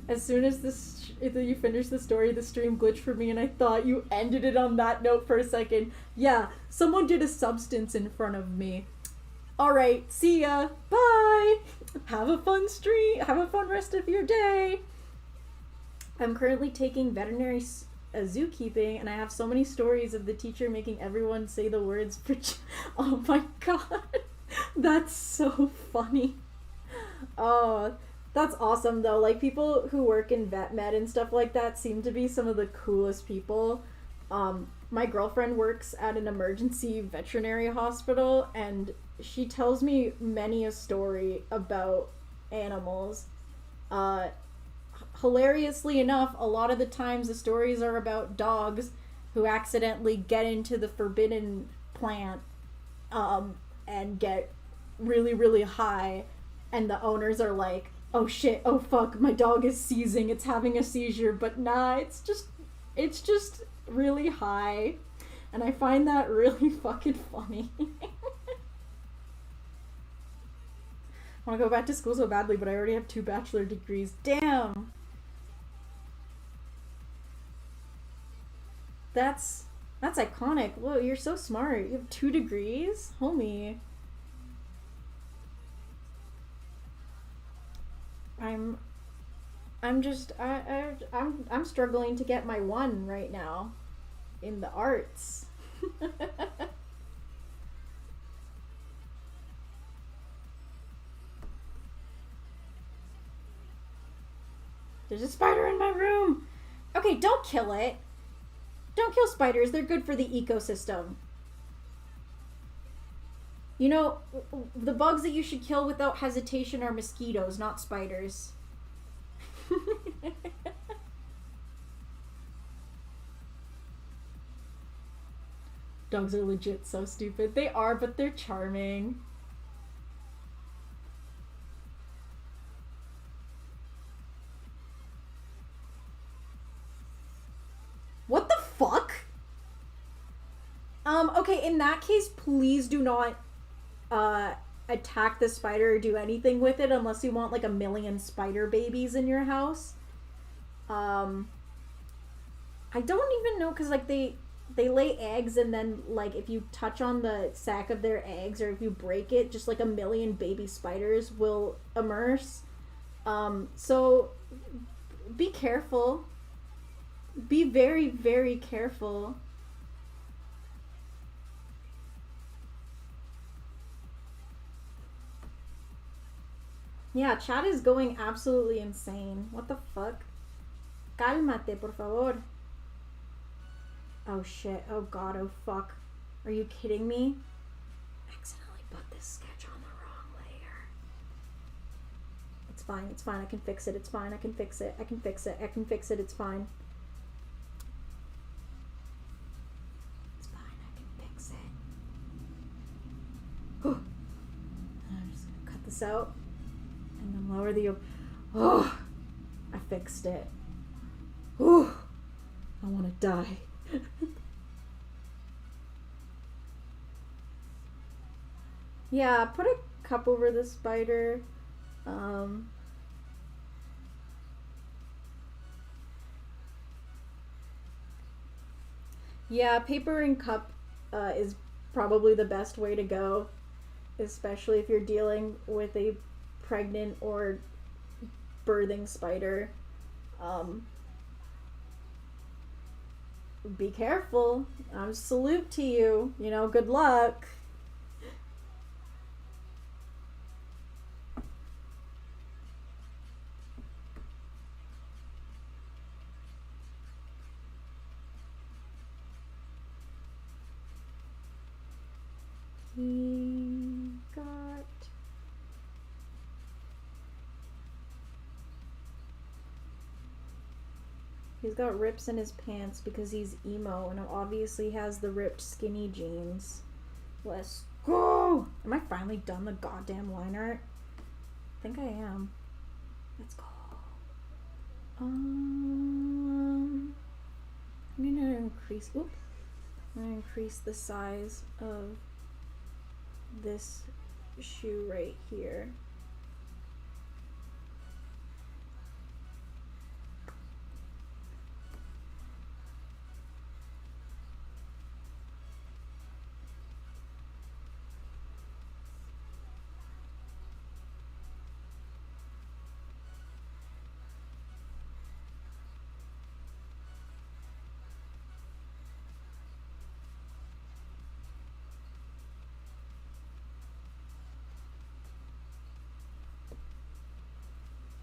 As soon as you finish the story, the stream glitched for me, and I thought you ended it on that note for a second. Yeah, someone did a substance in front of me. Alright, see ya. Bye. Have a fun stream. Have a fun rest of your day. I'm currently taking veterinary zookeeping, and I have so many stories of the teacher making everyone say the words for oh my god. That's so funny. Oh, that's awesome though. Like, people who work in vet med and stuff like that seem to be some of the coolest people. My girlfriend works at an emergency veterinary hospital, and she tells me many a story about animals. Uh, Hilariously enough, a lot of the times the stories are about dogs who accidentally get into the forbidden plant and get really, really high, and the owners are like, oh shit, oh fuck, my dog is seizing, it's having a seizure, but nah, it's just really high. And I find that really fucking funny. I want to go back to school so badly, but I already have 2 bachelor degrees. Damn! That's iconic. Whoa, you're so smart. You have 2 degrees? Homie. I'm struggling to get my 1 right now in the arts. There's a spider in my room. Okay, don't kill it. Don't kill spiders. They're good for the ecosystem. You know, the bugs that you should kill without hesitation are mosquitoes, not spiders. Dogs are legit so stupid. They are, but they're charming. What the fuck? Okay, in that case, please do not attack the spider or do anything with it unless you want like 1,000,000 spider babies in your house. I don't even know, because like they lay eggs, and then like if you touch on the sac of their eggs or if you break it, just like 1,000,000 baby spiders will immerse. So be careful. Be very, very careful. Yeah, chat is going absolutely insane. What the fuck? Cálmate, por favor. Oh shit. Oh god. Oh fuck. Are you kidding me? Accidentally put this sketch on the wrong layer. It's fine. It's fine. I can fix it. It's fine. I can fix it. I can fix it. I can fix it. It's fine. It's fine. I can fix it. I'm just gonna cut this out. And then lower the... Oh! I fixed it. Whew! I want to die. Yeah, put a cup over the spider. Yeah, paper and cup is probably the best way to go, especially if you're dealing with a pregnant or birthing spider. Be careful. Salute to you. You know, good luck. He's got rips in his pants because he's emo and obviously has the ripped skinny jeans. Let's go! Am I finally done the goddamn line art? I think I am. Let's go. I'm gonna increase. Oop. I'm gonna increase the size of this shoe right here.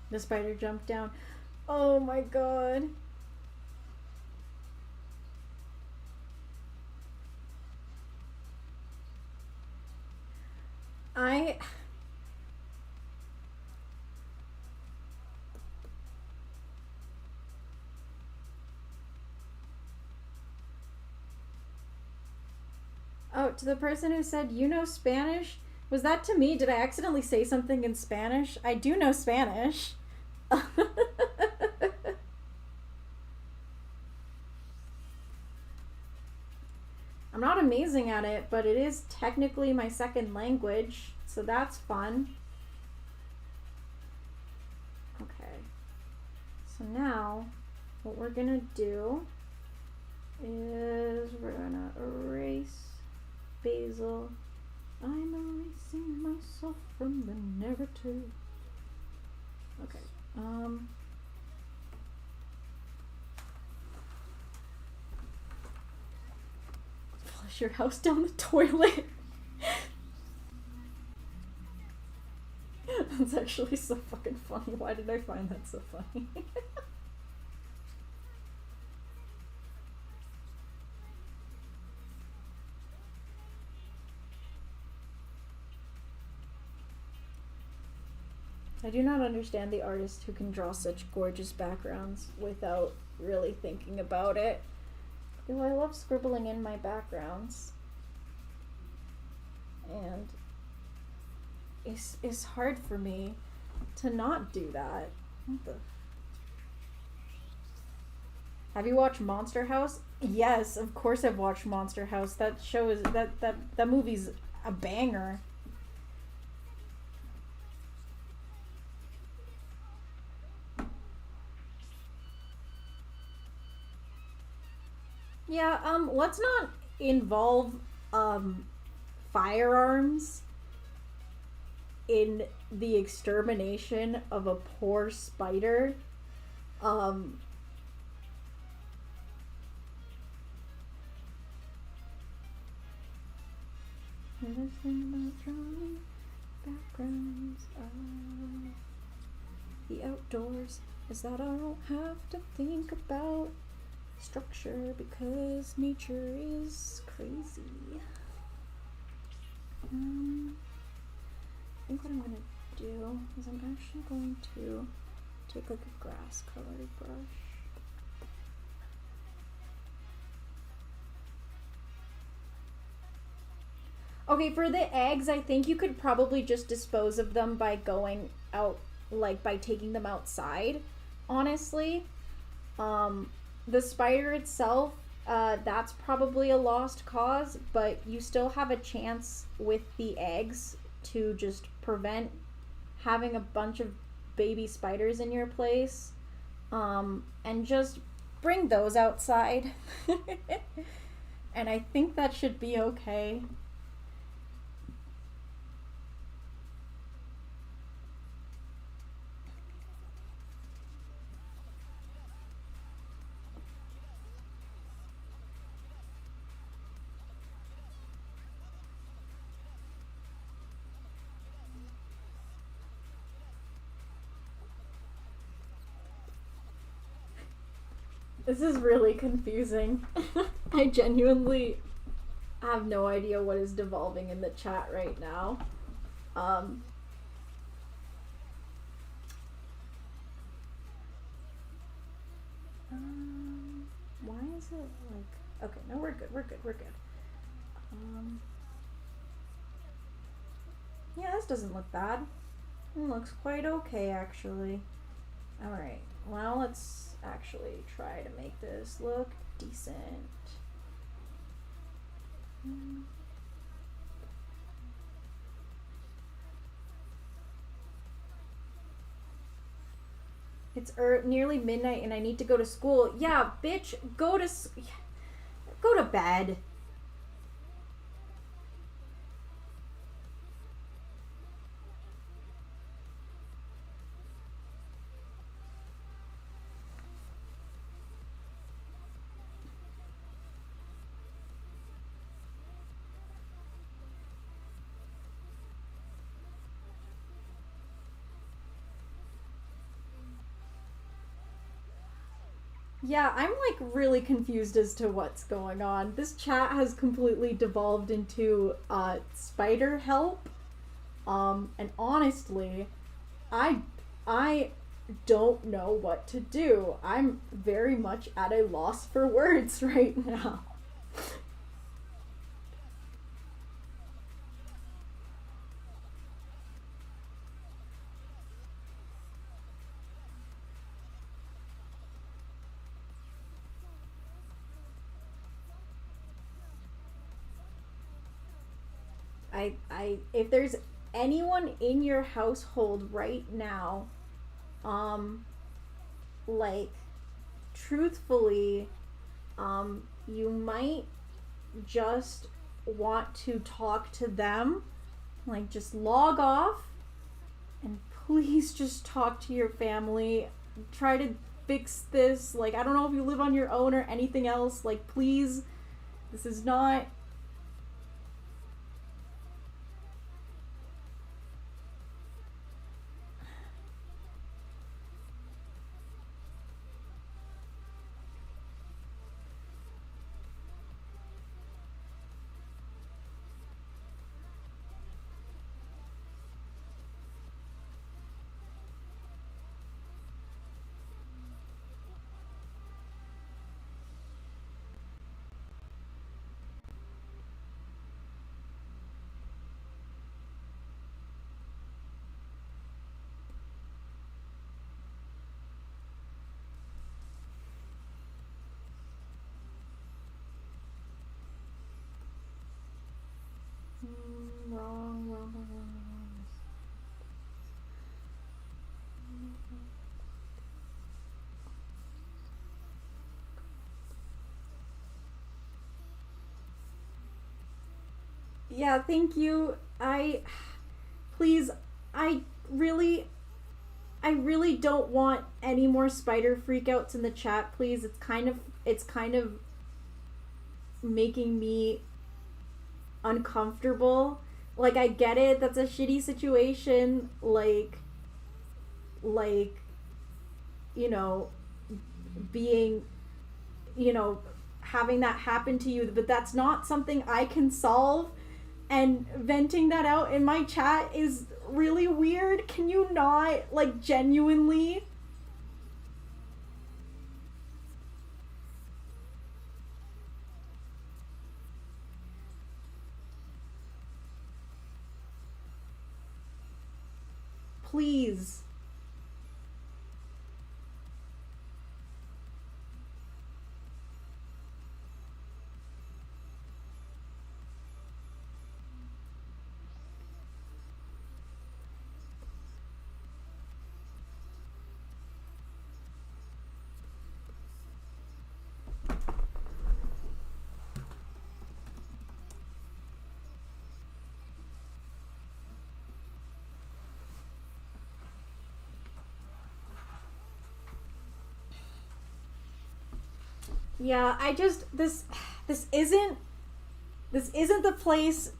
The spider jumped down. Oh my god. Oh, to the person who said, you know Spanish? Was that to me? Did I accidentally say something in Spanish? I do know Spanish. I'm not amazing at it, but it is technically my second language, so that's fun. Okay. So now, what we're gonna do is we're gonna erase Basil. I'm erasing myself from the narrative. Okay. Flush your house down the toilet. That's actually so fucking funny. Why did I find that so funny? I do not understand the artist who can draw such gorgeous backgrounds without really thinking about it. Though I love scribbling in my backgrounds. And it's hard for me to not do that. What the? Have you watched Monster House? Yes, of course I've watched Monster House. That show is that movie's a banger. Yeah, let's not involve firearms in the extermination of a poor spider. The best thing about drawing backgrounds of the outdoors is that I don't have to think about structure because nature is crazy. I think what I'm gonna do is I'm actually going to take like a grass colored brush. Okay, for the eggs, I think you could probably just dispose of them by going out, like by taking them outside, honestly. The spider itself, that's probably a lost cause, but you still have a chance with the eggs to just prevent having a bunch of baby spiders in your place, and just bring those outside. And I think that should be okay. This is really confusing. I genuinely have no idea what is devolving in the chat right now. Why is it like... Okay, no, we're good. Yeah, this doesn't look bad. It looks quite okay, actually. Alright, well, let's actually try to make this look decent. It's nearly midnight and I need to go to school. Yeah, bitch, go to bed. Yeah, I'm like really confused as to what's going on. This chat has completely devolved into spider help. And honestly, I don't know what to do. I'm very much at a loss for words right now. if there's anyone in your household right now, like, truthfully, you might just want to talk to them. Like, just log off and please just talk to your family. Try to fix this. Like, I don't know if you live on your own or anything else. Like, please, this is not... Wrong. Yeah, thank you. Please, I really don't want any more spider freakouts in the chat, please. It's kind of making me uncomfortable. Like, I get it, that's a shitty situation, like, you know, being, you know, having that happen to you, but that's not something I can solve, and venting that out in my chat is really weird. Can you not, like, genuinely? Please. Yeah, this isn't the place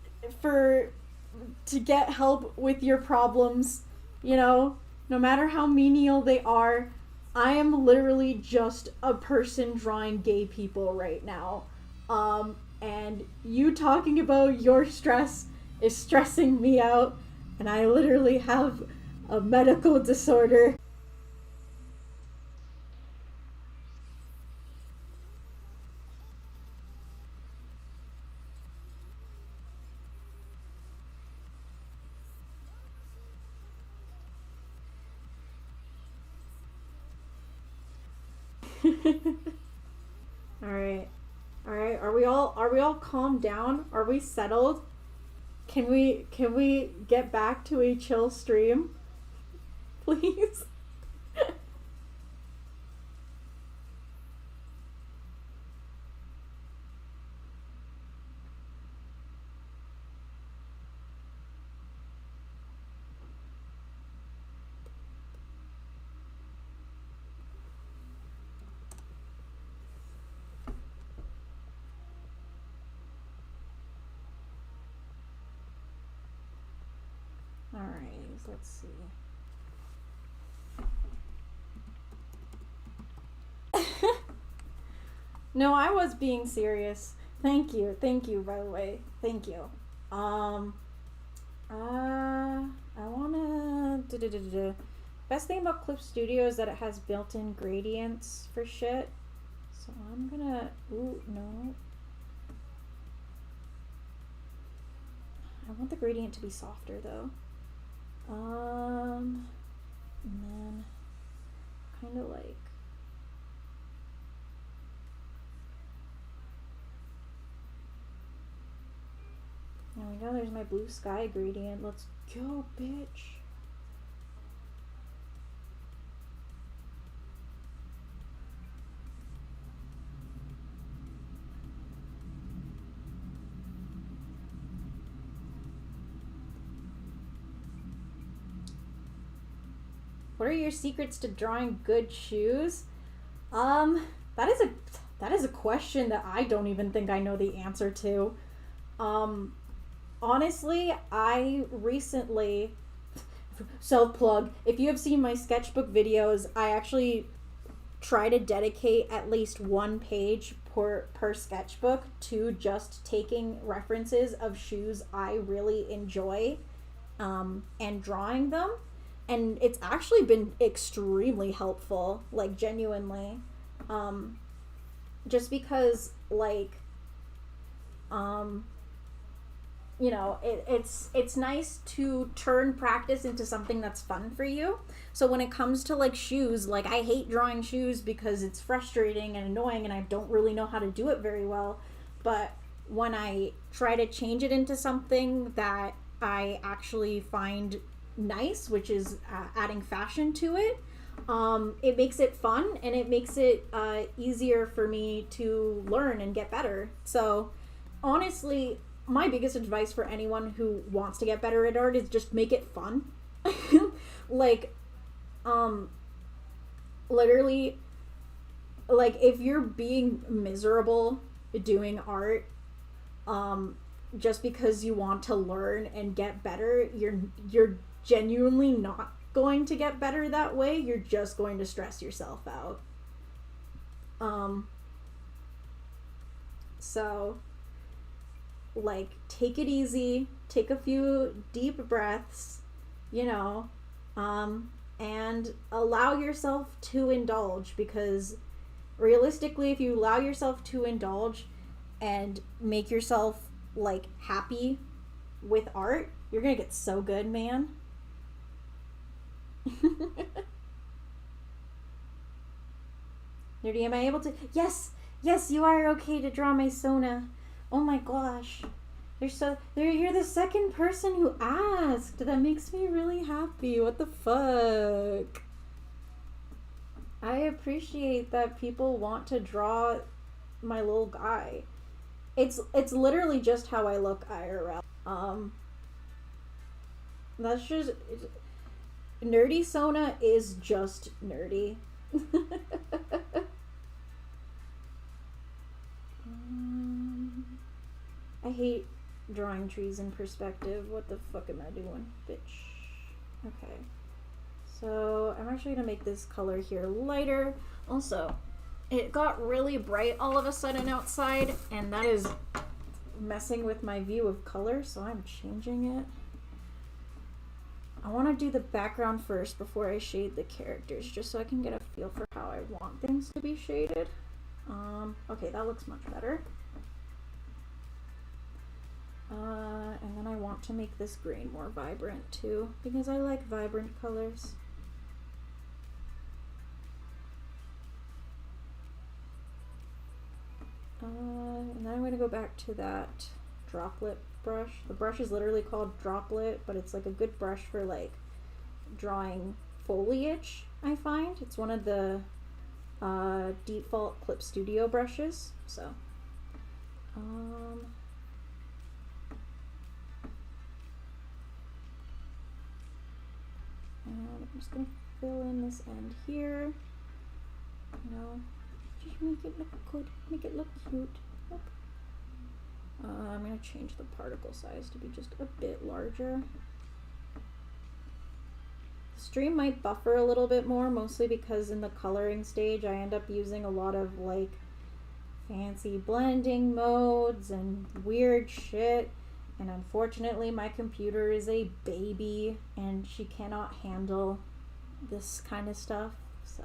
to get help with your problems, you know, no matter how menial they are. I am literally just a person drawing gay people right now. And you talking about your stress is stressing me out, and I literally have a medical disorder. All right. Are we all calmed down? Are we settled? Can we get back to a chill stream? Please? Alright, let's see. No, I was being serious. Thank you, by the way. Thank you. I wanna... Best thing about Clip Studio is that it has built-in gradients for shit. So I'm gonna... Ooh, no. I want the gradient to be softer, though. And then kind of like... There we go, there's my blue sky gradient. Let's go, bitch. What are your secrets to drawing good shoes? That is a question that I don't even think I know the answer to. Honestly, I recently, self-plug, if you have seen my sketchbook videos, I actually try to dedicate at least one page per sketchbook to just taking references of shoes I really enjoy, and drawing them. And it's actually been extremely helpful, like genuinely. Just because, like, you know, it's nice to turn practice into something that's fun for you. So when it comes to like shoes, like I hate drawing shoes because it's frustrating and annoying and I don't really know how to do it very well. But when I try to change it into something that I actually find nice, which is adding fashion to it, it makes it fun and it makes it easier for me to learn and get better. So honestly, my biggest advice for anyone who wants to get better at art is just make it fun. Like, literally, like if you're being miserable doing art, just because you want to learn and get better, you're genuinely not going to get better that way. You're just going to stress yourself out. So, like, take it easy, take a few deep breaths, you know, and allow yourself to indulge, because realistically, if you allow yourself to indulge and make yourself like happy with art, you're gonna get so good, man. Nerdy, am I able to? Yes, you are okay to draw my Sona. Oh my gosh, you're the second person who asked. That makes me really happy. What the fuck? I appreciate that people want to draw my little guy. It's literally just how I look IRL. That's just nerdy. Sona is just nerdy. I hate drawing trees in perspective. What the fuck am I doing, bitch? Okay. So I'm actually gonna make this color here lighter. Also, it got really bright all of a sudden outside, and that is messing with my view of color, so I'm changing it. I want to do the background first before I shade the characters, just so I can get a feel for how I want things to be shaded. Okay, that looks much better. And then I want to make this green more vibrant too, because I like vibrant colors. And then I'm going to go back to that droplet brush. The brush is literally called Droplet, but it's like a good brush for like drawing foliage, I find. It's one of the default Clip Studio brushes. So, and I'm just going to fill in this end here. You know, just make it look good, make it look cute. Yep. I'm going to change the particle size to be just a bit larger. The stream might buffer a little bit more, mostly because in the coloring stage I end up using a lot of like fancy blending modes and weird shit, and unfortunately my computer is a baby and she cannot handle this kind of stuff, so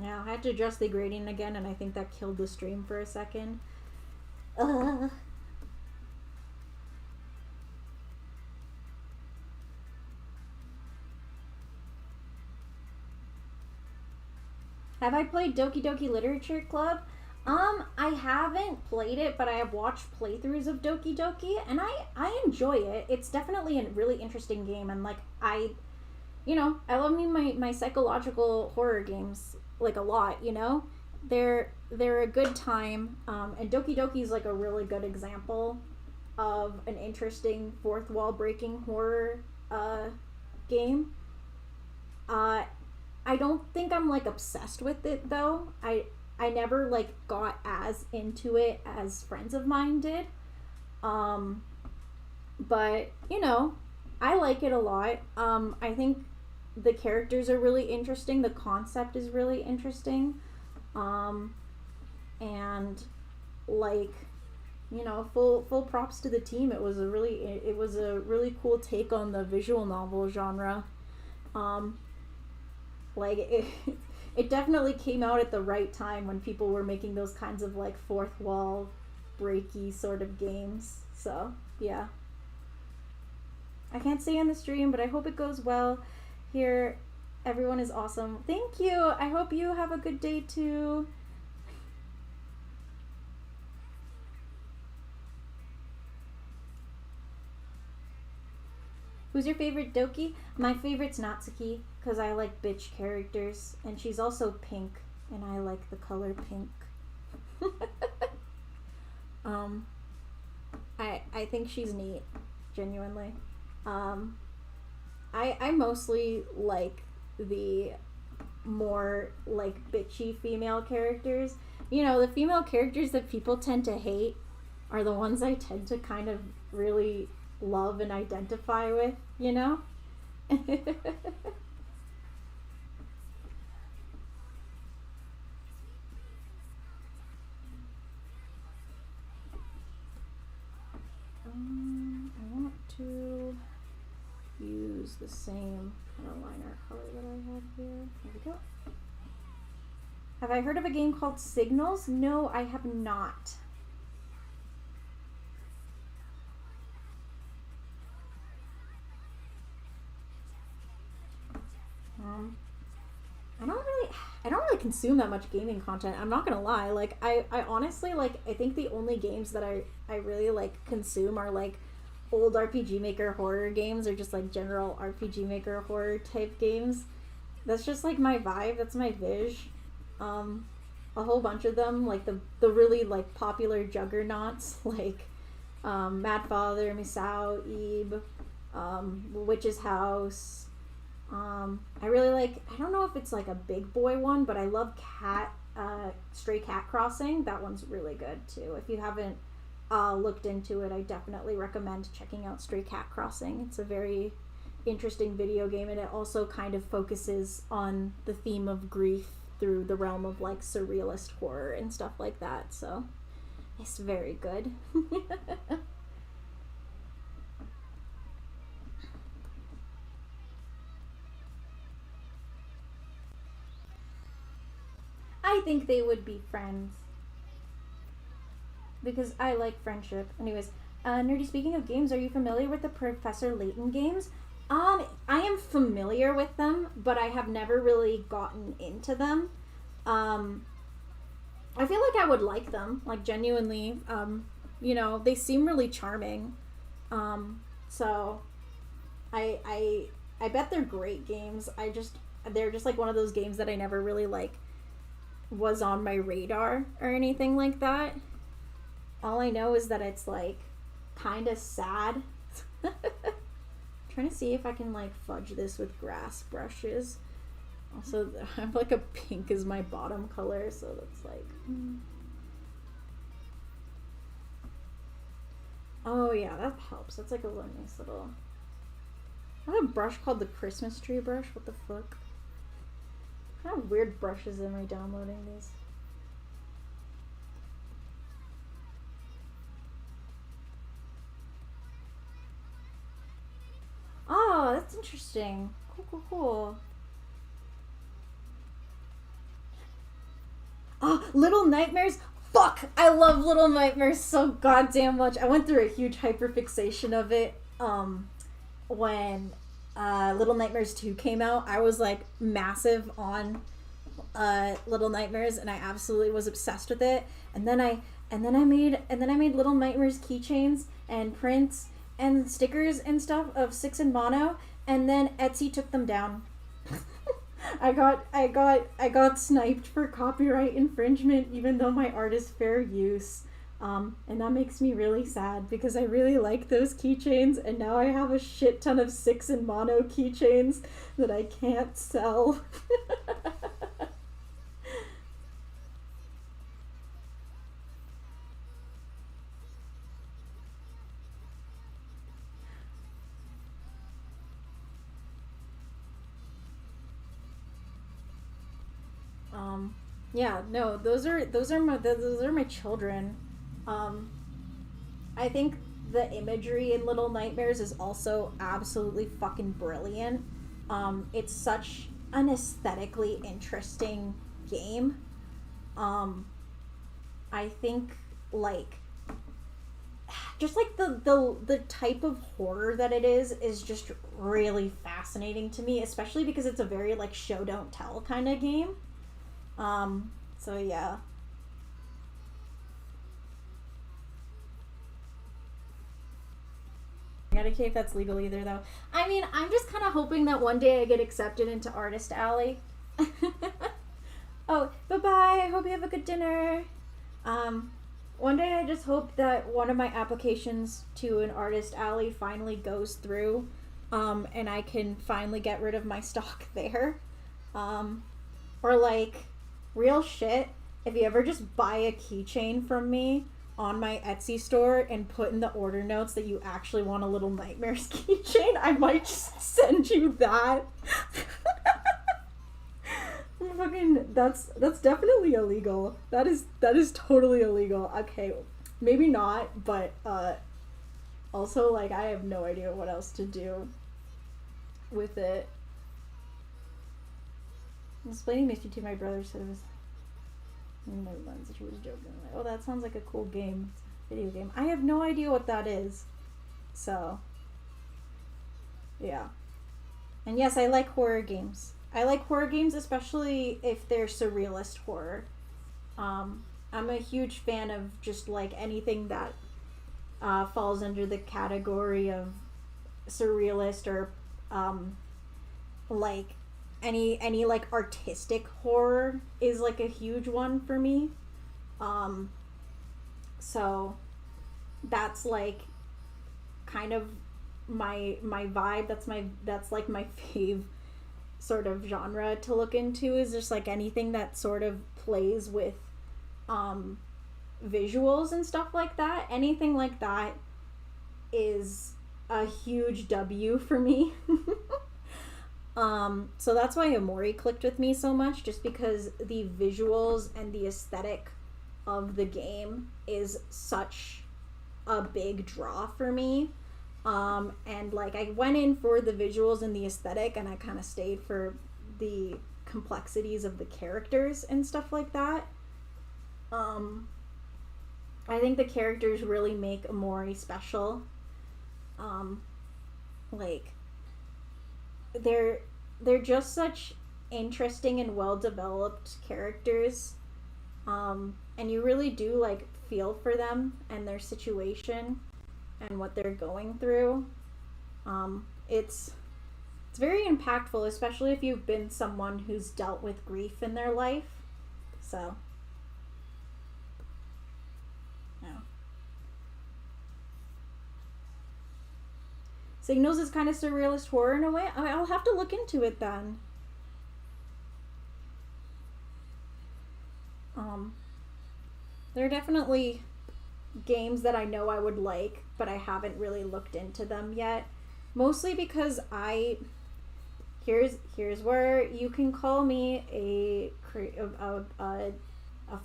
Yeah, I had to adjust the grading again, and I think that killed the stream for a second. Ugh. Have I played Doki Doki Literature Club? I haven't played it, but I have watched playthroughs of Doki Doki, and I enjoy it. It's definitely a really interesting game, and like I love my psychological horror games like a lot. They're a good time, and Doki Doki is like a really good example of an interesting fourth wall breaking horror game. I don't think I'm like obsessed with it though. I never like got as into it as friends of mine did. Um, but I like it a lot. I think the characters are really interesting. The concept is really interesting. Um, and like full props to the team. It was a really cool take on the visual novel genre. Um, like it definitely came out at the right time when people were making those kinds of like fourth wall breaky sort of games. So yeah, I can't stay on the stream, but I hope it goes well. Here, everyone is awesome. Thank you. I hope you have a good day too. Who's your favorite Doki? My favorite's Natsuki, because I like bitch characters, and she's also pink, and I like the color pink. um, I think she's neat, genuinely. I mostly like the more like bitchy female characters. The female characters that people tend to hate are the ones I tend to kind of really love and identify with, I want to use the same kind of liner color that I had here. There we go. Have I heard of a game called Signals? No, I have not. I don't really consume that much gaming content. I'm not gonna lie. Like I honestly I think the only games that I really like consume are like old RPG Maker horror games or just like general RPG Maker horror type games. That's just like my vibe. That's my viz. A whole bunch of them, like the really like popular juggernauts, like Mad Father, Misao, Ebe, Witch's House. I really like. I don't know if it's like a big boy one, but I love Stray Cat Crossing. That one's really good too. If you haven't looked into it, I definitely recommend checking out Stray Cat Crossing. It's a very interesting video game, and it also kind of focuses on the theme of grief through the realm of like surrealist horror and stuff like that. So it's very good. I think they would be friends because I like friendship. Anyways, Nerdy, speaking of games, are you familiar with the Professor Layton games? I am familiar with them, but I have never really gotten into them. I feel like I would like them, like genuinely. They seem really charming. So I bet they're great games. They're just like one of those games that I never really like was on my radar or anything like that. All I know is that it's like kind of sad. Trying to see if I can like fudge this with grass brushes. Also, I have like a pink as my bottom color, so that's like. Oh yeah, that helps. That's like a little nice little. I have a brush called the Christmas tree brush. What the fuck? What kind of weird brushes am I downloading these? Oh, that's interesting. Cool. Oh, Little Nightmares. Fuck! I love Little Nightmares so goddamn much. I went through a huge hyperfixation of it when Little Nightmares 2 came out. I was like massive on Little Nightmares, and I absolutely was obsessed with it. And then I made Little Nightmares keychains and prints and stickers and stuff of 6 in mono, and then Etsy took them down. I got sniped for copyright infringement, even though my art is fair use. And that makes me really sad because I really like those keychains, and now I have a shit ton of 6 in mono keychains that I can't sell. Yeah, no, those are my children. I think the imagery in Little Nightmares is also absolutely fucking brilliant. It's such an aesthetically interesting game. I think like just like the type of horror that it is just really fascinating to me, especially because it's a very like show don't tell kind of game. So yeah. I gotta see if that's legal either though. I mean, I'm just kind of hoping that one day I get accepted into Artist Alley. Oh, bye-bye. I hope you have a good dinner. One day I just hope that one of my applications to an Artist Alley finally goes through, and I can finally get rid of my stock there. Or like, real shit, if you ever just buy a keychain from me on my Etsy store and put in the order notes that you actually want a Little Nightmares keychain, I might just send you that. Fucking, that's definitely illegal. That is totally illegal. Okay, maybe not, but also like I have no idea what else to do with it. I'm explaining Misty to my brother, so it was never mind, she was joking. Like, oh, that sounds like a cool game. It's a video game. I have no idea what that is. So yeah. And yes, I like horror games. I like horror games, especially if they're surrealist horror. I'm a huge fan of just like anything that falls under the category of surrealist or like any like artistic horror is like a huge one for me. So that's like kind of my vibe. That's like my fave sort of genre to look into, is just like anything that sort of plays with visuals and stuff like that. Anything like that is a huge W for me. So that's why Omori clicked with me so much, just because the visuals and the aesthetic of the game is such a big draw for me. And like I went in for the visuals and the aesthetic, and I kind of stayed for the complexities of the characters and stuff like that. I think the characters really make Omori special. Like they're just such interesting and well developed characters, and you really do like feel for them and their situation and what they're going through. It's very impactful, especially if you've been someone who's dealt with grief in their life. So yeah. Signals is kind of surrealist horror in a way. I'll have to look into it then. There are definitely games that I know I would like, but I haven't really looked into them yet. Mostly because here's where you can call me a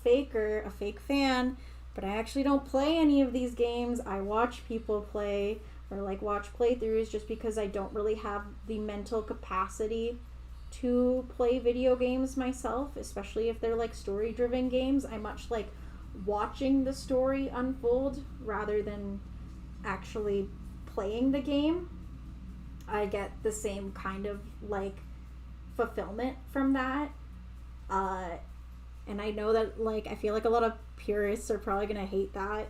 faker, a fake fan, but I actually don't play any of these games. I watch people play, or like watch playthroughs, just because I don't really have the mental capacity to play video games myself, especially if they're like story-driven games. I much like watching the story unfold rather than actually playing the game. I get the same kind of like fulfillment from that. And I know that like I feel like a lot of purists are probably gonna hate that.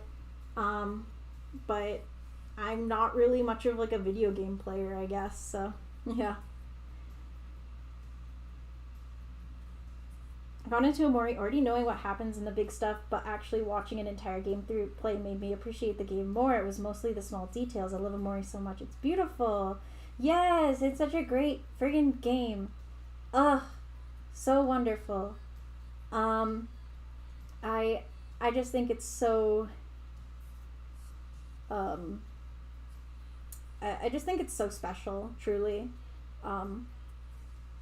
But I'm not really much of like a video game player, I guess. So yeah. I got into Omori already knowing what happens in the big stuff, but actually watching an entire game through play made me appreciate the game more. It was mostly the small details. I love Omori so much. It's beautiful. Yes, it's such a great friggin' game. Ugh, so wonderful. I just think it's so I just think it's so special, truly.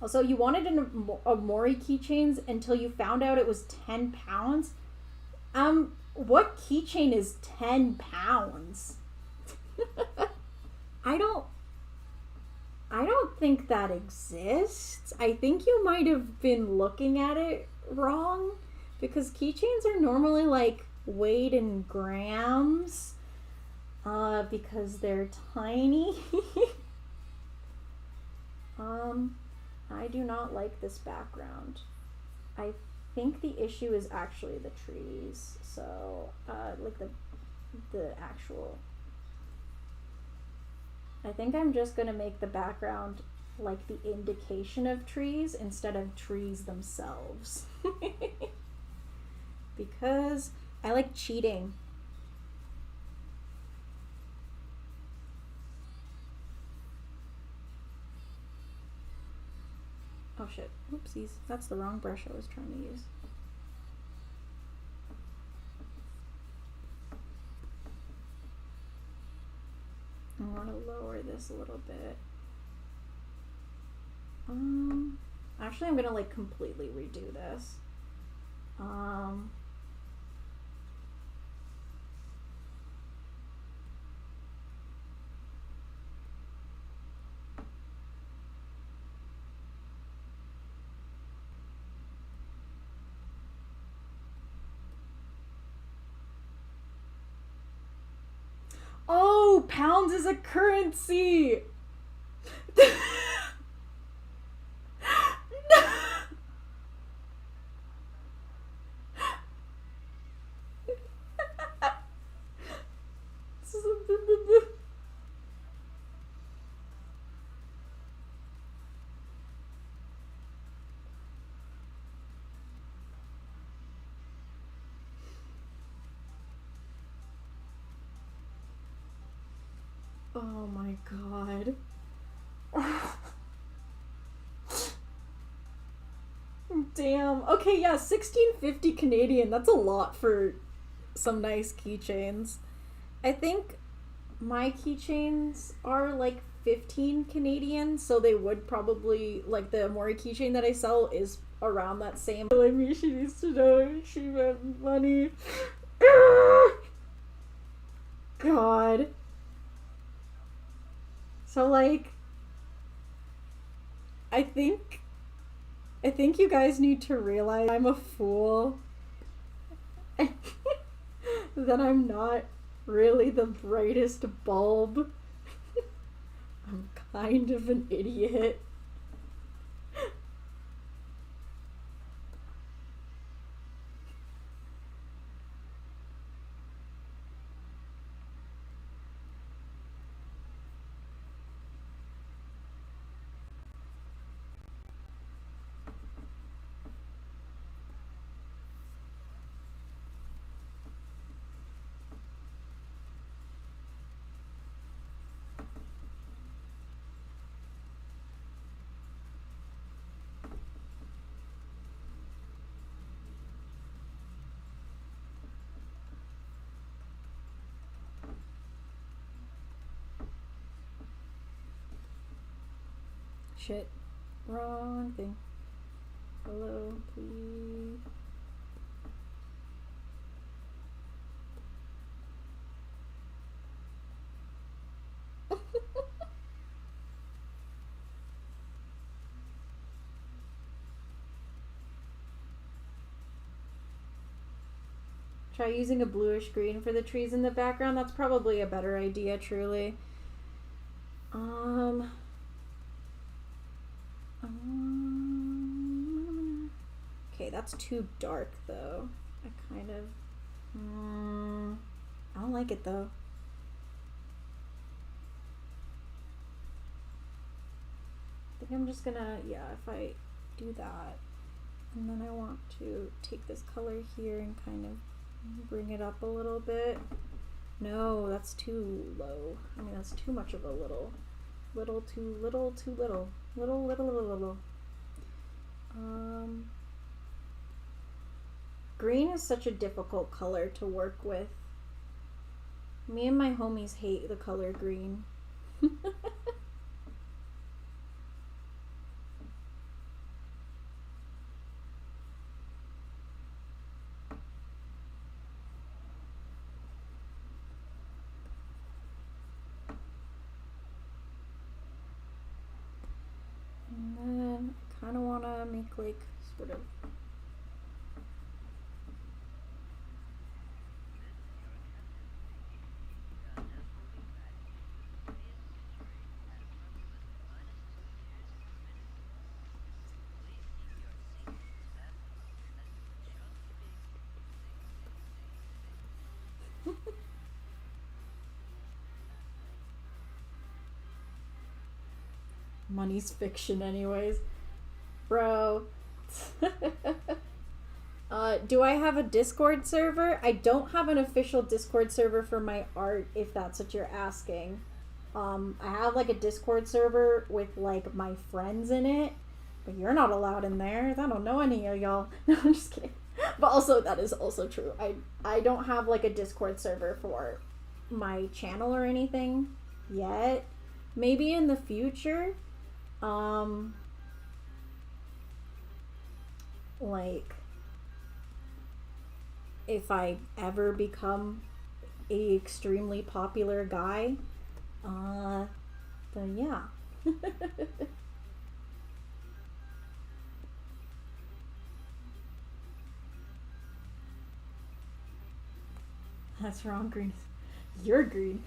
Also, you wanted an Omori keychains until you found out it was 10 pounds. What keychain is 10 pounds? I don't think that exists. I think you might have been looking at it wrong, because keychains are normally like weighed in grams, because they're tiny. I do not like this background. I think the issue is actually the trees. So, like the actual... I think I'm just gonna make the background like the indication of trees instead of trees themselves. Because I like cheating. Oh shit, oopsies, that's the wrong brush I was trying to use. I want to lower this a little bit. Actually I'm gonna like completely redo this. Oh, pounds is a currency. Oh my god. Damn. Okay, yeah, 1650 Canadian. That's a lot for some nice keychains. I think my keychains are like 15 Canadian, so they would probably, like, the Omori keychain that I sell is around that same. Like me, she needs to know she meant money. God. So, like, I think you guys need to realize I'm a fool. That I'm not really the brightest bulb. I'm kind of an idiot. Shit. Wrong thing. Hello, please. Try using a bluish green for the trees in the background. That's probably a better idea, truly. Okay, that's too dark though. I kind of I don't like it though. I think I'm just gonna, yeah, if I do that, and then I want to take this color here and kind of bring it up a little bit. No, that's too low. I mean, that's too much of a little. Little, too little, too little. Little, little, little, little. Green is such a difficult color to work with. Me and my homies hate the color green. And then I kind of want to make like sort of money's fiction anyways. Bro. Do I have a Discord server? I don't have an official Discord server for my art, if that's what you're asking. I have like a Discord server with like my friends in it, but you're not allowed in there. I don't know any of y'all. No, I'm just kidding. But also, that is also true. I don't have like a Discord server for my channel or anything yet. Maybe in the future. Like, if I ever become a extremely popular guy, then yeah. That's wrong, green. You're green.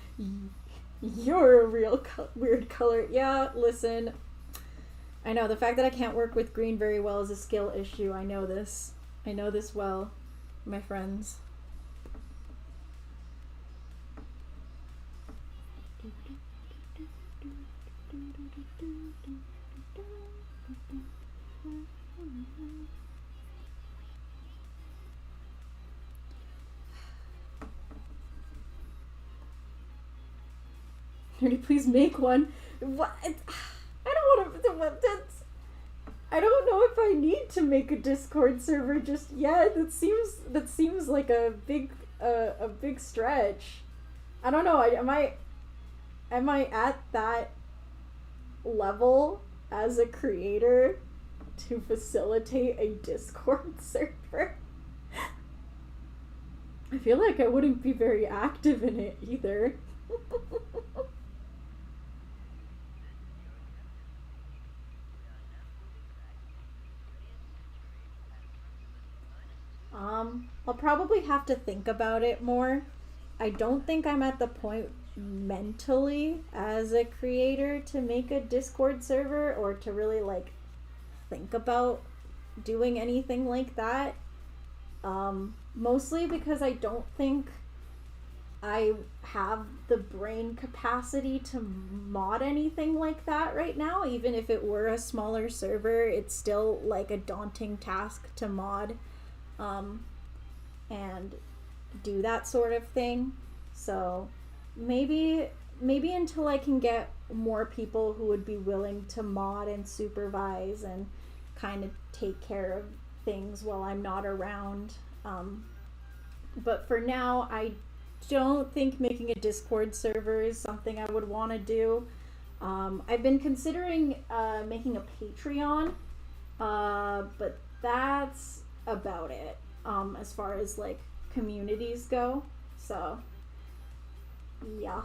You're a real weird color. Yeah, listen. I know, the fact that I can't work with green very well is a skill issue. I know this. I know this well, my friends. Nerdy, please make one. What? I don't want to. I don't know if I need to make a Discord server just yet. That seems like a big stretch. I don't know. Am I at that level as a creator to facilitate a Discord server? I feel like I wouldn't be very active in it either. I'll probably have to think about it more. I don't think I'm at the point mentally as a creator to make a Discord server or to really like think about doing anything like that. Mostly because I don't think I have the brain capacity to mod anything like that right now. Even if it were a smaller server, it's still like a daunting task to mod and do that sort of thing. So maybe until I can get more people who would be willing to mod and supervise and kind of take care of things while I'm not around. But for now, I don't think making a Discord server is something I would want to do. I've been considering making a Patreon, but that's about it as far as like communities go. So yeah.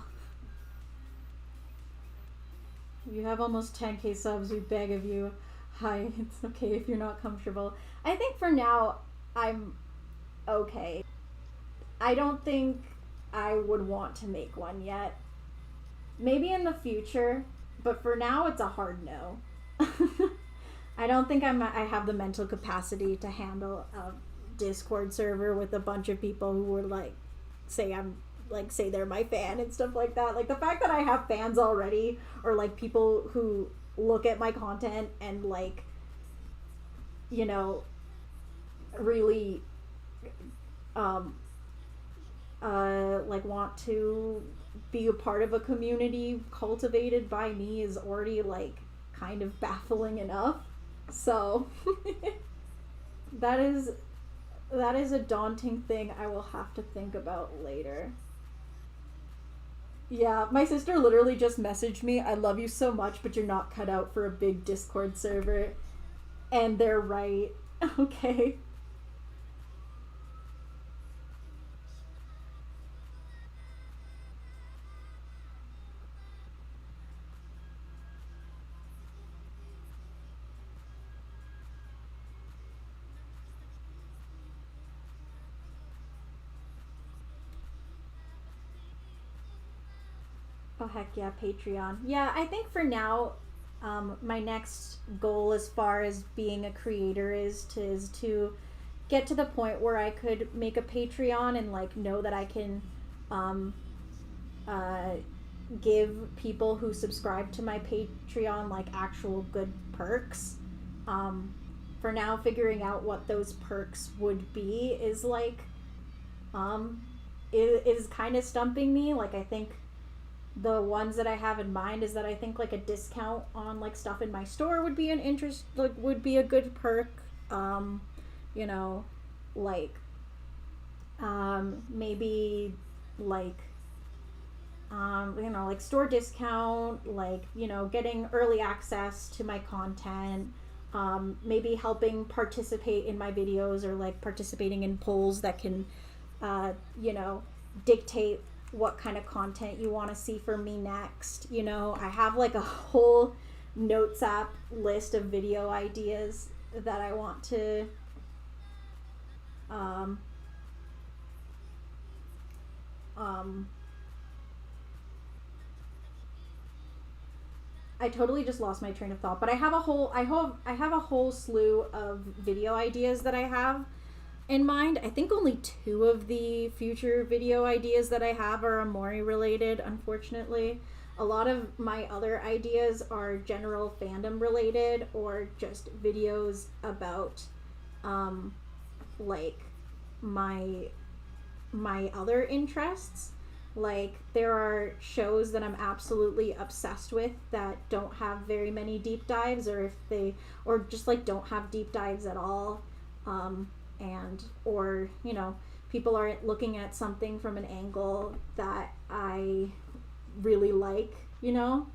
You have almost 10k subs, we beg of you. Hi, it's okay if you're not comfortable. I think for now I'm okay. I don't think I would want to make one yet. Maybe in the future, but for now it's a hard no. I don't think I have the mental capacity to handle a Discord server with a bunch of people who were like say they're my fan and stuff like that. Like the fact that I have fans already, or like people who look at my content and like, you know, really like want to be a part of a community cultivated by me is already like kind of baffling enough. So that is a daunting thing I will have to think about later. Yeah, my sister literally just messaged me, I love you so much, but you're not cut out for a big Discord server. And they're right. Okay. Oh, heck yeah, Patreon. Yeah, I think for now, my next goal as far as being a creator is to get to the point where I could make a Patreon and like know that I can give people who subscribe to my Patreon like actual good perks. For now, figuring out what those perks would be is like it is kind of stumping me. Like I think the ones that I have in mind is that I think like a discount on like stuff in my store would be would be a good perk. You know, like maybe like you know, like store discount, like, you know, getting early access to my content, maybe helping participate in my videos, or like participating in polls that can you know, dictate what kind of content you want to see from me next. You know, I have like a whole notes app list of video ideas that I want to I totally just lost my train of thought, but I have a whole slew of video ideas that I have in mind. I think only 2 of the future video ideas that I have are Omori related, unfortunately. A lot of my other ideas are general fandom related, or just videos about like my other interests. Like there are shows that I'm absolutely obsessed with that don't have very many deep dives, or just like don't have deep dives at all. And or, you know, people aren't looking at something from an angle that I really like, you know.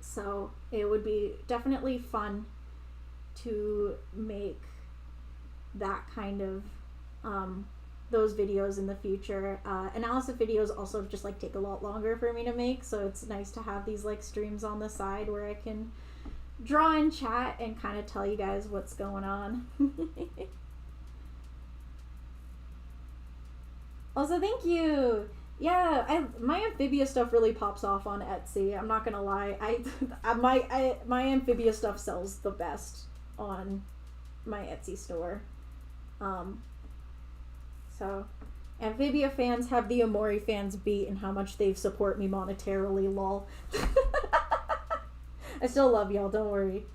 So it would be definitely fun to make that kind of those videos in the future. Analysis videos also just like take a lot longer for me to make, so it's nice to have these like streams on the side where I can draw and chat and kind of tell you guys what's going on. Also, thank you. Yeah, my amphibia stuff really pops off on Etsy. I'm not gonna lie. My amphibia stuff sells the best on my Etsy store. So amphibia fans have the Omori fans beat in how much they support me monetarily, lol. I still love y'all, don't worry.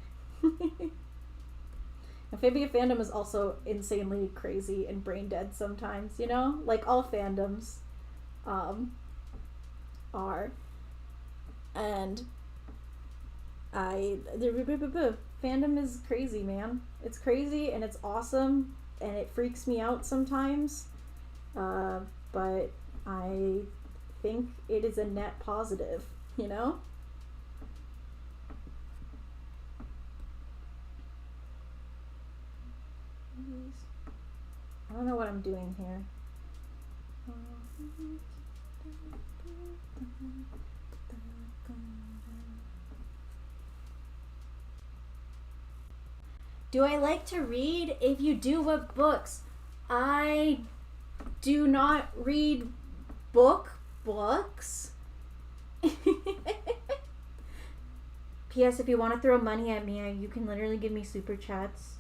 Amphibia fandom is also insanely crazy and brain dead sometimes, you know? Like all fandoms are. And fandom is crazy, man. It's crazy and it's awesome and it freaks me out sometimes. But I think it is a net positive, you know? I don't know what I'm doing here. Do I like to read? If you do, what books? I do not read books. P.S. If you want to throw money at me, you can literally give me super chats.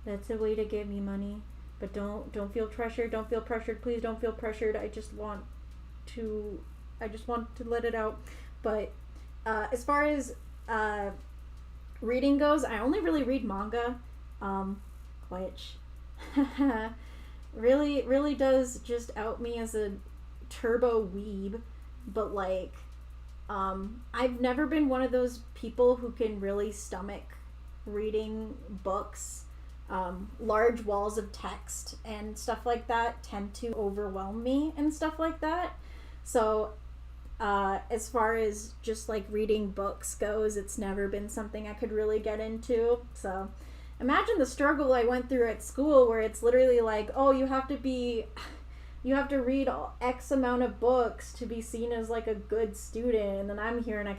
That's a way to give me money. But don't feel pressured. Don't feel pressured. Please don't feel pressured. I just want to let it out. But as far as reading goes, I only really read manga, which really does just out me as a turbo weeb. But like, I've never been one of those people who can really stomach reading books. Large walls of text and stuff like that tend to overwhelm me and stuff like that. So as far as just like reading books goes, it's never been something I could really get into. So imagine the struggle I went through at school, where it's literally like, oh, you have to read X amount of books to be seen as like a good student, and then I'm here and I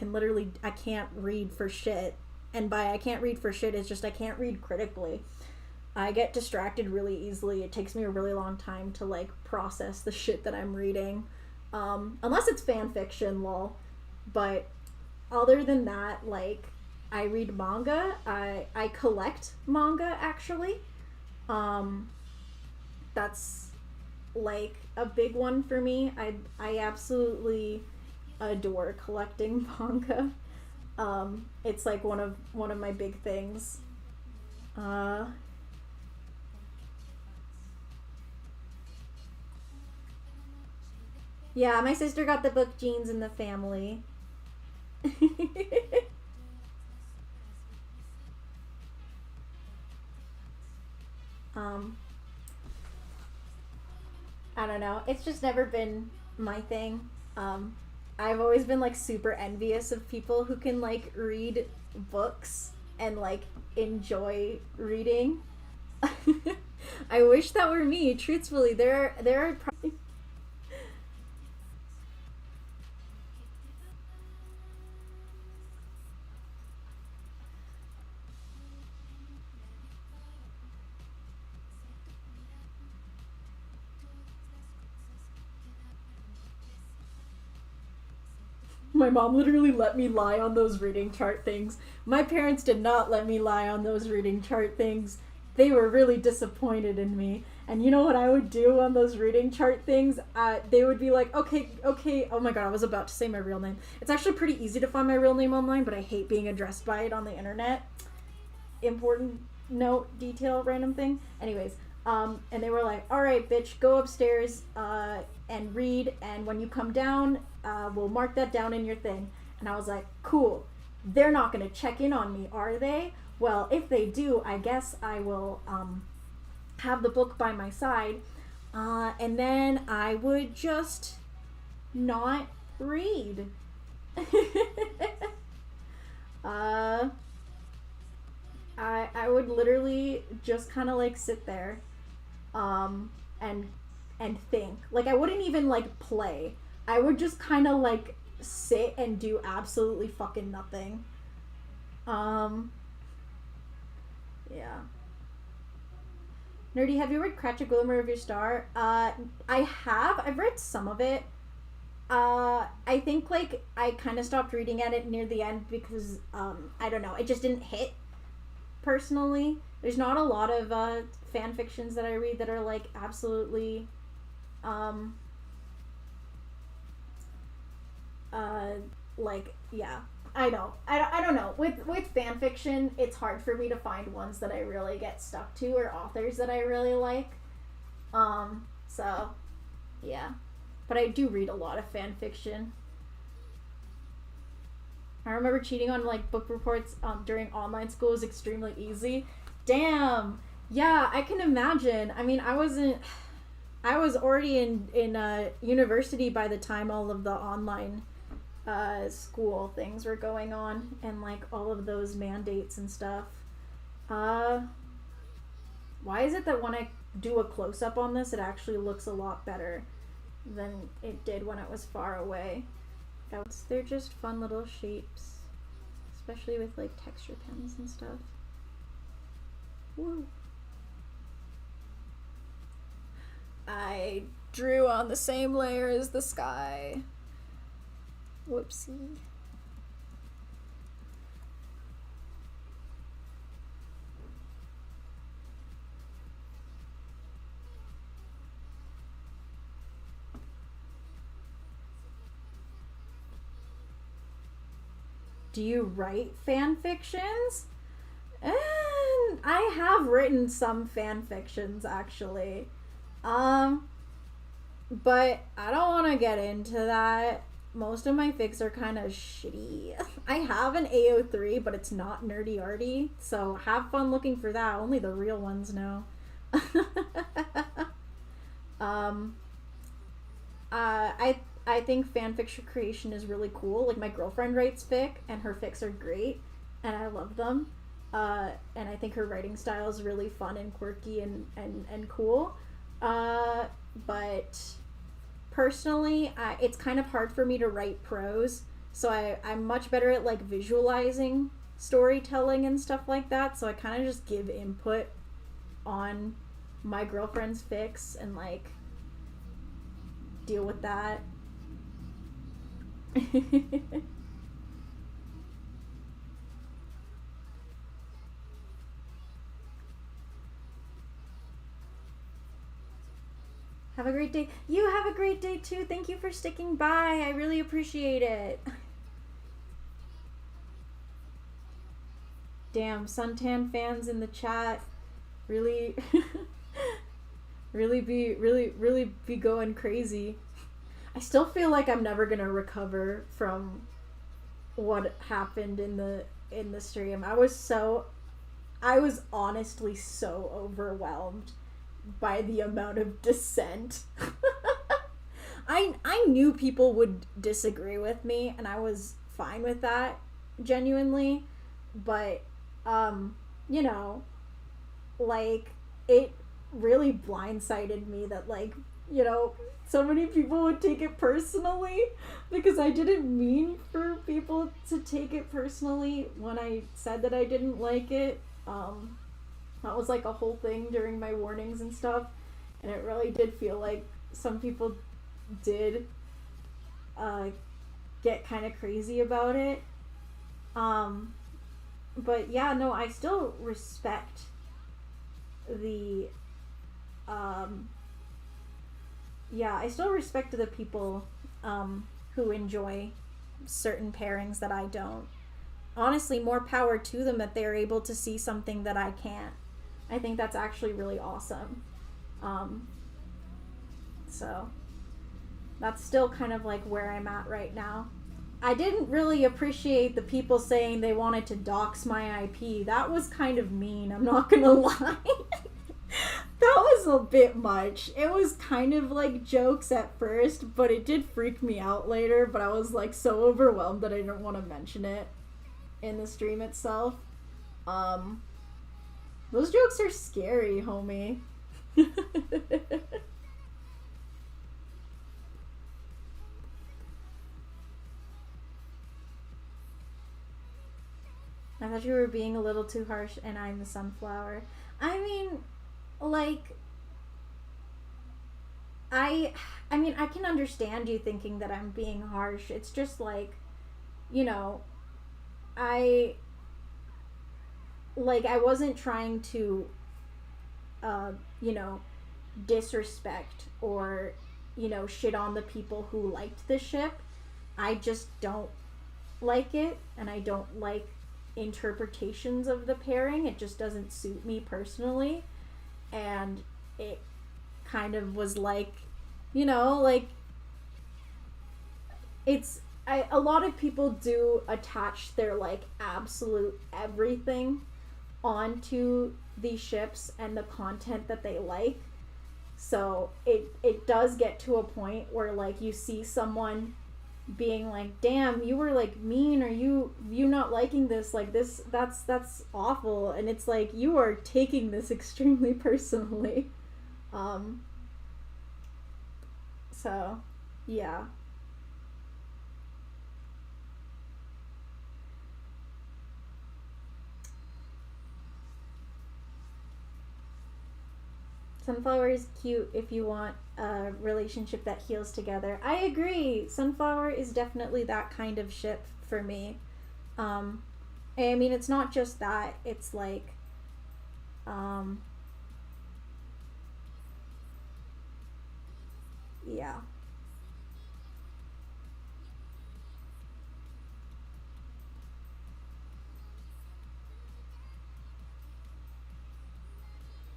can't read for shit. And by I can't read for shit, it's just I can't read critically. I get distracted really easily. It takes me a really long time to like process the shit that I'm reading. Unless it's fan fiction, lol. But other than that, like, I read manga. I collect manga, actually. That's like a big one for me. I absolutely adore collecting manga. It's like one of my big things. Yeah, my sister got the book Genes in the Family. I don't know. It's just never been my thing. I've always been like super envious of people who can like read books and like enjoy reading. I wish that were me. Truthfully, there are probably my mom literally let me lie on those reading chart things. My parents did not let me lie on those reading chart things. They were really disappointed in me. And you know what I would do on those reading chart things? They would be like, okay, oh my god, I was about to say my real name. It's actually pretty easy to find my real name online, but I hate being addressed by it on the internet. Important note, detail, random thing. Anyways, and they were like, alright, bitch, go upstairs, and read, and when you come down, we'll mark that down in your thing. And I was like, cool. They're not gonna check in on me, are they? Well, if they do, I guess I will have the book by my side, and then I would just not read. I would literally just kind of like sit there, and think. Like, I wouldn't even like play. I would just kind of like sit and do absolutely fucking nothing. Yeah. Nerdy, have you read Catch a Glimmer of Your Star? I have. I've read some of it. I think like I kind of stopped reading at it near the end because I don't know, it just didn't hit personally. There's not a lot of fan fictions that I read that are like absolutely like, yeah, I know. I don't know. With fan fiction, it's hard for me to find ones that I really get stuck to, or authors that I really like. So yeah. But I do read a lot of fan fiction. I remember cheating on like book reports during online school was extremely easy. Damn. Yeah, I can imagine. I mean, I was already in university by the time all of the online school things were going on, and like all of those mandates and stuff. Why is it that when I do a close-up on this, it actually looks a lot better than it did when it was far away? They're just fun little shapes, especially with like texture pens and stuff. Woo. I drew on the same layer as the sky. Whoopsie. Do you write fan fictions? I have written some fan fictions, actually. But I don't want to get into that. Most of my fics are kind of shitty. I have an AO3, but it's not Nerdy-arty, so have fun looking for that. Only the real ones know. I think fanfiction creation is really cool. Like, my girlfriend writes fic, and her fics are great, and I love them. And I think her writing style is really fun and quirky and cool. But personally, it's kind of hard for me to write prose, so I'm much better at, like, visualizing storytelling and stuff like that, so I kind of just give input on my girlfriend's fics and, like, deal with that. Have a great day. You have a great day too. Thank you for sticking by. I really appreciate it. Damn, suntan fans in the chat really really be going crazy. I still feel like I'm never gonna recover from what happened in the stream. I was honestly so overwhelmed by the amount of dissent. I knew people would disagree with me, and I was fine with that, genuinely, but you know, like, it really blindsided me that, like, you know, so many people would take it personally, because I didn't mean for people to take it personally when I said that I didn't like it. That was like a whole thing during my warnings and stuff, and it really did feel like some people did get kind of crazy about it. But yeah, no, I still respect the the people who enjoy certain pairings that I don't. Honestly, more power to them that they're able to see something that I can't. I think that's actually really awesome. So that's still kind of like where I'm at right now. I didn't really appreciate the people saying they wanted to dox my IP. That was kind of mean, I'm not gonna lie. That was a bit much. It was kind of like jokes at first, but it did freak me out later, but I was like so overwhelmed that I didn't want to mention it in the stream itself. Those jokes are scary, homie. I thought you were being a little too harsh, and I'm the sunflower. I mean, like, I mean, I can understand you thinking that I'm being harsh. It's just like, you know, I wasn't trying to, you know, disrespect or, you know, shit on the people who liked the ship. I just don't like it, and I don't like interpretations of the pairing. It just doesn't suit me personally, and it kind of was like, you know, like, it's, a lot of people do attach their, like, absolute everything onto these ships and the content that they like. So it does get to a point where, like, you see someone being like, damn, you were, like, mean, or you not liking this, like, this, that's awful, and it's like, you are taking this extremely personally. So yeah. Sunflower is cute if you want a relationship that heals together. I agree. Sunflower is definitely that kind of ship for me. I mean, it's not just that. It's like, yeah.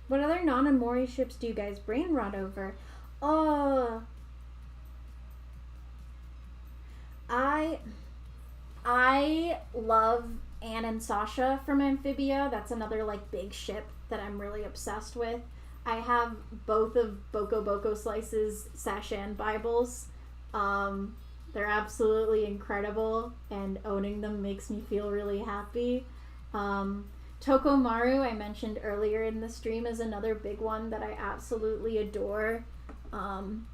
What other non-Omori ships do you guys brainrot over? Oh, I I love Anne and Sasha from Amphibia. That's another like big ship that I'm really obsessed with. I have both of Boko Boko Slice's Sashan Bibles. They're absolutely incredible, and owning them makes me feel really happy. Um, Tokomaru, I mentioned earlier in the stream, is another big one that I absolutely adore. Um,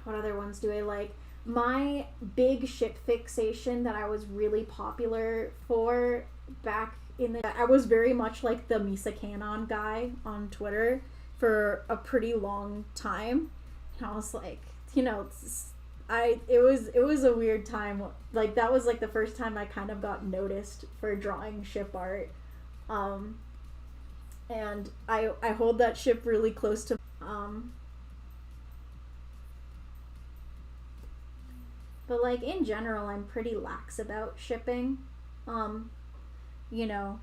what other ones do I like? My big ship fixation that I was really popular for back in the, I was very much like the Misa Canon guy on Twitter for a pretty long time. And I was like, you know, it was a weird time. Like that was like the first time I kind of got noticed for drawing ship art. Um, and I hold that ship really close to but like in general I'm pretty lax about shipping. Um, you know,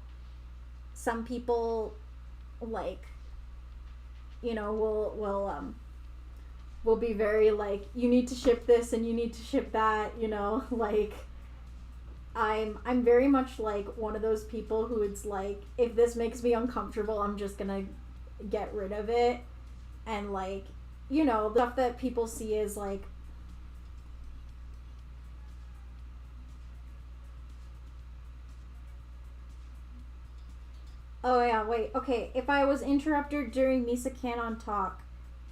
some people like, you know, will be very like, you need to ship this and you need to ship that, you know, like I'm very much like one of those people who it's like, if this makes me uncomfortable, I'm just gonna get rid of it. And like, you know, the stuff that people see is like, oh yeah, wait, okay, if I was interrupted during Misa Canon talk,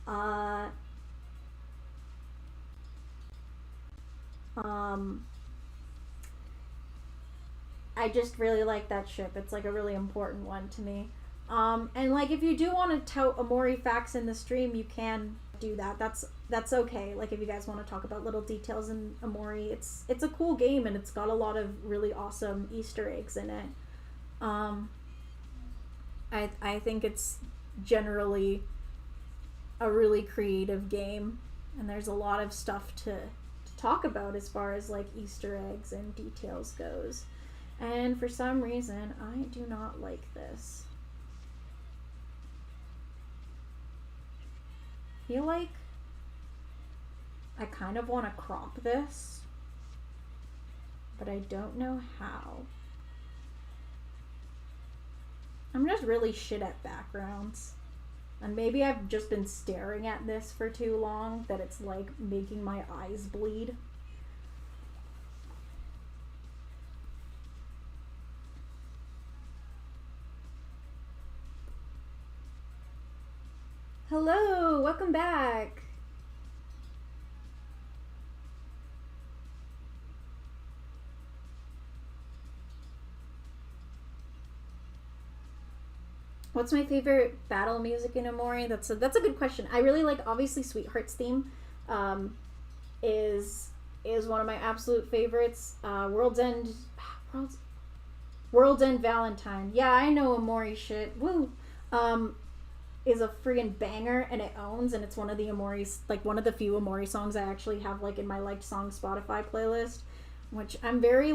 uh, um, I just really like that ship. It's like a really important one to me. And like if you do want to tout Omori facts in the stream, you can do that. That's okay. Like if you guys want to talk about little details in Omori, it's a cool game and it's got a lot of really awesome Easter eggs in it. Um, I think it's generally a really creative game, and there's a lot of stuff to talk about as far as like Easter eggs and details goes. And for some reason, I do not like this. I feel like I kind of want to crop this, but I don't know how. I'm just really shit at backgrounds. And maybe I've just been staring at this for too long that it's like making my eyes bleed. Hello, welcome back. What's my favorite battle music in Omori? That's a good question. I really like, obviously, Sweetheart's theme is one of my absolute favorites. World's End Valentine. Yeah, I know Omori shit. Woo. Is a friggin' banger, and it owns, and it's one of the Omori's, like one of the few Omori songs I actually have like in my liked songs Spotify playlist, which I'm very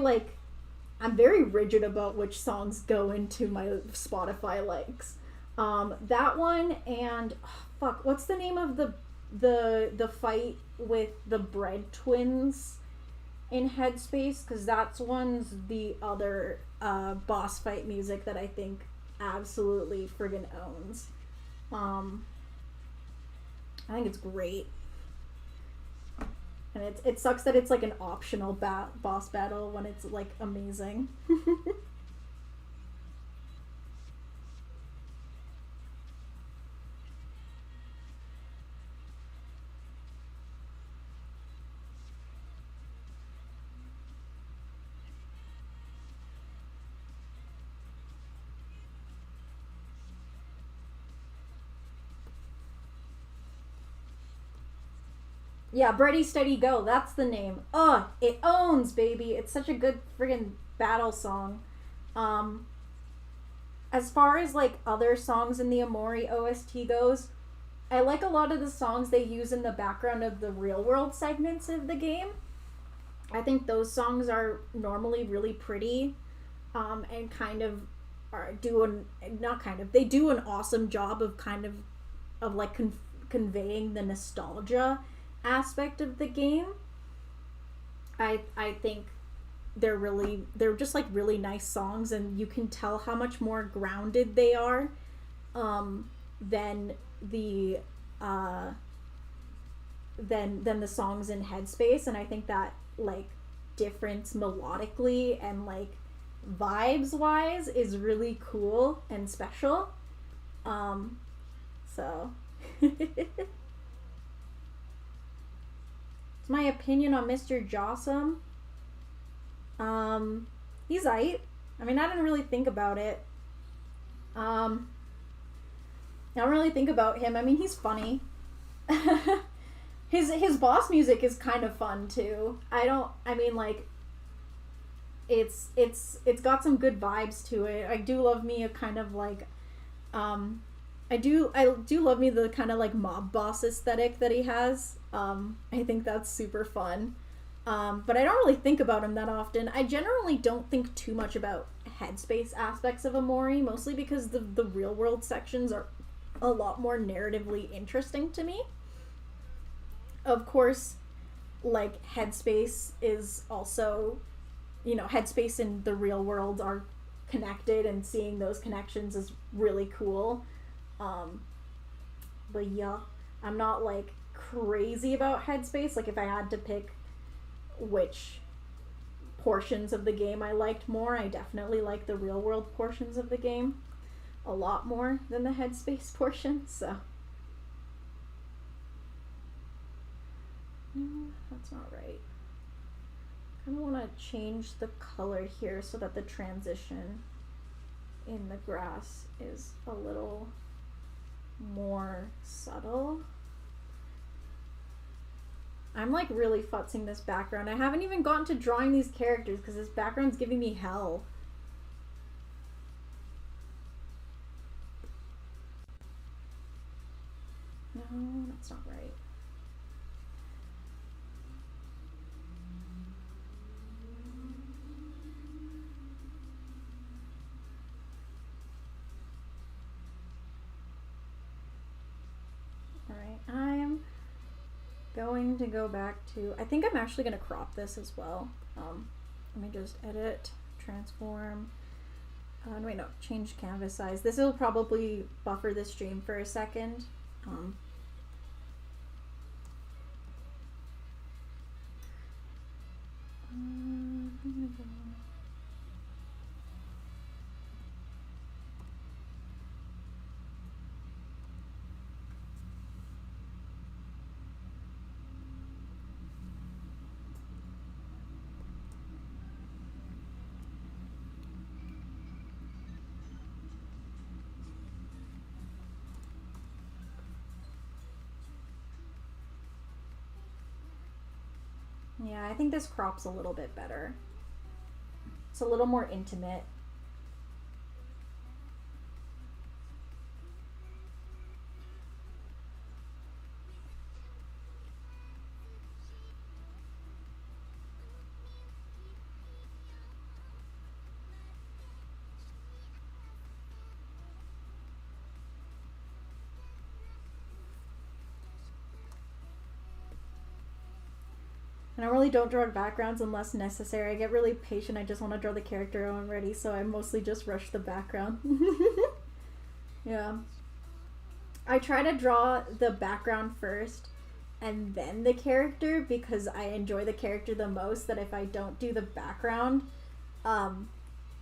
rigid about which songs go into my Spotify likes. That one and fuck, what's the name of the fight with the bread twins in Headspace? Because that's one's the other boss fight music that I think absolutely friggin' owns. I think it's great. And it sucks that it's like an optional boss battle when it's like amazing. Yeah, Ready Steady Go, that's the name. It owns, baby. It's such a good friggin' battle song. Um, as far as like other songs in the Omori OST goes, I like a lot of the songs they use in the background of the real world segments of the game. I think those songs are normally really pretty, and kind of are doing not kind of they do an awesome job of like conveying the nostalgia aspect of the game. I think they're just like really nice songs, and you can tell how much more grounded they are, than the uh than the songs in Headspace. And I think that like difference melodically and like vibes wise is really cool and special. So it's my opinion on Mr. Jossum. He's aight. I mean, I didn't really think about it. I don't really think about him. I mean, he's funny. His boss music is kind of fun too. I mean, like it's got some good vibes to it. I do love me a kind of like I do love me the kind of like mob boss aesthetic that he has. I think that's super fun. But I don't really think about him that often. I generally don't think too much about headspace aspects of Omori, mostly because the real world sections are a lot more narratively interesting to me. Of course, like headspace is also, headspace and the real world are connected, and seeing those connections is really cool. But yeah, I'm not like crazy about headspace. Like if I had to pick which portions of the game I liked more, I definitely like the real world portions of the game a lot more than the headspace portions. So no, that's not right. I kind of want to change the color here so that the transition in the grass is a little more subtle. I'm like really futzing this background. I haven't even gotten to drawing these characters because this background's giving me hell. No, that's not right. Alright, I'm going to go back to, I think I'm actually going to crop this as well. Let me just edit, transform, wait, no, change canvas size. This will probably buffer the stream for a second. Yeah, I think this crop's a little bit better. It's a little more intimate. And I really don't draw backgrounds unless necessary. I get really patient. I just want to draw the character when I'm ready, so I mostly just rush the background. Yeah. I try to draw the background first and then the character because I enjoy the character the most. That if I don't do the background, that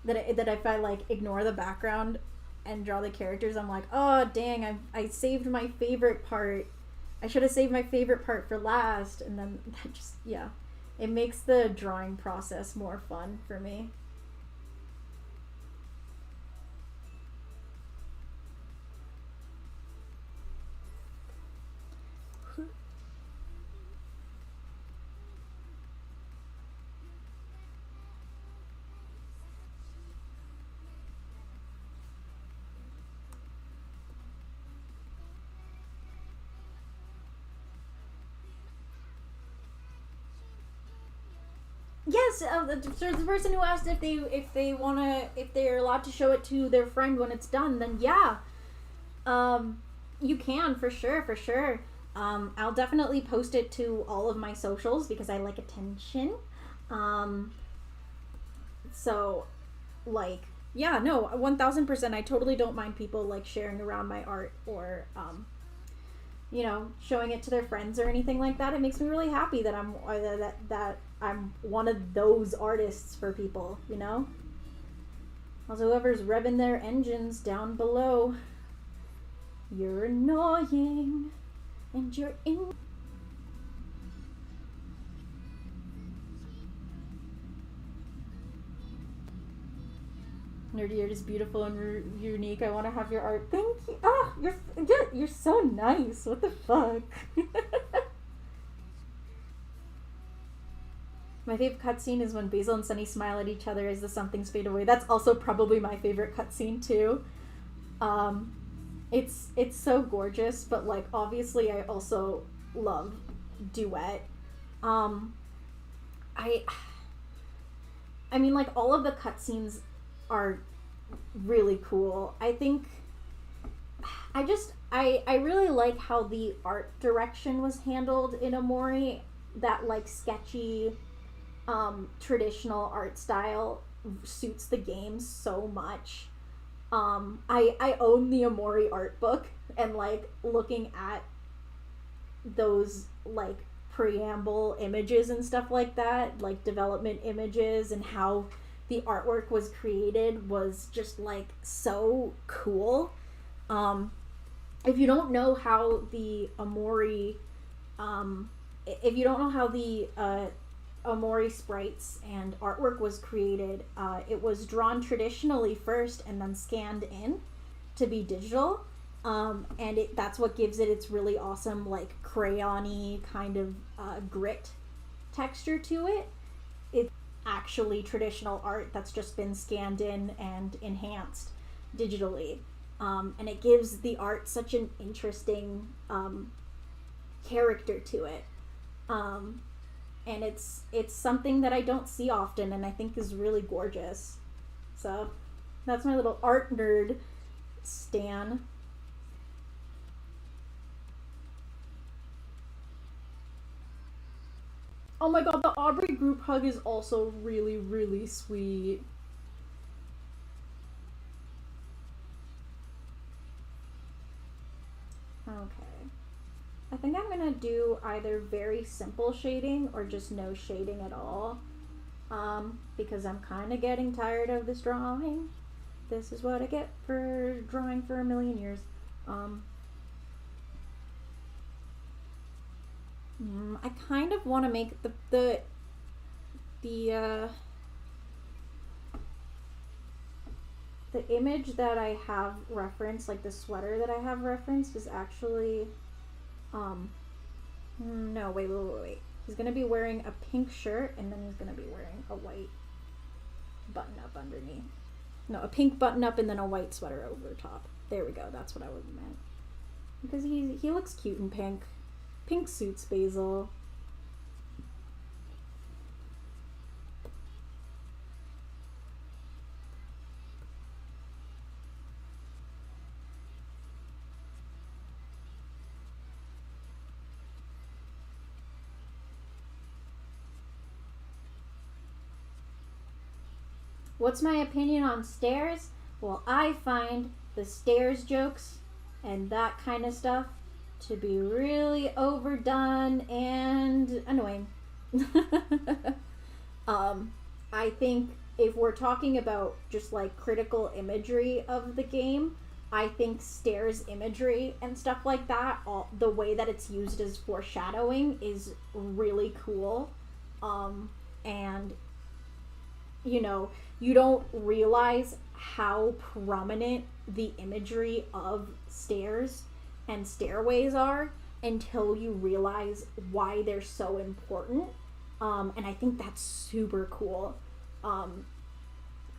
if I like ignore the background and draw the characters, I'm like, oh dang, I saved my favorite part. I should have saved my favorite part for last, and then that just, yeah, it makes the drawing process more fun for me. yes, the person who asked if they're allowed to show it to their friend when it's done, then yeah, you can for sure. I'll definitely post it to all of my socials because I like attention. So, like, yeah, no, 1000%. I totally don't mind people like sharing around my art or you know, showing it to their friends or anything like that. It makes me really happy that I'm one of those artists for people, you know? Also, whoever's revving their engines down below, you're annoying and you're in. Nerdy-arty is beautiful and unique. I want to have your art. Thank you. Ah, you're so nice. What the fuck? My favorite cutscene is when Basil and Sunny smile at each other as the somethings fade away. That's also probably my favorite cutscene too. It's so gorgeous, but like obviously I also love duet. I mean, like, all of the cutscenes are really cool. I think I really like how the art direction was handled in Omori. That like sketchy traditional art style suits the game so much. I own the Omori art book, and like looking at those like preamble images and stuff like that, like development images and how the artwork was created was just like so cool. If you don't know how the Omori Omori sprites and artwork was created, it was drawn traditionally first and then scanned in to be digital. And that's what gives it its really awesome, like, crayon-y kind of grit texture to it. It's actually traditional art that's just been scanned in and enhanced digitally. And it gives the art such an interesting character to it. And it's something that I don't see often and I think is really gorgeous. So that's my little art nerd stan. Oh my god, the Aubrey group hug is also really, really sweet. Okay. I think I'm gonna do either very simple shading or just no shading at all. Because I'm kind of getting tired of this drawing. This is what I get for drawing for a million years. I kind of want to make the image that I have referenced, like the sweater that I have referenced, is actually no, wait. He's gonna be wearing a pink shirt and then he's gonna be wearing a white button up underneath. No, a pink button up and then a white sweater over top. There we go. That's what I would have meant. Because he looks cute in pink. Pink suits Basil. What's my opinion on stairs? Well, I find the stairs jokes and that kind of stuff to be really overdone and annoying. I think if we're talking about just like critical imagery of the game, I think stairs imagery and stuff like that, the way that it's used as foreshadowing is really cool. And you know, you don't realize how prominent the imagery of stairs and stairways are until you realize why they're so important. And I think that's super cool.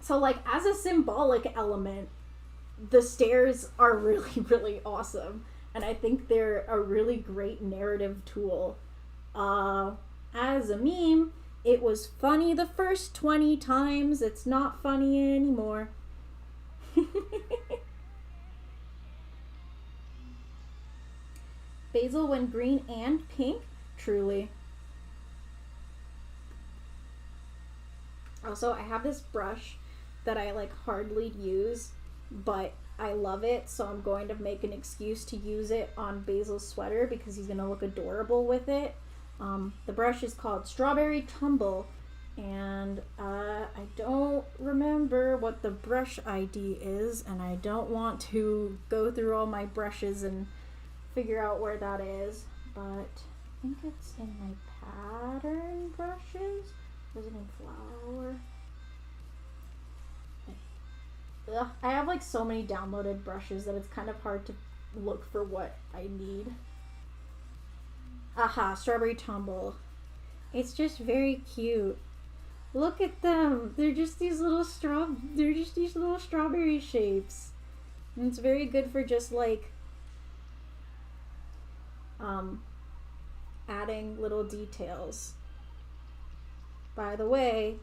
So like as a symbolic element, the stairs are really, really awesome. And I think they're a really great narrative tool. As a meme, It was funny the first 20 times. It's not funny anymore. Basil when green and pink? Truly. Also, I have this brush that I like hardly use, but I love it, so I'm going to make an excuse to use it on Basil's sweater because he's going to look adorable with it. The brush is called Strawberry Tumble, and I don't remember what the brush ID is, and I don't want to go through all my brushes and figure out where that is, but I think it's in my pattern brushes. Or is it in flower? Ugh, I have like so many downloaded brushes that it's kind of hard to look for what I need. Aha, Strawberry Tumble. It's just very cute. Look at them. They're just these little strawberry shapes. And it's very good for just like adding little details. By the way,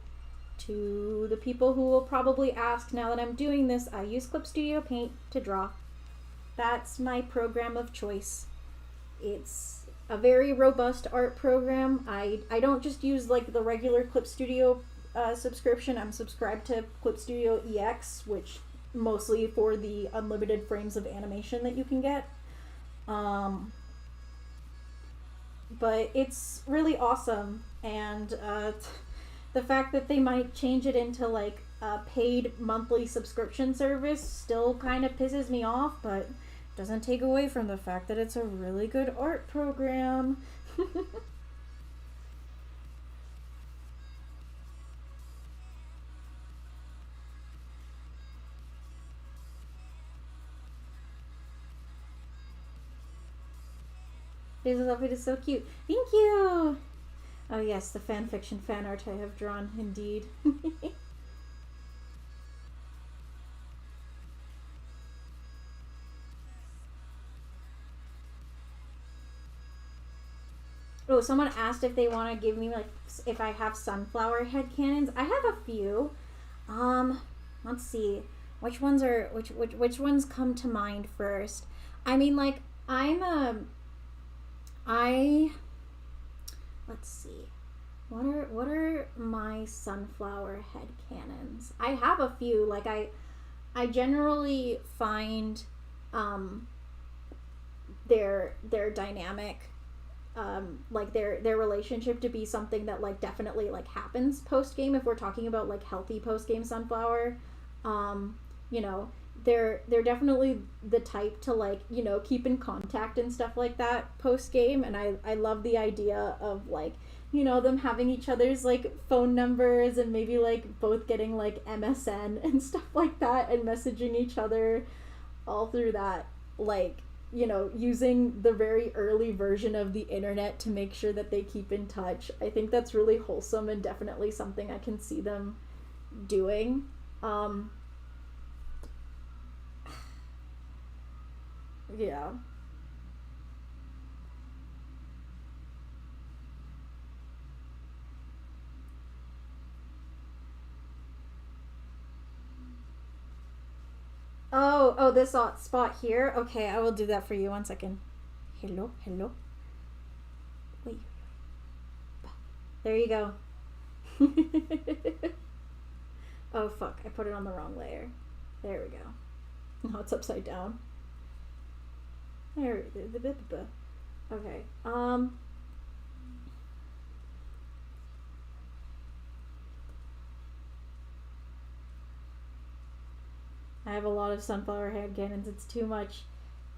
to the people who will probably ask now that I'm doing this, I use Clip Studio Paint to draw. That's my program of choice. It's a very robust art program. I don't just use like the regular Clip Studio subscription. I'm subscribed to Clip Studio EX, which mostly for the unlimited frames of animation that you can get. But it's really awesome, and the fact that they might change it into like a paid monthly subscription service still kind of pisses me off, but doesn't take away from the fact that it's a really good art program. Basil's outfit is so cute. Thank you! Oh yes, the fanfiction fan art I have drawn, indeed. Oh, someone asked if they want to give me, like, if I have sunflower headcanons. I have a few. Let's see. Which ones come to mind first? I mean, like, let's see. What are my sunflower headcanons? I have a few. Like, I generally find their dynamic, like their relationship to be something that like definitely like happens post game. If we're talking about like healthy post game sunflower, you know, they're definitely the type to like, you know, keep in contact and stuff like that post game. And I love the idea of like, you know, them having each other's like phone numbers and maybe like both getting like MSN and stuff like that and messaging each other all through that, like, you know, using the very early version of the internet to make sure that they keep in touch. I think that's really wholesome and definitely something I can see them doing. Yeah. Oh, this spot here? Okay, I will do that for you. 1 second. Hello. Wait. There you go. Oh, fuck. I put it on the wrong layer. There we go. Now it's upside down. There. Okay. I have a lot of sunflower headcanons. It's too much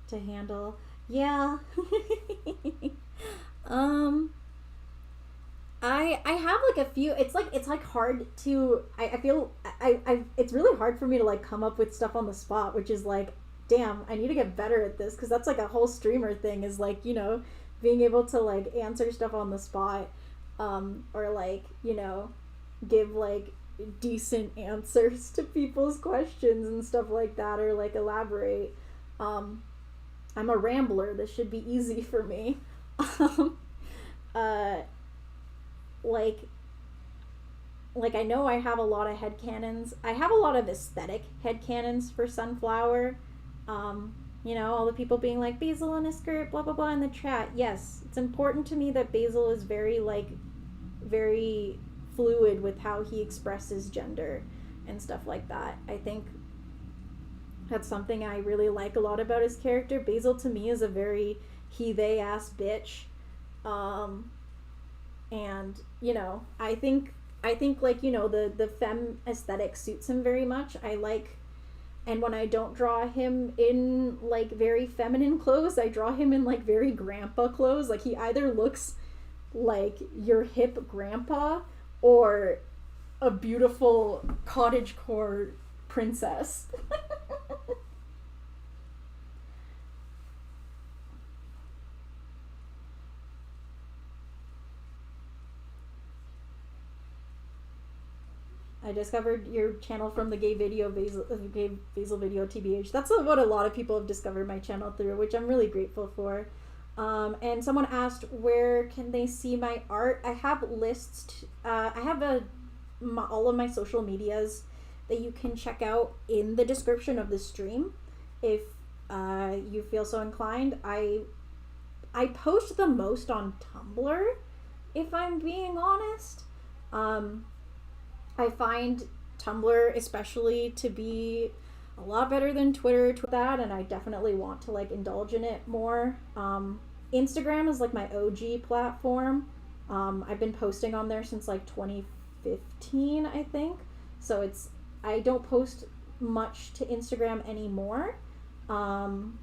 to handle. Yeah. I have like a few. It's like hard to. I feel it's really hard for me to like come up with stuff on the spot, which is like, damn, I need to get better at this, because that's like a whole streamer thing, is like, you know, being able to like answer stuff on the spot, or like, you know, give like decent answers to people's questions and stuff like that, or like elaborate. I'm a rambler. This should be easy for me. Like, like, I know I have a lot of headcanons. I have a lot of aesthetic headcanons for Sunflower. You know, all the people being like, Basil in a skirt, blah, blah, blah, in the chat. Yes, it's important to me that Basil is very, like, very fluid with how he expresses gender and stuff like that. I think that's something I really like a lot about his character. Basil, to me, is a very he-they ass bitch. And, you know, I think like, you know, the femme aesthetic suits him very much. I like, and when I don't draw him in, like, very feminine clothes, I draw him in, like, very grandpa clothes. Like, he either looks like your hip grandpa or a beautiful cottagecore princess. I discovered your channel from the gay Basil video TBH. That's what a lot of people have discovered my channel through, which I'm really grateful for. And someone asked, where can they see my art? I have lists. I have all of my social medias that you can check out in the description of the stream if you feel so inclined. I post the most on Tumblr, if I'm being honest. I find Tumblr especially to be a lot better than Twitter that, and I definitely want to, like, indulge in it more. Instagram is, like, my OG platform. I've been posting on there since, like, 2015, I think. So I don't post much to Instagram anymore. But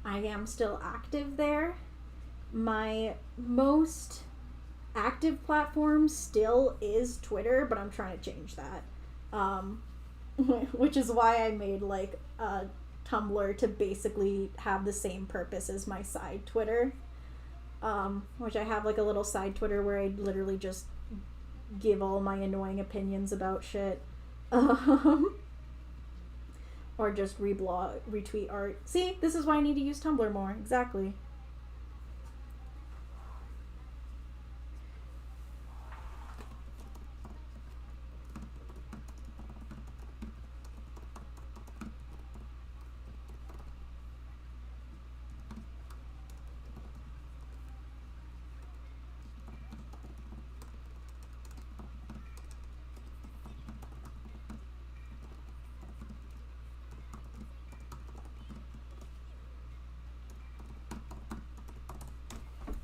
I am still active there. My most active platform still is Twitter, but I'm trying to change that. Which is why I made, like, a Tumblr to basically have the same purpose as my side Twitter. Which I have, like, a little side Twitter where I literally just give all my annoying opinions about shit. Or just retweet art. See, this is why I need to use Tumblr more. Exactly.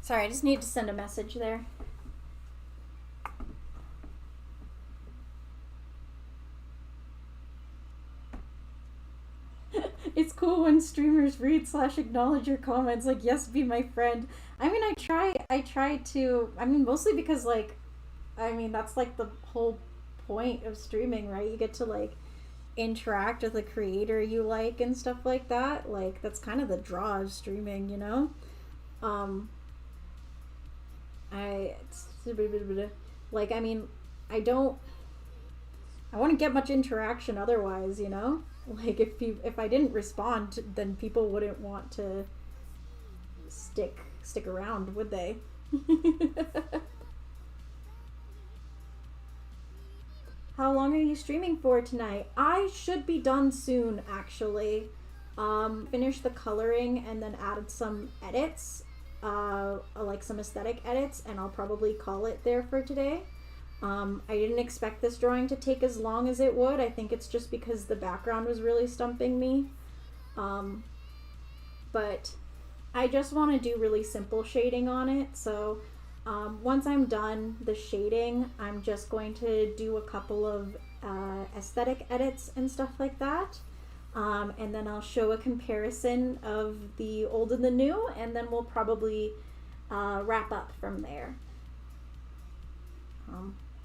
Sorry, I just need to send a message there. It's cool when streamers read/acknowledge your comments, like, yes, be my friend. I mean, I try to, I mean, mostly because, like, I mean, that's, like, the whole point of streaming, right? You get to, like, interact with a creator you like and stuff like that. Like, that's kind of the draw of streaming, you know? Like, I mean, I wouldn't get much interaction otherwise, you know? Like, if I didn't respond, then people wouldn't want to stick around, would they? How long are you streaming for tonight? I should be done soon, actually. Finished the coloring and then added some edits. Like some aesthetic edits, and I'll probably call it there for today. I didn't expect this drawing to take as long as it would. I think it's just because the background was really stumping me. But I just want to do really simple shading on it. So once I'm done the shading, I'm just going to do a couple of aesthetic edits and stuff like that. And then I'll show a comparison of the old and the new, and then we'll probably wrap up from there.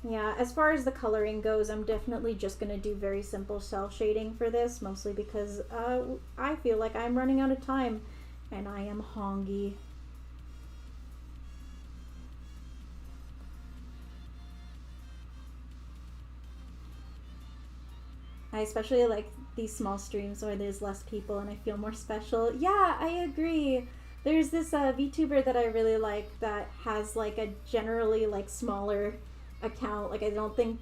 Yeah, as far as the coloring goes, I'm definitely just going to do very simple cell shading for this, mostly because I feel like I'm running out of time, and I am hungry. I especially like these small streams where there's less people and I feel more special. Yeah, I agree. There's this VTuber that I really like that has, like, a generally, like, smaller account. Like, I don't think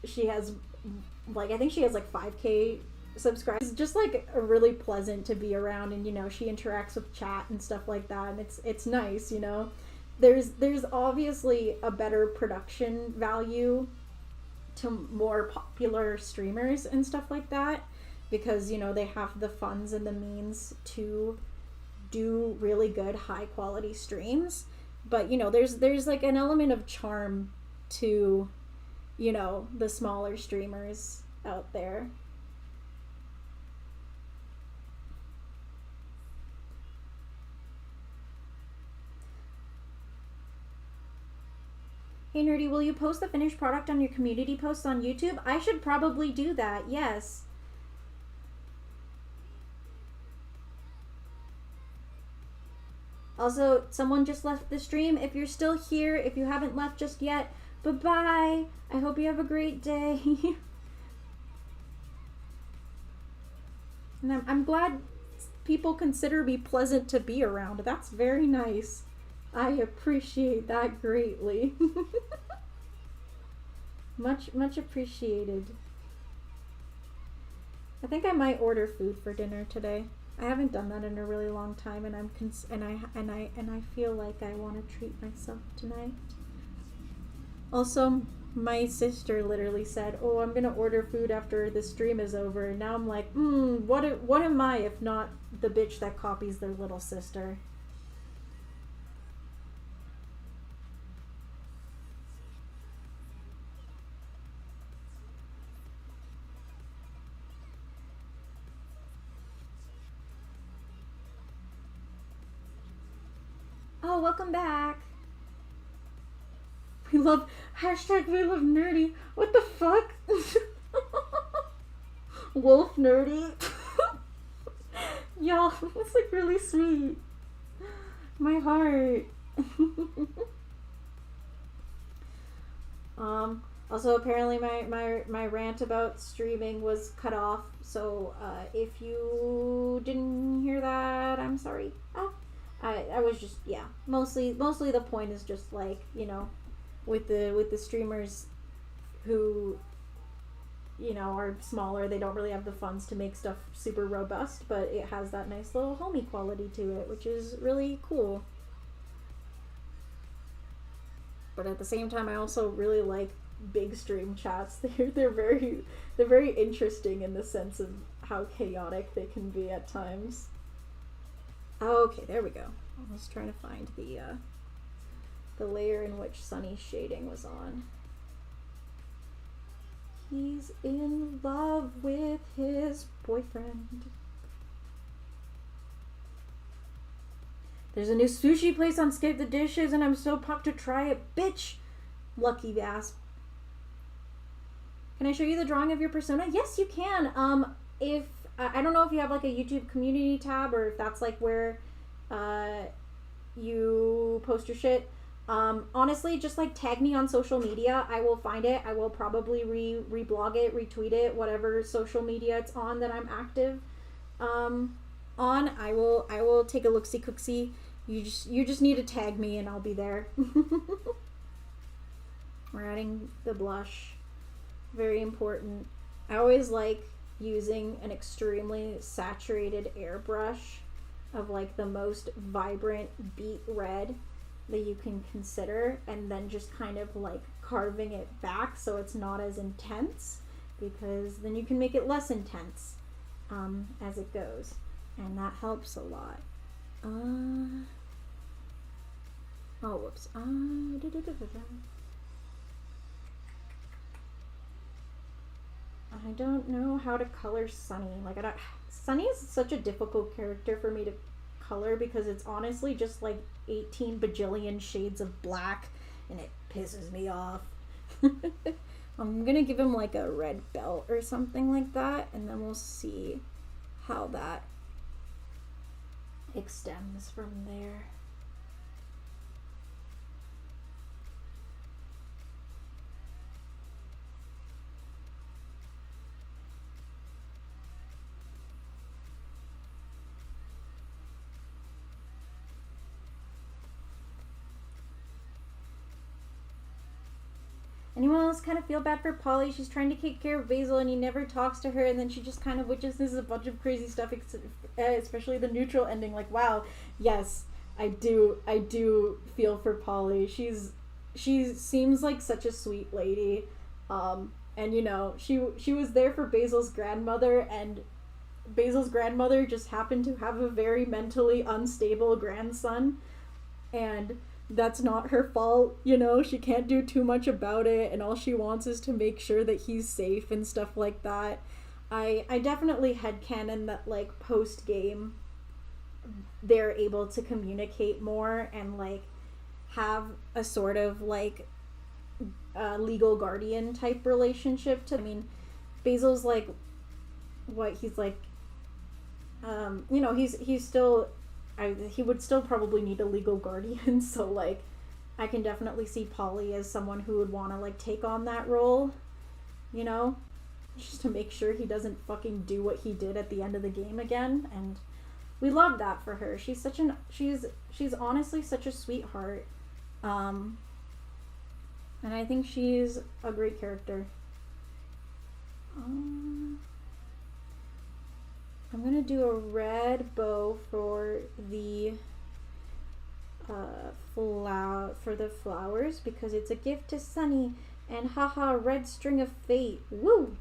she has, like, I think she has like 5K subscribers. It's just like really pleasant to be around, and you know, she interacts with chat and stuff like that, and it's nice, you know. There's obviously a better production value to more popular streamers and stuff like that, because you know they have the funds and the means to do really good high quality streams. But you know, there's like an element of charm to, you know, the smaller streamers out there. Hey Nerdy, will you post the finished product on your community posts on YouTube? I should probably do that, yes. Also, someone just left the stream. If you're still here, if you haven't left just yet, bye-bye. I hope you have a great day. And I'm glad people consider me pleasant to be around. That's very nice. I appreciate that greatly. Much appreciated. I think I might order food for dinner today. I haven't done that in a really long time, and I feel like I want to treat myself tonight. Also, my sister literally said, "Oh, I'm gonna order food after the stream is over." And now I'm like, what am I if not the bitch that copies their little sister? Oh, welcome back. We love #WeLoveNerdy. What the fuck? Wolf Nerdy. Y'all, that's like really sweet. My heart. Also, apparently my rant about streaming was cut off, so if you didn't hear that, I'm sorry. I was just, yeah, mostly the point is just like, you know, with the streamers who, you know, are smaller, they don't really have the funds to make stuff super robust, but it has that nice little homey quality to it, which is really cool. But at the same time, I also really like big stream chats. They're very interesting in the sense of how chaotic they can be at times. Okay, there we go. I was trying to find the layer in which Sunny's shading was on. He's in love with his boyfriend. There's a new sushi place on Skip the Dishes, and I'm so pumped to try it, bitch! Lucky ass. Can I show you the drawing of your persona? Yes, you can. If I don't know if you have like a YouTube community tab, or if that's like where you post your shit. Honestly, just like tag me on social media. I will find it. I will probably reblog it, retweet it, whatever social media it's on that I'm active on. I will take a look-see cooksy. You just need to tag me and I'll be there. We're adding the blush. Very important. I always like using an extremely saturated airbrush of like the most vibrant beet red that you can consider, and then just kind of like carving it back so it's not as intense, because then you can make it less intense as it goes, and that helps a lot. Oh, whoops. I don't know how to color Sunny. Like, Sunny is such a difficult character for me to color, because it's honestly just like 18 bajillion shades of black, and it pisses me off. I'm gonna give him like a red belt or something like that, and then we'll see how that extends from there. Anyone else kind of feel bad for Polly? She's trying to take care of Basil and he never talks to her, and then she just kind of witnesses a bunch of crazy stuff, especially the neutral ending. Like, wow, yes, I do feel for Polly. She seems like such a sweet lady. And you know, she was there for Basil's grandmother, and Basil's grandmother just happened to have a very mentally unstable grandson, and that's not her fault, you know, she can't do too much about it, and all she wants is to make sure that he's safe and stuff like that. I definitely headcanon that, like, post-game, they're able to communicate more and, like, have a sort of, like, legal guardian type relationship to, I mean, Basil's, like, what, he's, like, you know, he's still, he would still probably need a legal guardian, so, like, I can definitely see Polly as someone who would want to, like, take on that role, you know, just to make sure he doesn't fucking do what he did at the end of the game again, and we love that for her. She's such an, she's honestly such a sweetheart, and I think she's a great character. I'm gonna do a red bow for the flowers because it's a gift to Sunny, and haha, red string of fate. Woo!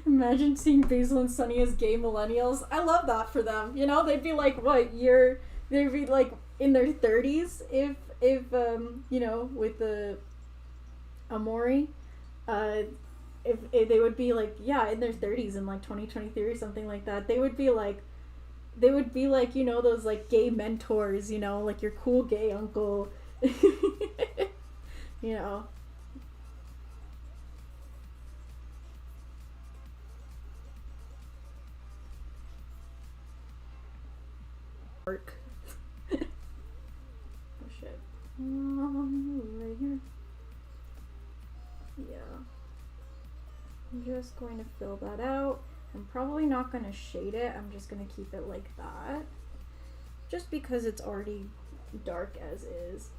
Imagine seeing Basil and Sunny as gay millennials. I love that for them. You know, they'd be like, what year? They'd be like in their 30s if you know, with the Omori. If they would be like, yeah, in their 30s in like 2023 or something like that. They would be like, you know, those like gay mentors, you know, like your cool gay uncle. You know. Work. Oh shit. Right here. Yeah. I'm just going to fill that out. I'm probably not going to shade it. I'm just going to keep it like that. Just because it's already dark as is.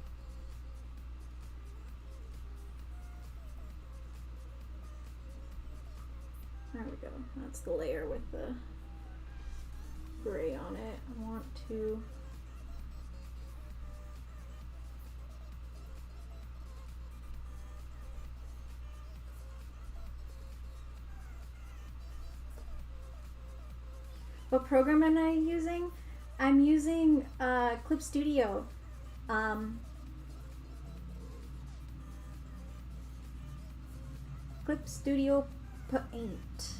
There we go. That's the layer with the gray on it. I want to what program am I using? I'm using Clip Studio. Clip Studio Paint.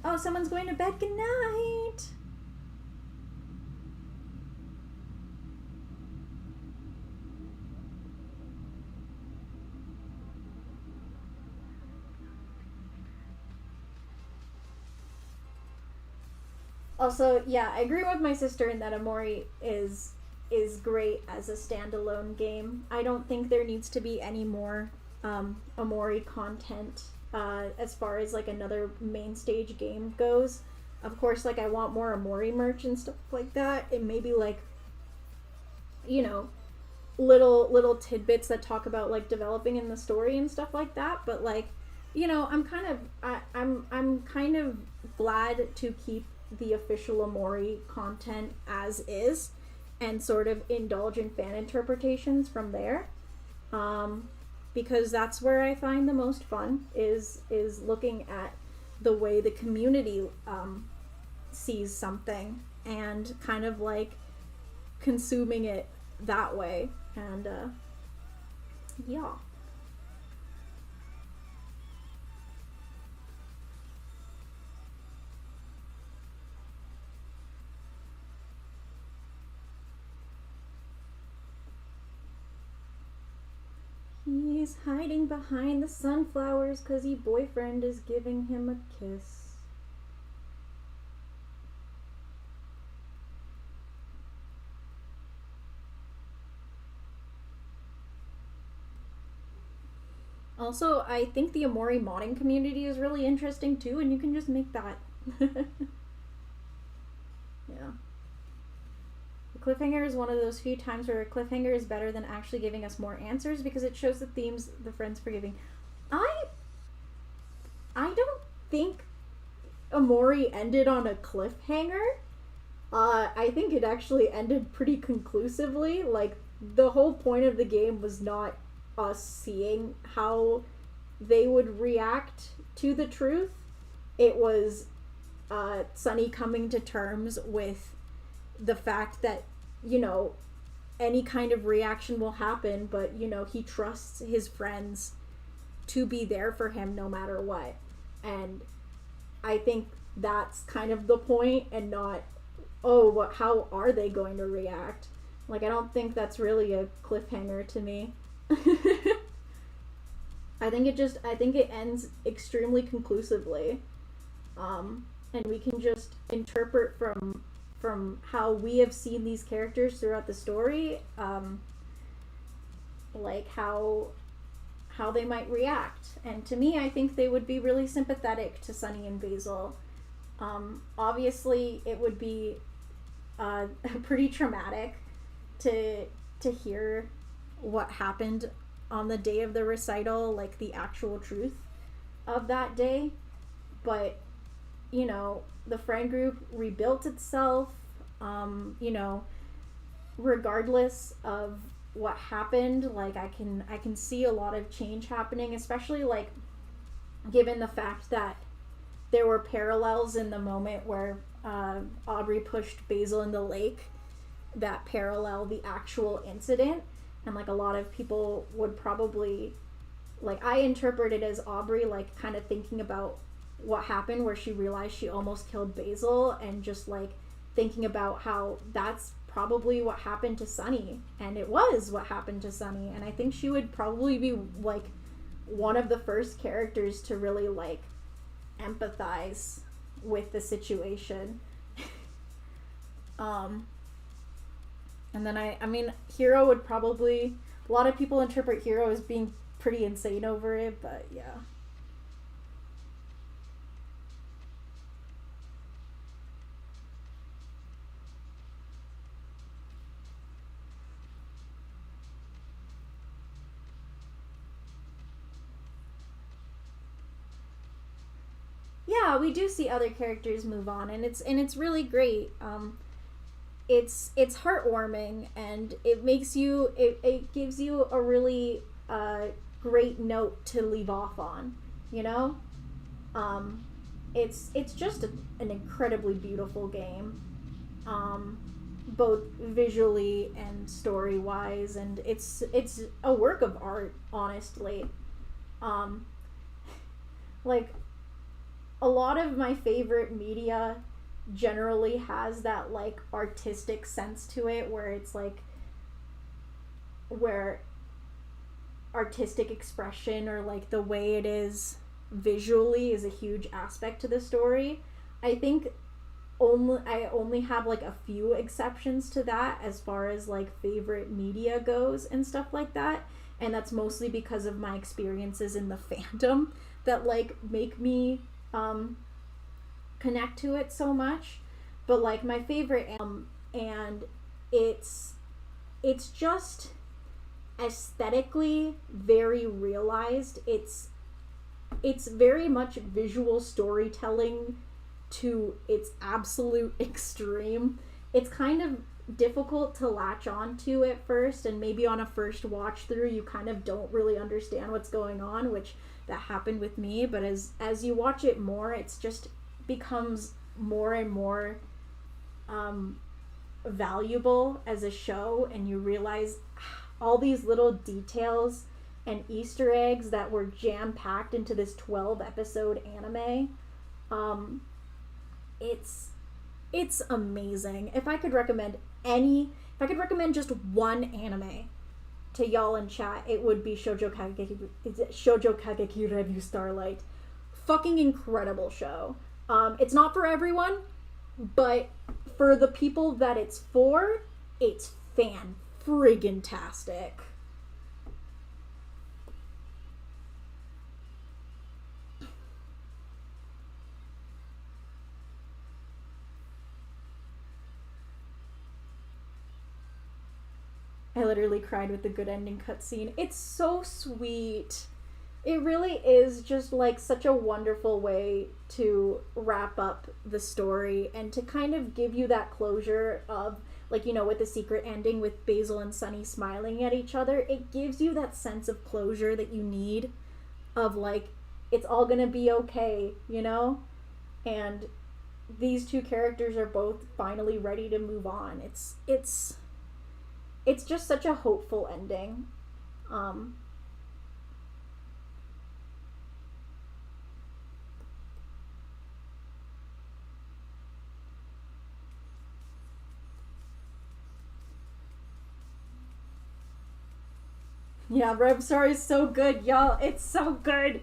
Oh, someone's going to bed. Good night. Also, yeah, I agree with my sister in that Omori is great as a standalone game. I don't think there needs to be any more Omori content as far as like another main stage game goes. Of course, like I want more Omori merch and stuff like that. It may be like, you know, little tidbits that talk about like developing in the story and stuff like that. But like, you know, I'm kind of glad to keep the official Omori content as is and sort of indulge in fan interpretations from there. Because that's where I find the most fun is looking at the way the community sees something and kind of like consuming it that way. And yeah. He's hiding behind the sunflowers because his boyfriend is giving him a kiss. Also, I think the Omori modding community is really interesting too, and you can just make that. Yeah. The cliffhanger is one of those few times where a cliffhanger is better than actually giving us more answers because it shows the themes the friends forgiving. I don't think Omori ended on a cliffhanger. I think it actually ended pretty conclusively. Like, the whole point of the game was not us seeing how they would react to the truth. It was Sunny coming to terms with the fact that, you know, any kind of reaction will happen, but, you know, he trusts his friends to be there for him no matter what. And I think that's kind of the point, and not, oh, how are they going to react? Like, I don't think that's really a cliffhanger to me. I think it ends extremely conclusively. And we can just interpret from how we have seen these characters throughout the story, like how they might react. And to me, I think they would be really sympathetic to Sunny and Basil. Obviously, it would be pretty traumatic to hear what happened on the day of the recital, like the actual truth of that day. But, you know, the friend group rebuilt itself, you know, regardless of what happened. Like, I can see a lot of change happening, especially, like, given the fact that there were parallels in the moment where Aubrey pushed Basil in the lake that parallel the actual incident. And, like, a lot of people would probably, like, I interpret it as Aubrey, like, kind of thinking about what happened where she realized she almost killed Basil, and just, like, thinking about how that's probably what happened to Sunny. And it was what happened to Sunny. And I think she would probably be, like, one of the first characters to really, like, empathize with the situation. And then I mean, Hero would probably, a lot of people interpret Hero as being pretty insane over it, but yeah. Yeah, we do see other characters move on, and it's really great. It's heartwarming, and it makes you, it gives you a really great note to leave off on, you know. It's just an incredibly beautiful game, both visually and story wise, and it's a work of art, honestly. Like, a lot of my favorite media generally has that, like, artistic sense to it, where it's like, where artistic expression, or like the way it is visually, is a huge aspect to the story. I think I only have, like, a few exceptions to that as far as, like, favorite media goes and stuff like that, and that's mostly because of my experiences in the fandom that, like, make me connect to it so much. But, like, my favorite, and it's just aesthetically very realized. It's very much visual storytelling to its absolute extreme. It's kind of difficult to latch on to at first, and maybe on a first watch through you kind of don't really understand what's going on, which that happened with me. But as you watch it more, it's just becomes more and more valuable as a show, and you realize all these little details and Easter eggs that were jam-packed into this 12-episode anime. It's amazing. If I could recommend just one anime to y'all in chat, it would be Shoujo Kageki Review Starlight. Fucking incredible show. It's not for everyone, but for the people that it's for, it's fan-friggin-tastic. I literally cried with the good ending cutscene. It's so sweet. It really is just like such a wonderful way to wrap up the story and to kind of give you that closure of, like, you know, with the secret ending with Basil and Sunny smiling at each other. It gives you that sense of closure that you need of, like, it's all gonna be okay, you know? And these two characters are both finally ready to move on. It's just such a hopeful ending. Yeah, Rev Story is so good, y'all. It's so good.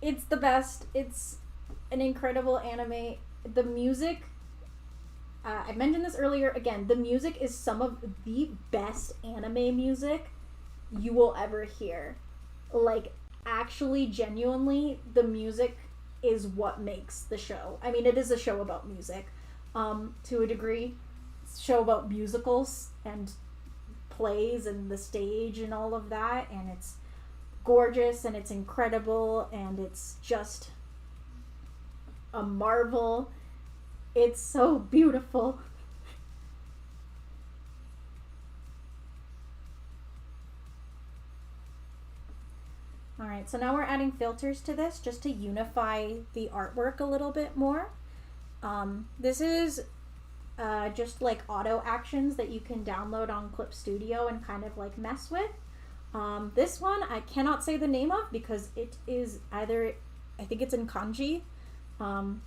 It's the best. It's an incredible anime. The music, I mentioned this earlier, again, the music is some of the best anime music you will ever hear. Like, actually, genuinely, the music is what makes the show. I mean, it is a show about music, to a degree. It's a show about musicals and plays and the stage and all of that, and it's gorgeous and it's incredible and it's just a marvel. It's so beautiful. Alright, so now we're adding filters to this just to unify the artwork a little bit more. This is just like auto actions that you can download on Clip Studio and kind of like mess with. This one I cannot say the name of because it is either, I think it's in kanji, and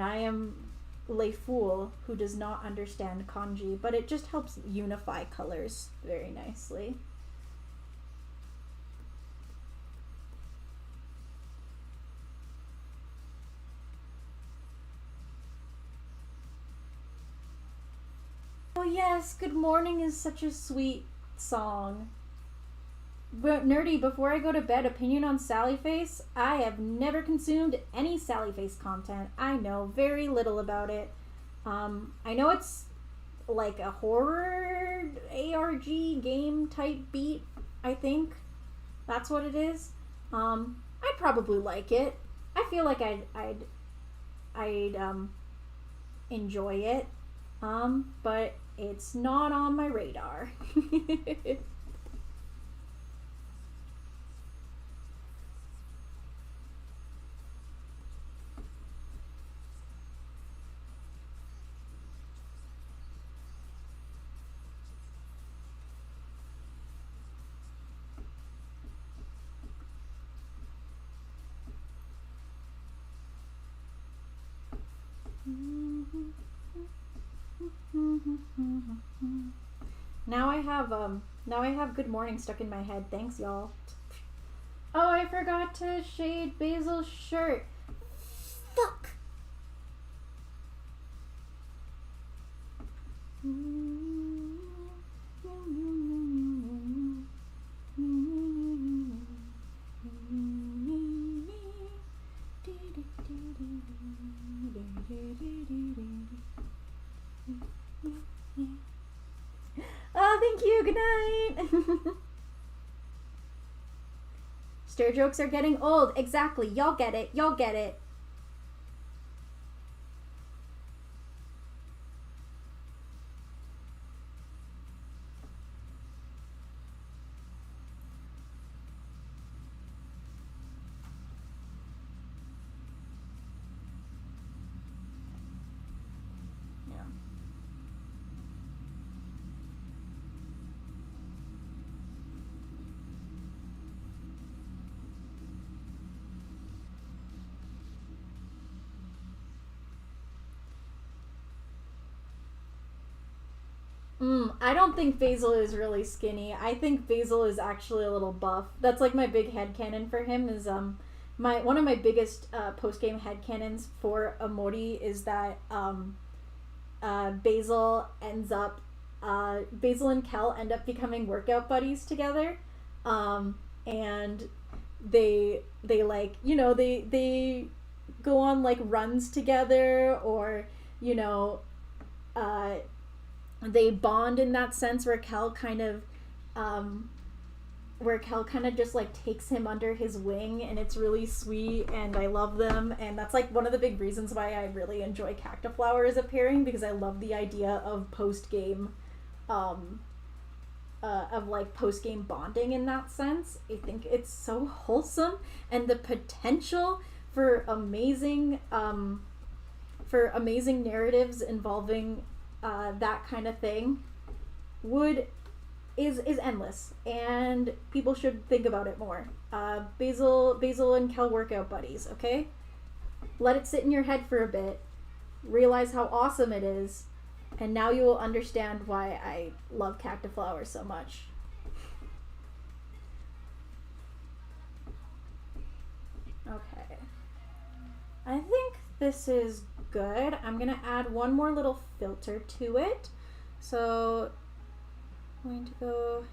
I am le fool who does not understand kanji, but it just helps unify colors very nicely. Oh yes, Good Morning is such a sweet song. But Nerdy, before I go to bed, opinion on Sally Face? I have never consumed any Sally Face content. I know very little about it. I know it's like a horror ARG game type beat, I think. That's what it is. I'd probably like it. I feel like I'd enjoy it. But it's not on my radar. Now I have Good Morning stuck in my head. Thanks, y'all. Oh, I forgot to shade Basil's shirt. Fuck. Oh, thank you. Good night. Stare jokes are getting old. Exactly. Y'all get it. Y'all get it. I don't think Basil is really skinny. I think Basil is actually a little buff. That's like my big headcanon for him is one of my biggest post-game headcanons for Omori is that Basil and Kel end up becoming workout buddies together. And they like, you know, they go on like runs together, or, you know, they bond in that sense where Kel kind of just like takes him under his wing, and it's really sweet, and I love them, and that's like one of the big reasons why I really enjoy Cactiflower as a pairing, because I love the idea of post-game post-game bonding in that sense. I think it's so wholesome, and the potential for amazing narratives involving that kind of thing is endless, and people should think about it more. Basil and Kel workout buddies, okay? Let it sit in your head for a bit, realize how awesome it is, and now you will understand why I love Cactiflower so much. Okay. I think this is good. I'm gonna add one more little filter to it. So I'm going to go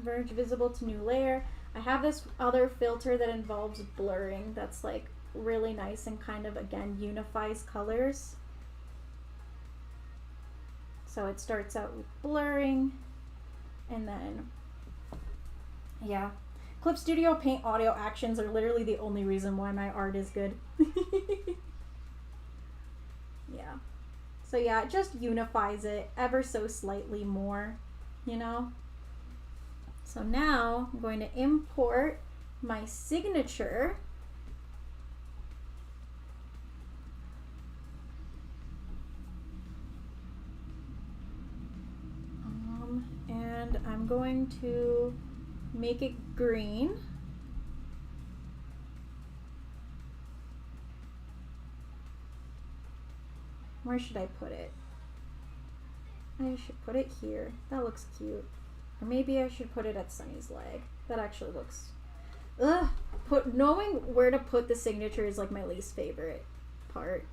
verge visible to new layer. I have this other filter that involves blurring that's like really nice and kind of again unifies colors. So it starts out with blurring, and then yeah. Clip Studio Paint audio actions are literally the only reason why my art is good. Yeah. So yeah, it just unifies it ever so slightly more, you know? So now I'm going to import my signature. And I'm going to make it green. Where should I put it? I should put it here. That looks cute. Or maybe I should put it at Sunny's leg. That actually looks... Ugh! Knowing where to put the signature is like my least favorite part.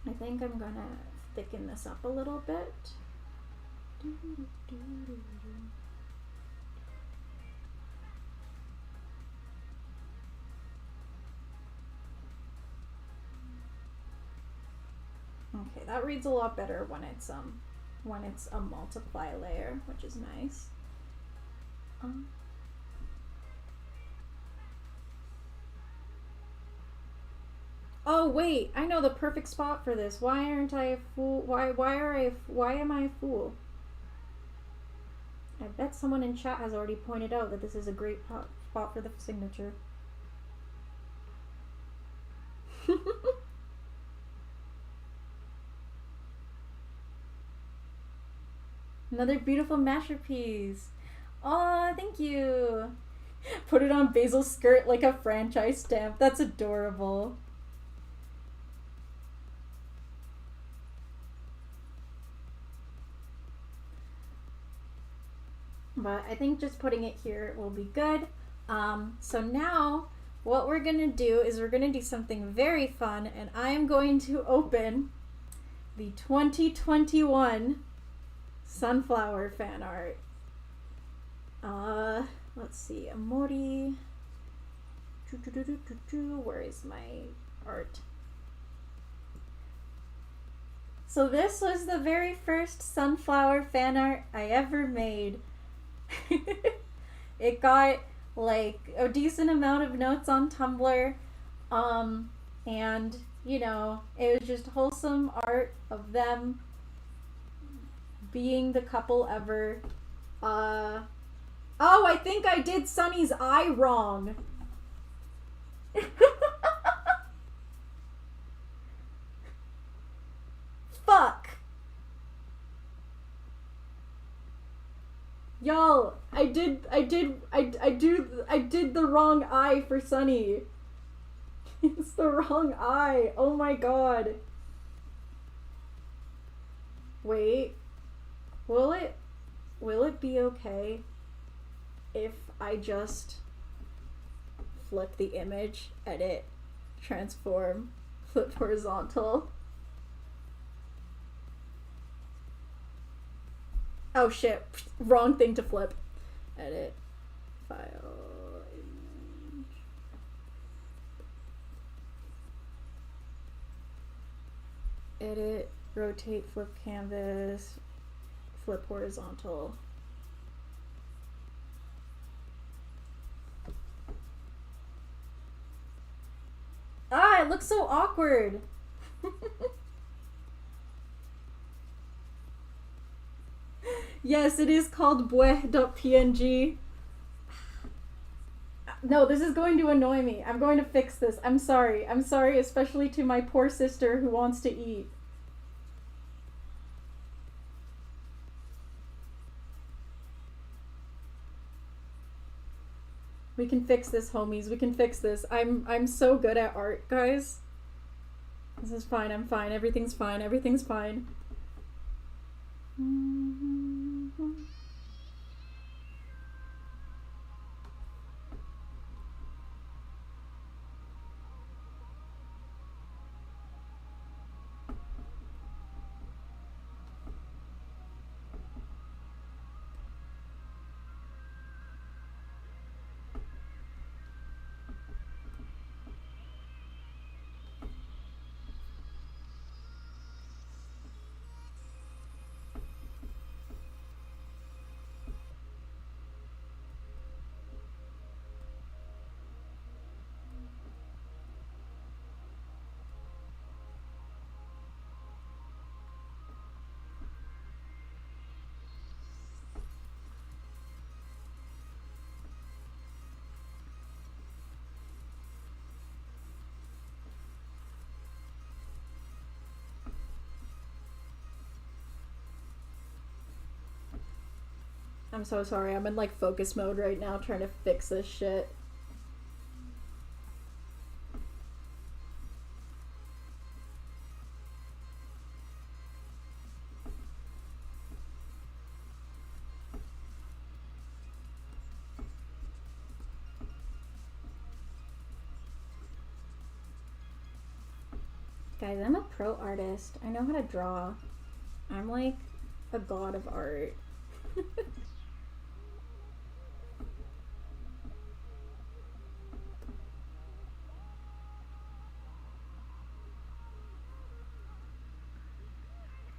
I think I'm gonna thicken this up a little bit. Okay, that reads a lot better when it's a multiply layer, which is nice. Oh wait, I know the perfect spot for this. Why aren't I a fool? Why am I a fool? I bet someone in chat has already pointed out that this is a great spot for the signature. Another beautiful masterpiece. Oh, thank you. Put it on Basil's skirt like a franchise stamp. That's adorable. But I think just putting it here will be good. So now what we're gonna do is we're gonna do something very fun, and I am going to open the 2021 Sunflower fan art. Let's see, Omori. Where is my art? So this was the very first Sunflower fan art I ever made. It got like a decent amount of notes on Tumblr, and you know, it was just wholesome art of them being the couple ever. Oh, I think I did Sunny's eye wrong. Fuck. Y'all, I did the wrong eye for Sunny. It's the wrong eye. Oh my god. Wait. Will it be okay if I just flip the image, edit, transform, flip horizontal? Oh shit, wrong thing to flip. Edit, file, image. Edit, rotate, flip canvas, flip horizontal. Ah, it looks so awkward. Yes, it is called bue.png. No, this is going to annoy me. I'm going to fix this. I'm sorry. I'm sorry, especially to my poor sister who wants to eat. We can fix this, homies. We can fix this. I'm so good at art, guys. This is fine. I'm fine. Everything's fine. Everything's fine. I'm so sorry. I'm in like focus mode right now trying to fix this shit. Guys, I'm a pro artist. I know how to draw. I'm like a god of art.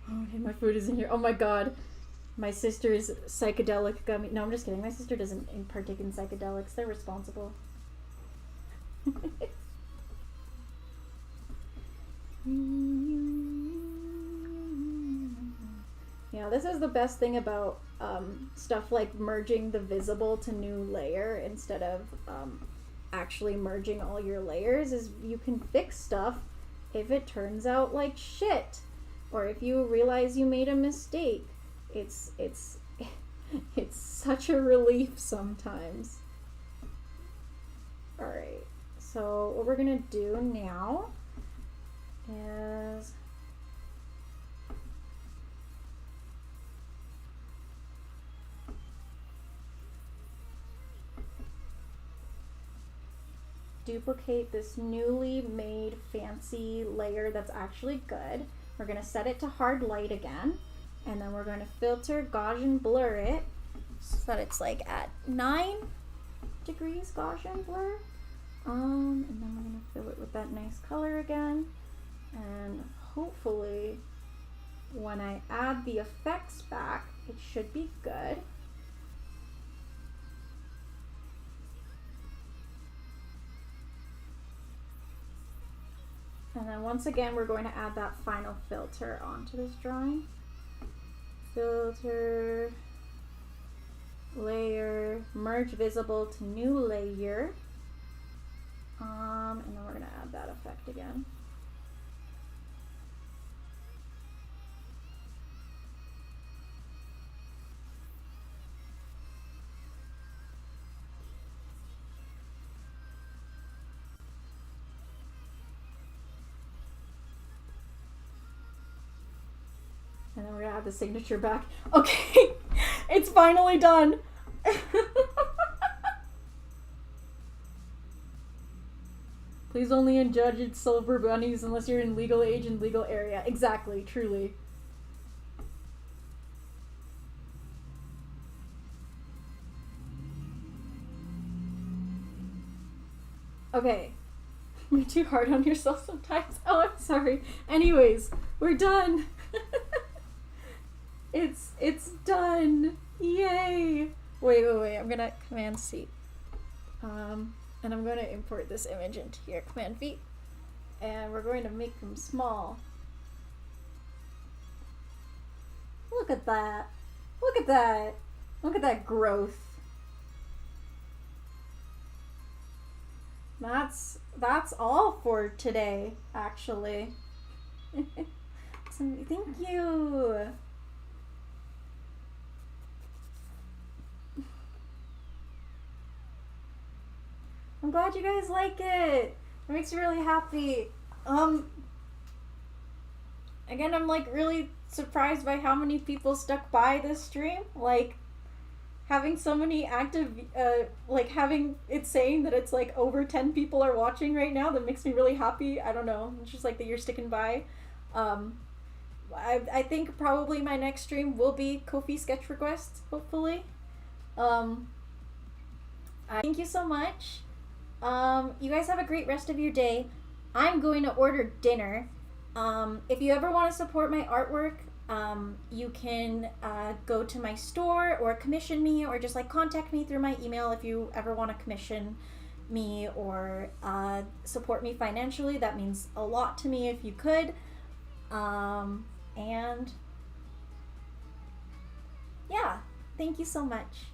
Okay, my food is in here. Oh my god. My sister's psychedelic gummy. No, I'm just kidding. My sister doesn't partake in psychedelics. They're responsible. Yeah, this is the best thing about stuff like merging the visible to new layer instead of actually merging all your layers is you can fix stuff if it turns out like shit. Or if you realize you made a mistake, it's such a relief sometimes. Alright, so what we're gonna do now is duplicate this newly made fancy layer that's actually good. We're going to set it to hard light again, and then we're going to filter Gaussian blur it so that it's like at 9 degrees Gaussian blur. And then we're going to fill it with that nice color again, and hopefully when I add the effects back, it should be good. And then once again, we're going to add that final filter onto this drawing. Filter, layer, merge visible to new layer. And then we're going to add that effect again. And then we're gonna add the signature back. Okay, it's finally done. Please only judge its silver bunnies unless you're in legal age and legal area. Exactly, truly. Okay. You're too hard on yourself sometimes. Oh, I'm sorry. Anyways, we're done. It's done. Yay. Wait. I'm gonna Command C. And I'm gonna import this image into here. Command V. And we're going to make them small. Look at that. Look at that. Look at that growth. That's all for today, actually. So, thank you. I'm glad you guys like it. It makes me really happy. Again, I'm like really surprised by how many people stuck by this stream. Like, having so many active, like having it saying that it's like over 10 people are watching right now, that makes me really happy. I don't know. It's just like that you're sticking by. I think probably my next stream will be Ko-fi sketch requests, hopefully. Thank you so much. You guys have a great rest of your day. I'm going to order dinner. If you ever want to support my artwork, you can go to my store or commission me, or just like contact me through my email if you ever want to commission me or support me financially. That means a lot to me if you could. And yeah, thank you so much.